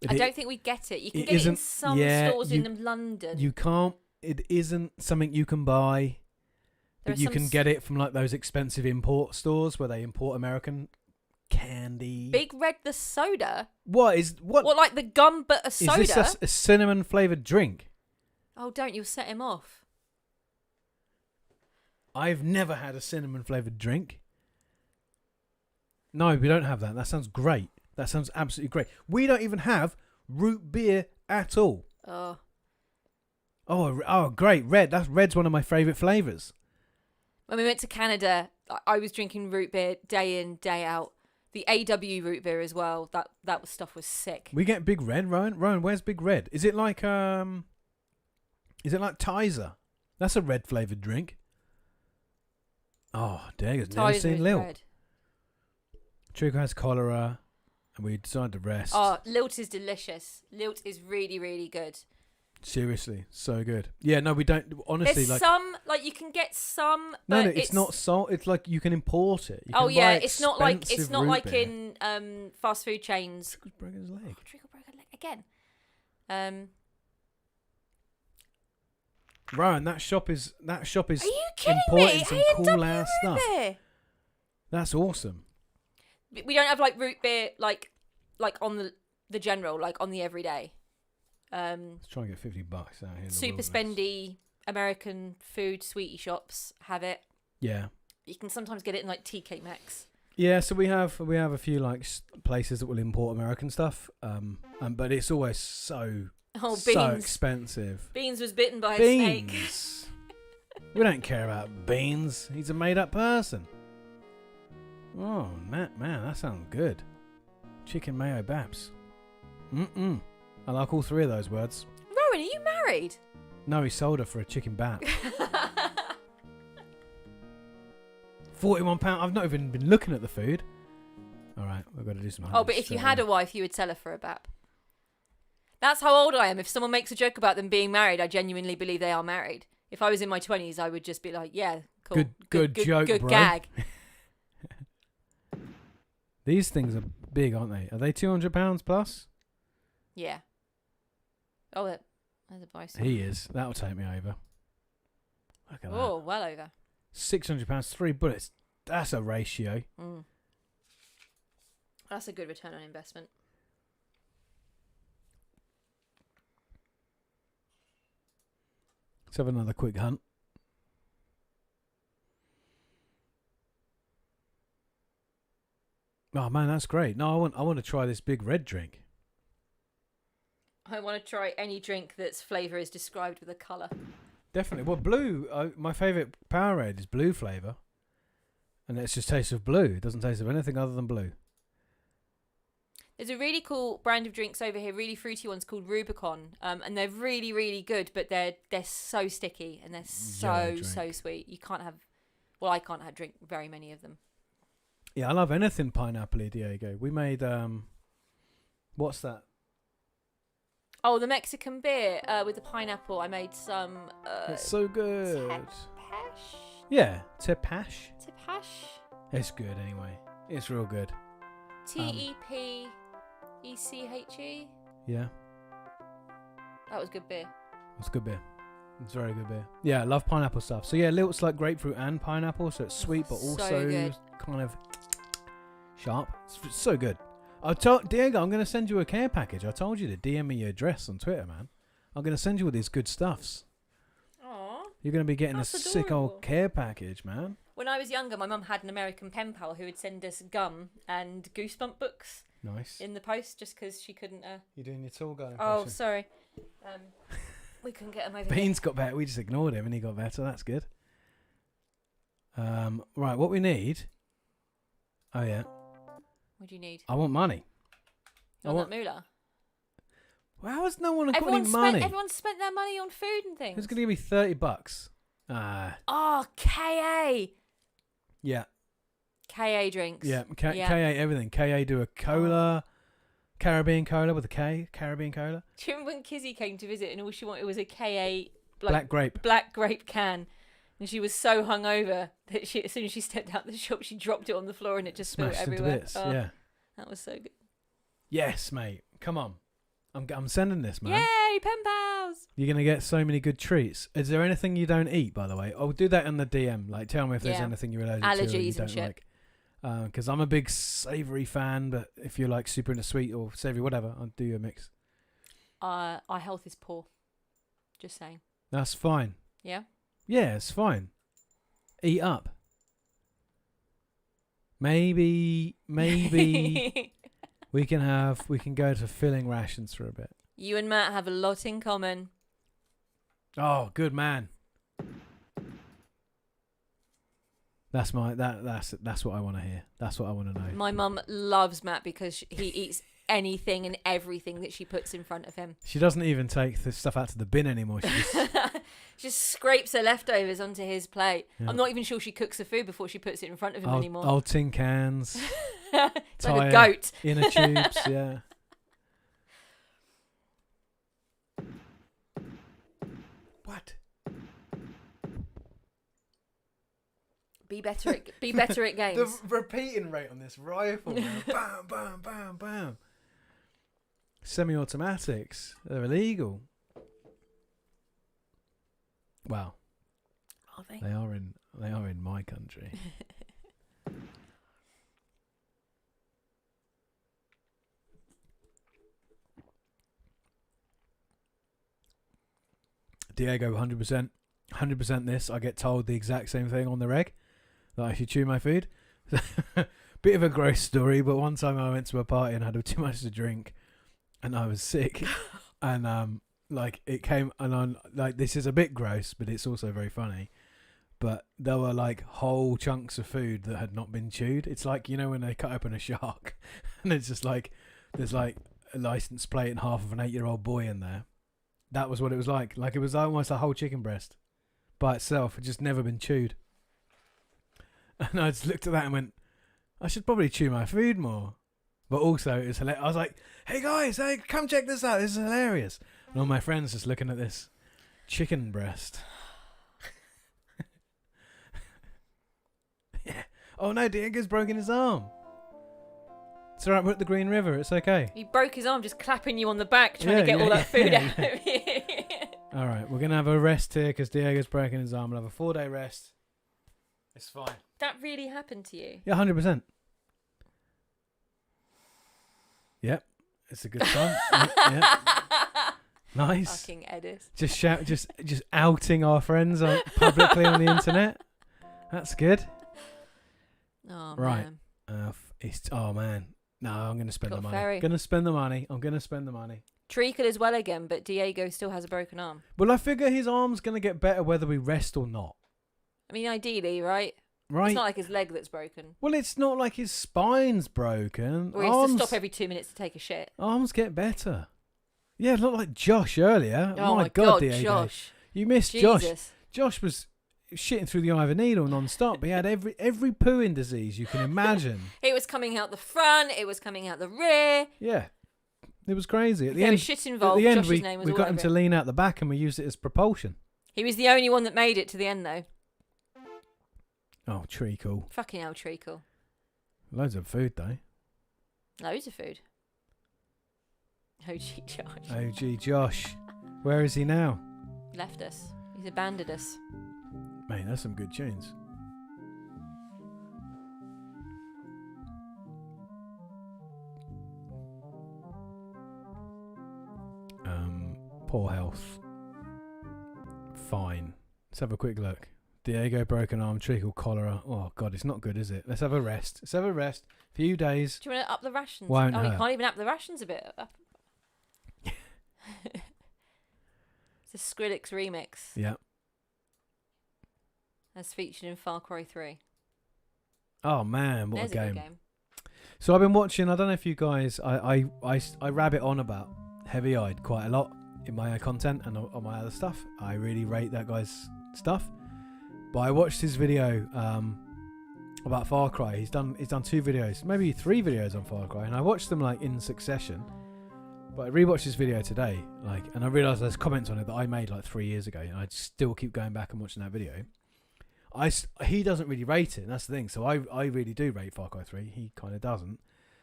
I don't think we get it. You can get it in some stores in London. You can't. It isn't something you can buy. But you can get it from like those expensive import stores where they import American candy. Big Red the soda? What like the gum but a soda? Is this a cinnamon-flavoured drink? Oh, don't. You'll set him off. I've never had a cinnamon-flavoured drink. No, we don't have that. That sounds great. That sounds absolutely great. We don't even have root beer at all. Oh, great. Red's one of my favourite flavours. When we went to Canada, I was drinking root beer day in, day out. The AW root beer as well. That stuff was sick. We get Big Red, Rowan. Rowan, where's Big Red? Is it like Tizer? That's a red flavoured drink. Oh, Diego's never seen Lilt. Trico has cholera, and we decided to rest. Oh, Lilt is delicious. Lilt is really, really good. Seriously, so good. Yeah, no, we don't. Honestly, there's some you can get some. No, it's not salt. It's like you can import it. You can yeah, it's not like beer. in fast food chains. Trico's broken his leg. Trico broke a leg again. Rowan, that shop is Are you kidding importing me? some cool ass stuff. Beer. That's awesome. We don't have like root beer like on the general, like on the everyday. Let's try and get $50 out here. In the Super wilderness. spendy American food sweetie shops have it. Yeah. You can sometimes get it in like TK Maxx. Yeah, so we have a few like places that will import American stuff, but it's always so expensive. Beans was bitten by a snake. Beans. We don't care about Beans. He's a made-up person. Oh, man, that sounds good. Chicken mayo baps. I like all three of those words. Rowan, are you married? No, he sold her for a chicken bap. £41. I've not even been looking at the food. All right, we've got to do some. Oh, but if you had a wife, you would sell her for a bap. That's how old I am. If someone makes a joke about them being married, I genuinely believe they are married. If I was in my 20s, I would just be like, yeah, cool. Good joke, good bro. gag. These things are big, aren't they? Are they £200 plus? Yeah. Oh, there's a bison. He is. That'll take me over. Look at Oh, well over. that. £600, 3 bullets. That's a ratio. That's a good return on investment. Let's have another quick hunt. Oh man, that's great. No, I want to try this big red drink. I want to try any drink that's flavour is described with a colour. Definitely. Well, blue. My favourite Powerade is blue flavour, and it just tastes of blue. It doesn't taste of anything other than blue. There's a really cool brand of drinks over here, really fruity ones called Rubicon, and they're really, really good, but they're so sticky and they're so sweet. You can't have, well, I can't have drink very many of them. Yeah, I love anything pineapple-y, Diego. We made what's that? Oh, the Mexican beer with the pineapple. I made some. It's so good. Tepache? Yeah, tepache. Tepache? It's good anyway. It's real good. Tepeche. Yeah, That was good beer. it's good beer. It's very good beer. Yeah, I love pineapple stuff. So yeah, it's like grapefruit and pineapple, so it's sweet but also good. kind of sharp. It's so good. I told Diego, I'm going to send you a care package. I told you to DM me your address on Twitter, man. I'm going to send you all these good stuffs. Aww. You're going to be getting That's a sick adorable. old care package, man. When I was younger, my mum had an American pen pal who would send us gum and Goosebump books Nice. in the post just because she couldn't. You're doing your tall guy Oh, impression. sorry. We couldn't get him over here. Beans got better. We just ignored him and he got better. That's good. Right, what we need. Oh, yeah. What do you need? I want money. You want that moolah? Well, how has no one got any money? Everyone's spent their money on food and things. Who's going to give me $30? Oh, KA. Yeah. KA drinks. Yeah, KA everything. KA do a cola, Caribbean cola with a K, Caribbean cola. Do you remember when Kizzy came to visit and all she wanted was a KA Black grape. black grape can? And she was so hungover that as soon as she stepped out the shop, she dropped it on the floor and it just spilled Smashed into everywhere. bits. Oh, Yeah. that was so good. Yes, mate. Come on. I'm sending this, man. Yay, pen pals! You're going to get so many good treats. Is there anything you don't eat, by the way? I'll do that in the DM. Like, tell me if there's Yeah. anything you're allergic to or you Allergies and don't shit. like. Because I'm a big savoury fan, but if you're like super into sweet or savoury, whatever, I'll do you a mix. Our health is poor. Just saying. That's fine. Yeah? Yeah, it's fine. Eat up. Maybe we can go to filling rations for a bit. You and Matt have a lot in common. Oh, good man. That's what I want to hear. That's what I want to know. My mum loves Matt because he eats anything and everything that she puts in front of him. She doesn't even take the stuff out to the bin anymore. She just Just scrapes her leftovers onto his plate. Yeah. I'm not even sure she cooks the food before she puts it in front of him anymore. old tin cans, It's like a tyre, goat. inner tubes. Yeah. What? Be better at games. The repeating rate on this rifle, man. Bam, bam, bam, bam. Semi-automatics, they're illegal. Wow, Are they? they are in my country. Diego, 100%. 100% this. I get told the exact same thing on the reg, that I should chew my food. Bit of a gross story, but one time I went to a party and had too much to drink, and I was sick, and like it came, and I'm like, this is a bit gross, but it's also very funny. But there were like whole chunks of food that had not been chewed. It's like, you know, when they cut open a shark, and it's just like there's like a license plate and half of an 8-year-old boy in there. That was what it was like. Like it was almost a whole chicken breast by itself. It just never been chewed. And I just looked at that and went, I should probably chew my food more. But also, it was hilarious. I was like, hey guys, hey, come check this out. This is hilarious. And all my friends just looking at this chicken breast. Yeah. Oh no, Diego's broken his arm. It's alright, we're at the Green River. It's okay. He broke his arm just clapping you on the back, trying to get all that food out of you. Alright, we're going to have a rest here because Diego's broken his arm. We'll have a 4-day rest. It's fine. That really happened to you? Yeah, 100%. Yep. It's a good time. Yeah. Nice. Fucking Edis. Just shout, just outing our friends publicly on the internet. That's good. Oh, right. man. Oh man. No, I'm going to spend Got the money. ferry. Going to spend the money. I'm going to spend the money. Treacle as well again, but Diego still has a broken arm. Well, I figure his arm's going to get better whether we rest or not. I mean, ideally, right? Right. It's not like his leg that's broken. Well, it's not like his spine's broken. Or he has to stop every 2 minutes to take a shit. Arms get better. Yeah, not like Josh earlier. Oh my God, Diego. Josh. You missed Jesus. Josh. Josh was shitting through the eye of a needle non-stop. He had every pooing disease you can imagine. It was coming out the front. It was coming out the rear. Yeah. It was crazy. At the There end, was shit involved. at the end Josh's name was we all got him over to it. lean out the back and we used it as propulsion. He was the only one that made it to the end, though. Oh, treacle. Fucking hell, treacle. Loads of food, though. Loads of food. OG Josh. OG Josh. Where is he now? Left us. He's abandoned us. Mate, that's some good tunes. Poor health. Fine. Let's have a quick look. Diego, broken arm, treacle, cholera. Oh god, it's not good, is it? Let's have a rest. Let's have a rest. Few days. Do you want to up the rations? Won't You hurt. can't even up the rations a bit. It's a Skrillex remix. Yeah. As featured in Far Cry 3. Oh man, what There's a game. good game. So I've been watching. I don't know if you guys. I rabbit on about Heavy Eyed quite a lot in my content and on my other stuff. I really rate that guy's stuff. But I watched his video about Far Cry. He's done 2 videos, maybe 3 videos on Far Cry, and I watched them like in succession. But I rewatched his video today, and I realised there's comments on it that I made like 3 years ago, and I still keep going back and watching that video. He doesn't really rate it, and that's the thing. So I really do rate Far Cry 3. He kind of doesn't.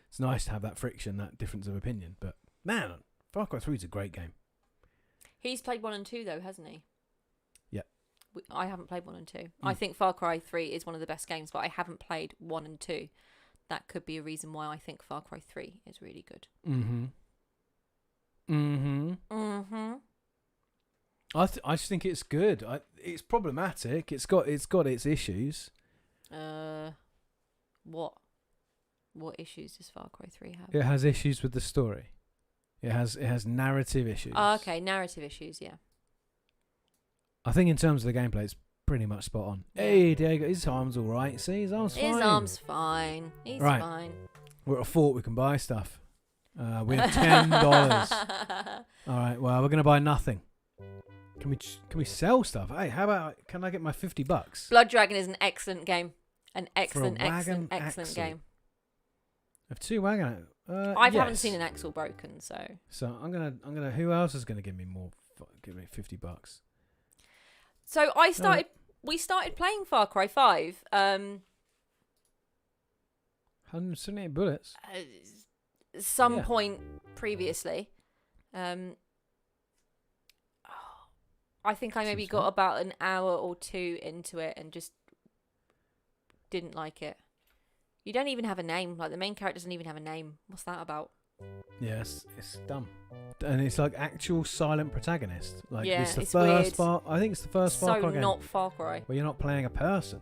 It's nice to have that friction, that difference of opinion. But man, Far Cry 3 is a great game. He's played 1 and 2 though, hasn't he? Yeah. I haven't played 1 and 2. I think Far Cry 3 is one of the best games, but I haven't played 1 and 2. That could be a reason why I think Far Cry 3 is really good. I just think it's good. It's problematic. It's got its issues. What issues does Far Cry 3 have? It has issues with the story. It has narrative issues. Oh, okay, narrative issues, yeah. I think in terms of the gameplay, it's pretty much spot on. Yeah. Hey, Diego, his arm's all right. See, his arm's fine. His arm's fine. He's Right. fine. We're at a fort. We can buy stuff. We have $10. All right. Well, we're gonna buy nothing. Can we sell stuff? Hey, how about can I get my $50? Blood Dragon is an excellent game. An excellent, wagon excellent axle. game. I have 2 wagon. I haven't yes. seen an axle broken, so. So I'm gonna. Who else is gonna give me more? Give me $50. So we started playing Far Cry 5. 178 bullets. Some Yeah. point previously. I think I maybe Seems got right. about an hour or 2 into it and just didn't like it. You don't even have a name. Like, the main character doesn't even have a name. What's that about? Yes, it's dumb. And it's like actual silent protagonist. Like Yeah, it's the it's first weird. Far. I think it's the first Far So Cry game not Far Cry. where you're not playing a person.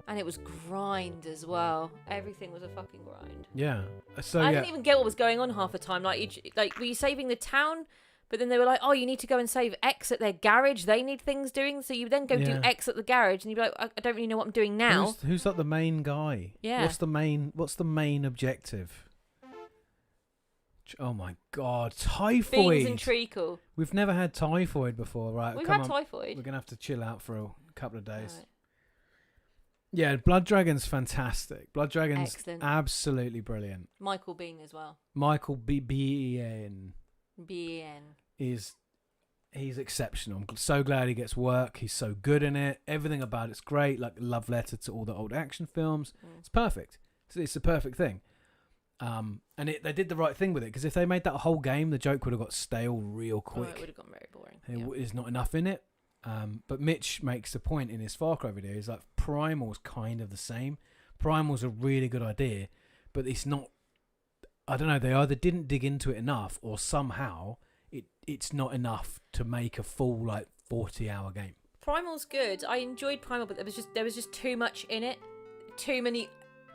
And it was grind as well. Everything was a fucking grind. Yeah. So I yeah. didn't even get what was going on half the time. Like, were you saving the town? But then they were like, oh, you need to go and save X at their garage. They need things doing. So you then go do Yeah. X at the garage, and you'd be like, I don't really know what I'm doing now. Who's like the main guy? Yeah. What's the main objective? Oh my god, typhoid. Beans and treacle. We've never had typhoid before, right? We've Come had on. typhoid. We're gonna have to chill out for a couple of days. Right. Yeah, Blood Dragon's fantastic. Blood Dragon's Excellent. absolutely brilliant. Michael Bean as well. Michael B.N. B-E-N. he's exceptional. I'm so glad he gets work. He's so good in it. Everything about it's great. Like love letter to all the old action films. It's perfect. It's the perfect thing. And they did the right thing with it, because if they made that whole game, the joke would have got stale real quick. Oh, it would have gone very boring. There's not enough in it. But Mitch makes the point in his Far Cry video. He's like, Primal's kind of the same. Primal's a really good idea, but it's not. I don't know. They either didn't dig into it enough, or somehow it's not enough to make a full 40-hour game. Primal's good. I enjoyed Primal, but there was just too much in it. Too many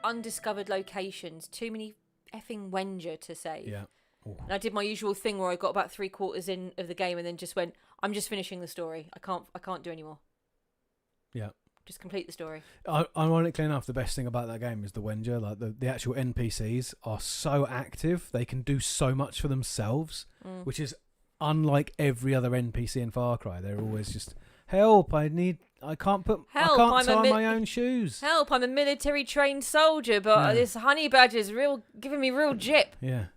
undiscovered locations. Too many effing Wenger to save. Yeah. And I did my usual thing where I got about 3/4 in of the game and then just went, I'm just finishing the story. I can't do any more. Yeah. Just complete the story. Ironically enough, the best thing about that game is the Wenger. Like the actual NPCs are so active; they can do so much for themselves, which is unlike every other NPC in Far Cry. They're always just, help! I can't tie my own shoes. Help! I'm a military trained soldier, but this honey badger's giving me real jip. Yeah.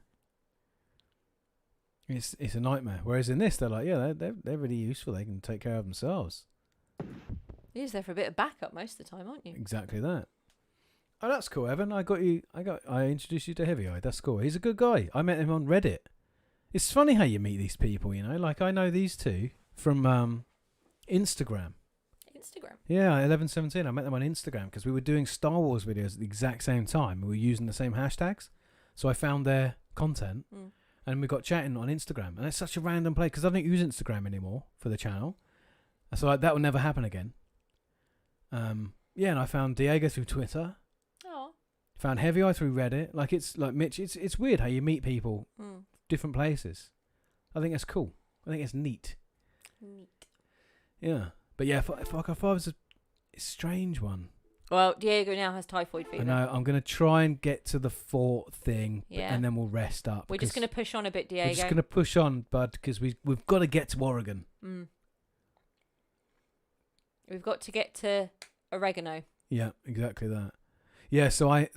It's a nightmare. Whereas in this, they're like, yeah, they're really useful. They can take care of themselves. You're just there for a bit of backup most of the time, aren't you? Exactly that. Oh, that's cool, Evan. I introduced you to Heavy Eye. That's cool. He's a good guy. I met him on Reddit. It's funny how you meet these people, you know. Like I know these two from Instagram. Instagram. Yeah, 1117. I met them on Instagram because we were doing Star Wars videos at the exact same time. We were using the same hashtags, so I found their content. And we got chatting on Instagram. And it's such a random play because I don't use Instagram anymore for the channel. So that will never happen again. And I found Diego through Twitter. Oh. Found Heavy Eye through Reddit. Like, it's like Mitch, it's weird how you meet people different places. I think that's cool. I think it's neat. Yeah. But yeah, Far Cry 5 is a strange one. Well, Diego now has typhoid fever. I know. I'm going to try and get to the fort thing, Yeah. and then we'll rest up. We're just going to push on a bit, Diego. We're just going to push on, bud, because we've got to get to Oregon. We've got to get to Oregano. Yeah, exactly that. Yeah, so I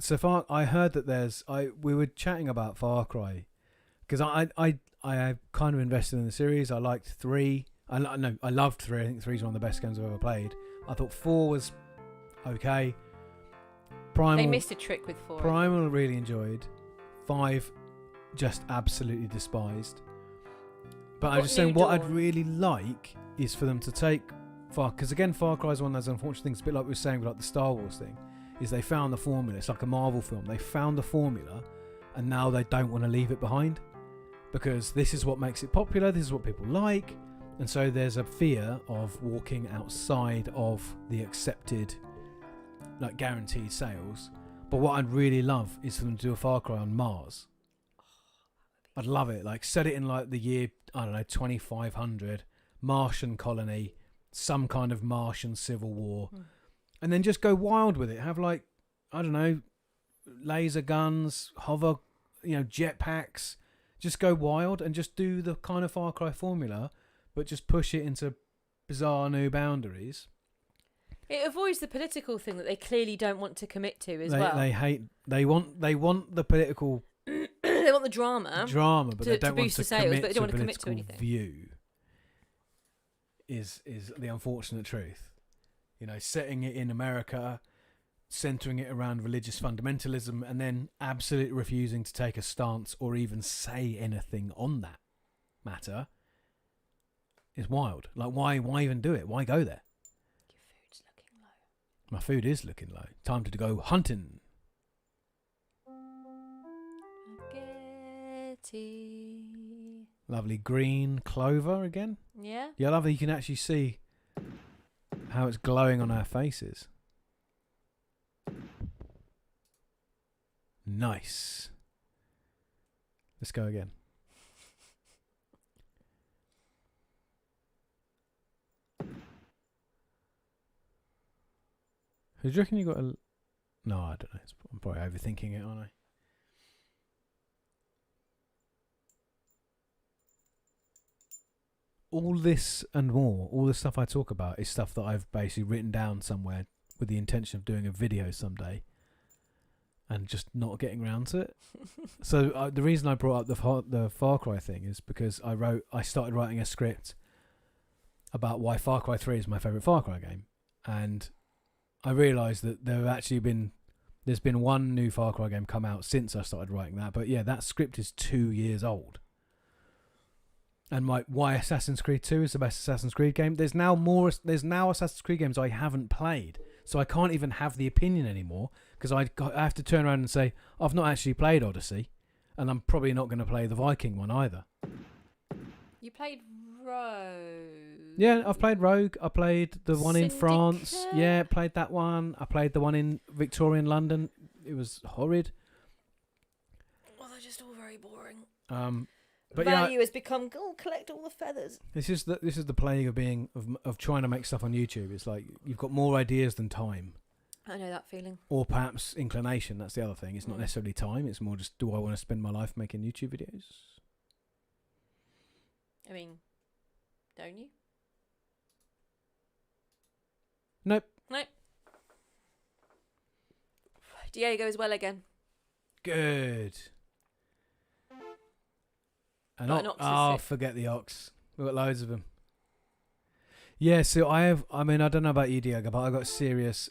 heard that we were chatting about Far Cry, because I kind of invested in the series. I liked 3. I loved 3. I think 3 is one of the best games I've ever played. I thought 4 was okay. Primal, they missed a trick with 4. Primal really enjoyed. 5 just absolutely despised. But I'm just saying what I'd really like is for them to take because again, Far Cry is one of those unfortunate things, a bit like we were saying with like the Star Wars thing, is they found the formula. It's like a Marvel film. They found the formula and now they don't want to leave it behind because this is what makes it popular, this is what people like, and so there's a fear of walking outside of the accepted, like, guaranteed sales. But what I'd really love is for them to do a Far Cry on Mars. I'd love it. Like, set it in like the year, I don't know, 2500, Martian colony, some kind of Martian civil war, and then just go wild with it. Have, like, I don't know, laser guns, hover, jetpacks. Just go wild and just do the kind of Far Cry formula, but just push it into bizarre new boundaries. It avoids the political thing that they clearly don't want to commit to as well. They want the political they want the drama, but they don't want to sales, commit but they don't want to to commit to anything. View is the unfortunate truth. Setting it in America, centering it around religious fundamentalism, and then absolutely refusing to take a stance or even say anything on that matter is wild. Like, why even do it? Why go there? Your food's looking low. My food is looking low. Time to go hunting. Lottie. Lovely green clover again. Yeah. Yeah, I love that you can actually see how it's glowing on our faces. Nice. Let's go again. Who do you reckon you got a... No, I don't know. I'm probably overthinking it, aren't I? All this and more, all the stuff I talk about is stuff that I've basically written down somewhere with the intention of doing a video someday and just not getting around to it. So the reason I brought up the Far Cry thing is because I started writing a script about why Far Cry 3 is my favourite Far Cry game. And I realised that there's been one new Far Cry game come out since I started writing that. But yeah, that script is 2 years old. And why Assassin's Creed 2 is the best Assassin's Creed game. There's now Assassin's Creed games I haven't played, so I can't even have the opinion anymore because I have to turn around and say I've not actually played Odyssey, and I'm probably not going to play the Viking one either. You played Rogue. Yeah, I've played Rogue. I played the one in Syndicate? France. Yeah, played that one. I played the one in Victorian London. It was horrid. Well, they're just all very boring. But Value has become collect all the feathers. This is the plague of trying to make stuff on YouTube. It's like you've got more ideas than time, I know that feeling. or perhaps inclination. That's the other thing. It's not necessarily time. It's more just, do I want to spend my life making YouTube videos? I mean, don't you? Nope. Diego as well again. Good. An But an ox. ox is Oh, sick. forget the ox. We've got loads of them. Yeah, so I don't know about you, Diego, but I got serious.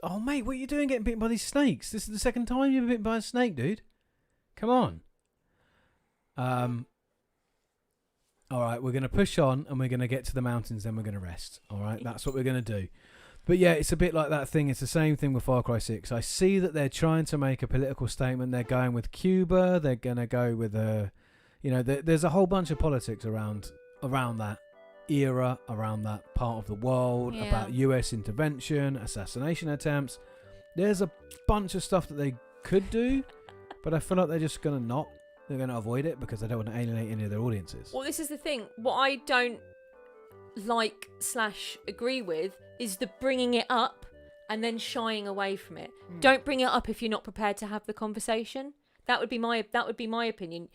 Oh, mate, what are you doing getting bitten by these snakes? This is the second time you've been bitten by a snake, dude. Come on. All right, we're going to push on and we're going to get to the mountains, then we're going to rest. All right, that's what we're going to do. But yeah, it's a bit like that thing. It's the same thing with Far Cry 6. I see that they're trying to make a political statement. They're going with Cuba. They're going to go with there's a whole bunch of politics around that era, around that part of the world, Yeah. about US intervention, assassination attempts. There's a bunch of stuff that they could do, but I feel like they're just going to not. They're going to avoid it because they don't want to alienate any of their audiences. Well, this is the thing. What I don't like/agree with is the bringing it up and then shying away from it. Don't bring it up if you're not prepared to have the conversation. That would be my opinion.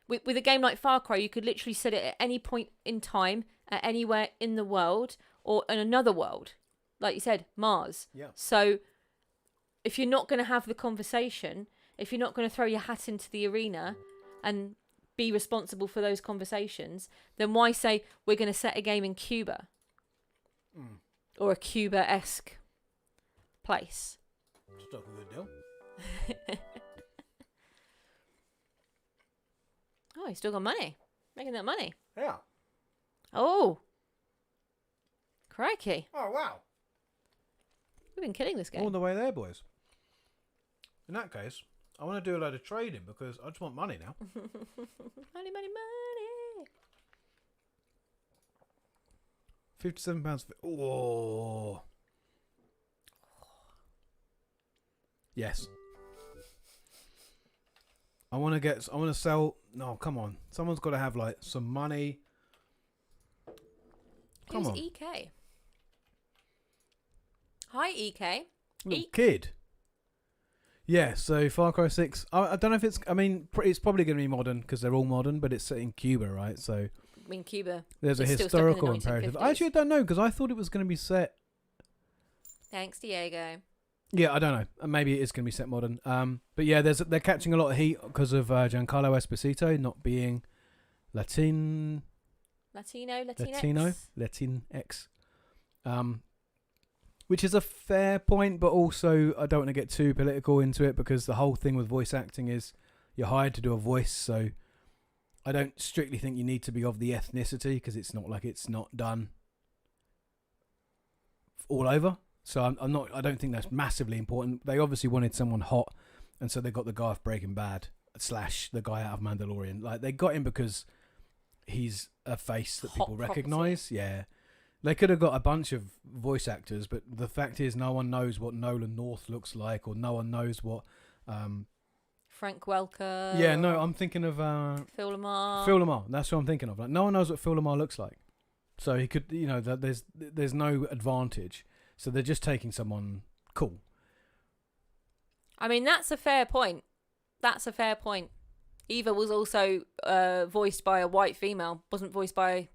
With a game like Far Cry, you could literally set it at any point in time, at anywhere in the world or in another world. Like you said, Mars. Yeah. So if you're not going to have the conversation, if you're not going to throw your hat into the arena and be responsible for those conversations, then why say we're going to set a game in Cuba or a Cuba-esque place? Still a good deal. Oh, he's still got money. Making that money. Yeah. Oh. Crikey. Oh, wow. We've been killing this game. All the way there, boys. In that case, I want to do a load of trading because I just want money now. Money, money, money. £57. Oh. Yes. I want to sell. No, come on. Someone's got to have like some money. Come Who's on. EK? Hi, EK. Little kid. Yeah, so Far Cry 6. I don't know if it's. I mean, it's probably going to be modern because they're all modern, but it's set in Cuba, right? So I mean, Cuba. there's a It's still stuck in the historical imperative. 1950s. Actually, I don't know because I thought it was going to be set. Thanks, Diego. Yeah, I don't know. Maybe it is going to be set modern. But yeah, they're catching a lot of heat because of Giancarlo Esposito not being Latinx. Which is a fair point, but also I don't want to get too political into it because the whole thing with voice acting is you're hired to do a voice, so I don't strictly think you need to be of the ethnicity because it's not like it's not done all over. So I'm not. I don't think that's massively important. They obviously wanted someone hot, and so they got the guy off Breaking Bad slash the guy out of Mandalorian. Like they got him because he's a face that people Hot recognise. Yeah, they could have got a bunch of voice actors, but the fact is, no one knows what Nolan North looks like, or no one knows what. Frank Welker. Yeah, no, I'm thinking of Phil Lamar. Phil Lamar. That's what I'm thinking of. Like, no one knows what Phil Lamar looks like, so he could, there's no advantage. So they're just taking someone cool. I mean, that's a fair point. Eva was also voiced by a white female. Wasn't voiced by,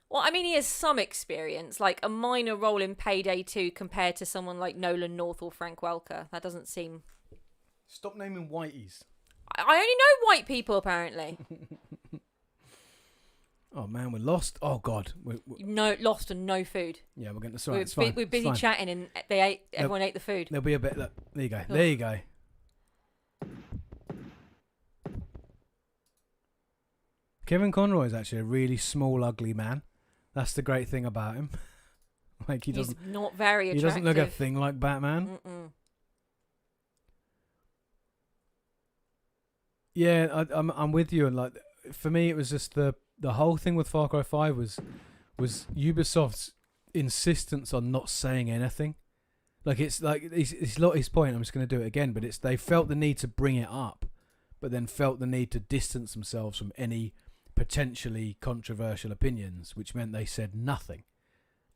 Well, I mean, he has some experience, like a minor role in Payday 2 compared to someone like Nolan North or Frank Welker. That doesn't seem... Stop naming whiteys. I only know white people, apparently. Oh, man, we're lost. Oh, God. No, lost and no food. Yeah, we're getting this right. It's fine. We're busy chatting and everyone ate the food. There'll be a bit... Look, there you go. There you go. Kevin Conroy is actually a really small, ugly man. That's the great thing about him. Like He's doesn't... not very attractive. He doesn't look a thing like Batman. Mm-mm. Yeah, I'm with you. And like, for me, it was just the whole thing with Far Cry 5 was Ubisoft's insistence on not saying anything. Like it's Lottie's point. I'm just going to do it again, but they felt the need to bring it up, but then felt the need to distance themselves from any potentially controversial opinions, which meant they said nothing.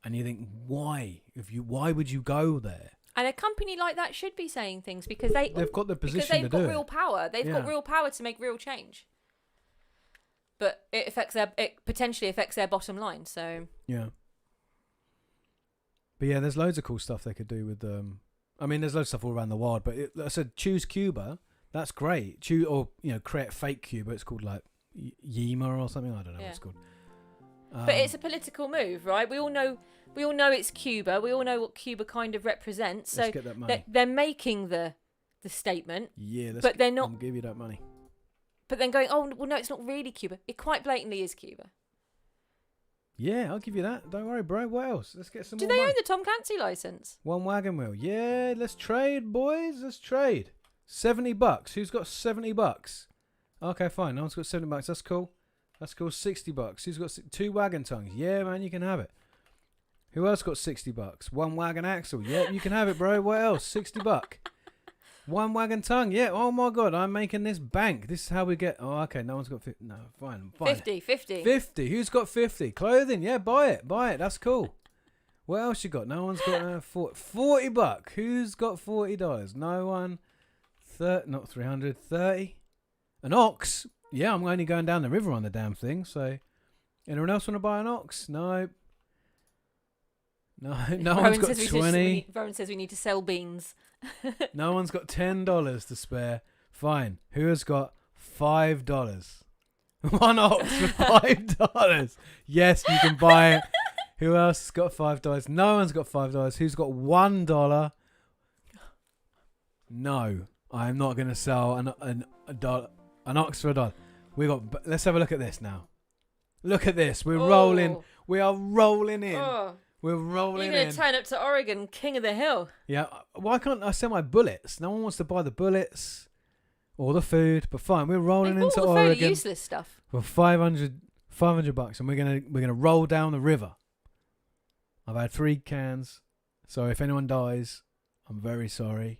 And you think, why? Why would you go there? And a company like that should be saying things because they've got the position because they've to got do real it. power. They've got real power to make real change. But it potentially affects their bottom line. So yeah. But yeah, there's loads of cool stuff they could do with I mean, there's loads of stuff all around the world. But I said choose Cuba. That's great. Create fake Cuba. It's called like Yima or something. I don't know what it's called. But it's a political move, right? We all know it's Cuba. We all know what Cuba kind of represents. So let's get that money. They're making the statement. Yeah, but they're not. I'll give you that money. But then going, oh well, no, it's not really Cuba. It quite blatantly is Cuba. Yeah, I'll give you that. Don't worry, bro. What else? Let's get some Do more they money. own the Tom Clancy license? One wagon wheel. Yeah, let's trade, boys. Let's trade. $70. Who's got $70? Okay, fine. No one's got $70. That's cool. That's cool. $60. Who's got 2 wagon tongues? Yeah, man, you can have it. Who else got $60? 1 wagon axle. Yeah, you can have it, bro. What else? $60. 1 wagon tongue. Yeah. Oh my God, I'm making this bank. This is how we get. Oh, okay. No one's got 50. No, fine. 50. 50. Who's got 50? Clothing. Yeah, buy it. That's cool. What else you got? No one's got $40. Who's got $40? No one. Not 300. 30. An ox. Yeah, I'm only going down the river on the damn thing. So, anyone else want to buy an ox? No. No one's got 20. Rowan says we need to sell beans. No one's got $10 to spare. Fine. Who has got $5? One ox for $5. Yes, you can buy it. Who else has got $5? No one's got $5. Who's got $1? No, I'm not going to sell an ox for $1. Let's have a look at this now. Look at this. We're rolling. We are rolling in. Oh. We're rolling in. You're going to turn up to Oregon, king of the hill. Yeah. Why can't I sell my bullets? No one wants to buy the bullets or the food. But fine, we're rolling into all the Oregon. food are useless stuff. For $500, and we're gonna roll down the river. I've had 3 cans, so if anyone dies, I'm very sorry.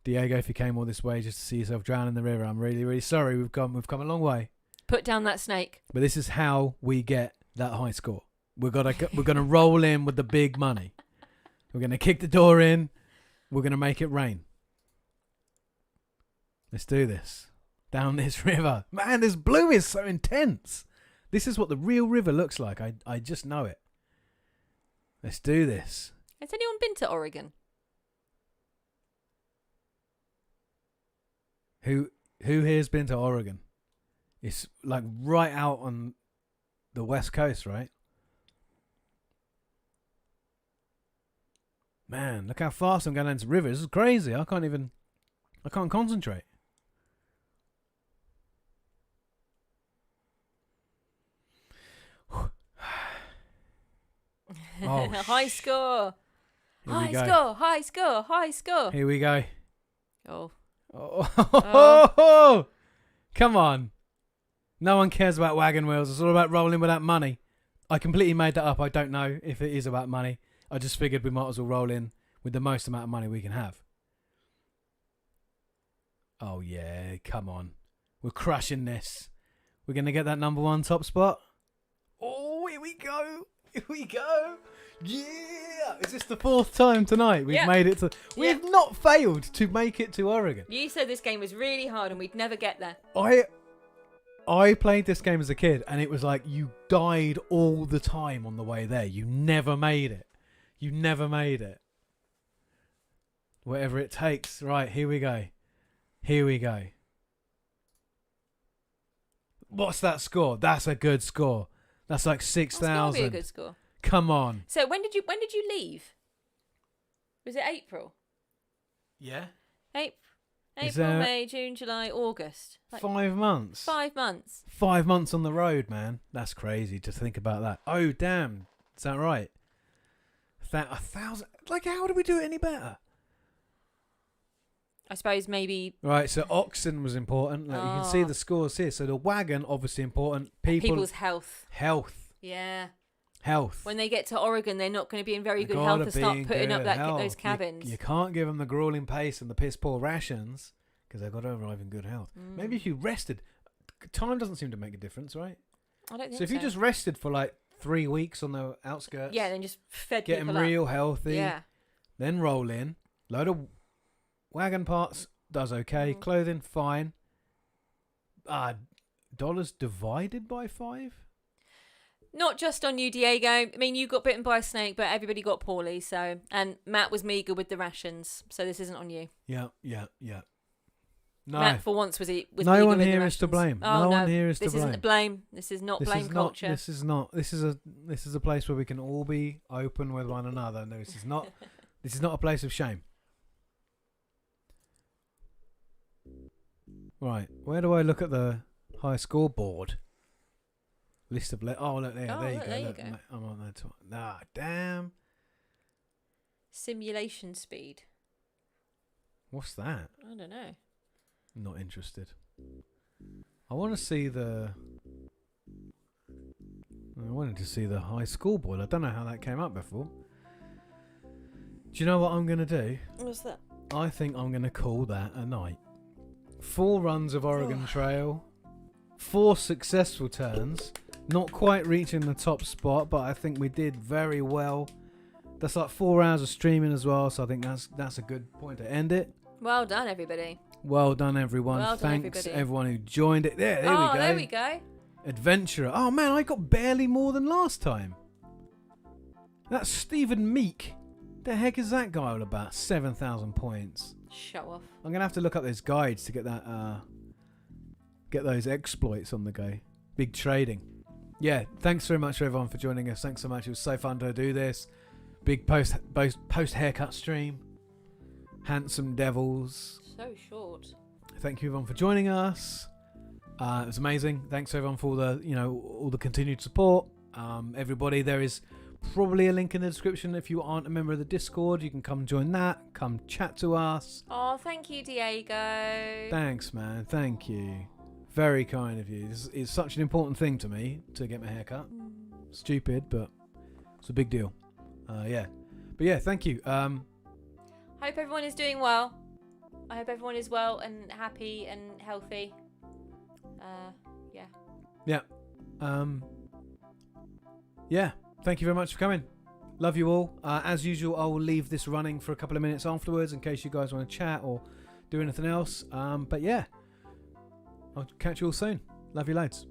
Diego, if you came all this way just to see yourself drown in the river, I'm really, really sorry. We've come a long way. Put down that snake. But this is how we get that high score. We're gonna roll in with the big money. We're gonna kick the door in. We're gonna make it rain. Let's do this. Down this river. Man, this blue is so intense. This is what the real river looks like. I just know it. Let's do this. Has anyone been to Oregon? Who here's been to Oregon? It's like right out on the west coast, right? Man, look how fast I'm going into rivers. This is crazy. I can't concentrate. Oh, high score. Here we go. High score. Here we go. Oh. Oh. Come on. No one cares about wagon wheels. It's all about rolling with that money. I completely made that up. I don't know if it is about money. I just figured we might as well roll in with the most amount of money we can have. Oh, yeah. Come on. We're crushing this. We're going to get that number 1 top spot. Oh, here we go. Here we go. Yeah. Is this the 4th time tonight we've made it to... We've not failed to make it to Oregon. You said this game was really hard and we'd never get there. I played this game as a kid and it was like you died all the time on the way there. You never made it. You never made it. Whatever it takes. Right, here we go. Here we go. What's that score? That's a good score. That's like 6,000. That's gotta be a good score. Come on. So when did you leave? Was it April? Yeah. April, May, June, July, August. 5 months. 5 months. 5 months on the road, man. That's crazy to think about that. Oh, damn. Is that right? 1,000. Like, how do we do it any better? I suppose maybe... Right, so oxen was important. Like, you can see the scores here. So the wagon, obviously important. People's health. Health. Yeah. Health. When they get to Oregon, they're not going to be in very good health to start putting up those cabins. You can't give them the grueling pace and the piss poor rations because they've got to arrive in good health. Maybe if you rested, time doesn't seem to make a difference, right? I don't think so. So if you just rested for like 3 weeks on the outskirts, then just fed get people them real healthy, then roll in, load of wagon parts, does okay, clothing fine. Dollars divided by 5. Not just on you, Diego. I mean, you got bitten by a snake, but everybody got poorly. So, and Matt was meager with the rations, so this isn't on you. Yeah. No. Matt, for once, was no one here is to blame. Oh, no one here is to blame. This isn't blame. This is not blame culture. This is not. This is a place where we can all be open with one another. No, this is not. This is not a place of shame. Right. Where do I look at the high scoreboard? List of oh look there. There you go. Look, I'm on that one. Ah, damn. Simulation speed. What's that? I don't know. Not interested. I want to see the. I wanted to see the high scoreboard. I don't know how that came up before. Do you know what I'm gonna do? What's that? I think I'm gonna call that a night. 4 runs of Oregon Trail, 4 successful turns. Not quite reaching the top spot, but I think we did very well. That's like 4 hours of streaming as well, so I think that's a good point to end it. Well done, everybody. Well done, everyone. Well done, Thanks, everybody. everyone who joined it. There we go. There we go. Adventurer. Oh, man, I got barely more than last time. That's Stephen Meek. The heck is that guy all about? 7,000 points. Show off. I'm going to have to look up those guides to get that, get those exploits on the go. Big trading. Yeah, thanks very much everyone for joining us. Thanks so much. It was so fun to do this. Big post haircut stream. Handsome devils. So short. Thank you everyone for joining us. It was amazing. Thanks everyone for all the continued support. Everybody, there is probably a link in the description. If you aren't a member of the Discord, you can come join that. Come chat to us. Oh, thank you, Diego. Thanks, man. Thank you. Very kind of you. This is such an important thing to me to get my hair cut. Stupid, but it's a big deal. Yeah. But yeah, thank you. Hope everyone is doing well. I hope everyone is well and happy and healthy. Yeah. Yeah. Yeah. Thank you very much for coming. Love you all. As usual, I will leave this running for a couple of minutes afterwards in case you guys want to chat or do anything else. But yeah. I'll catch you all soon. Love you loads.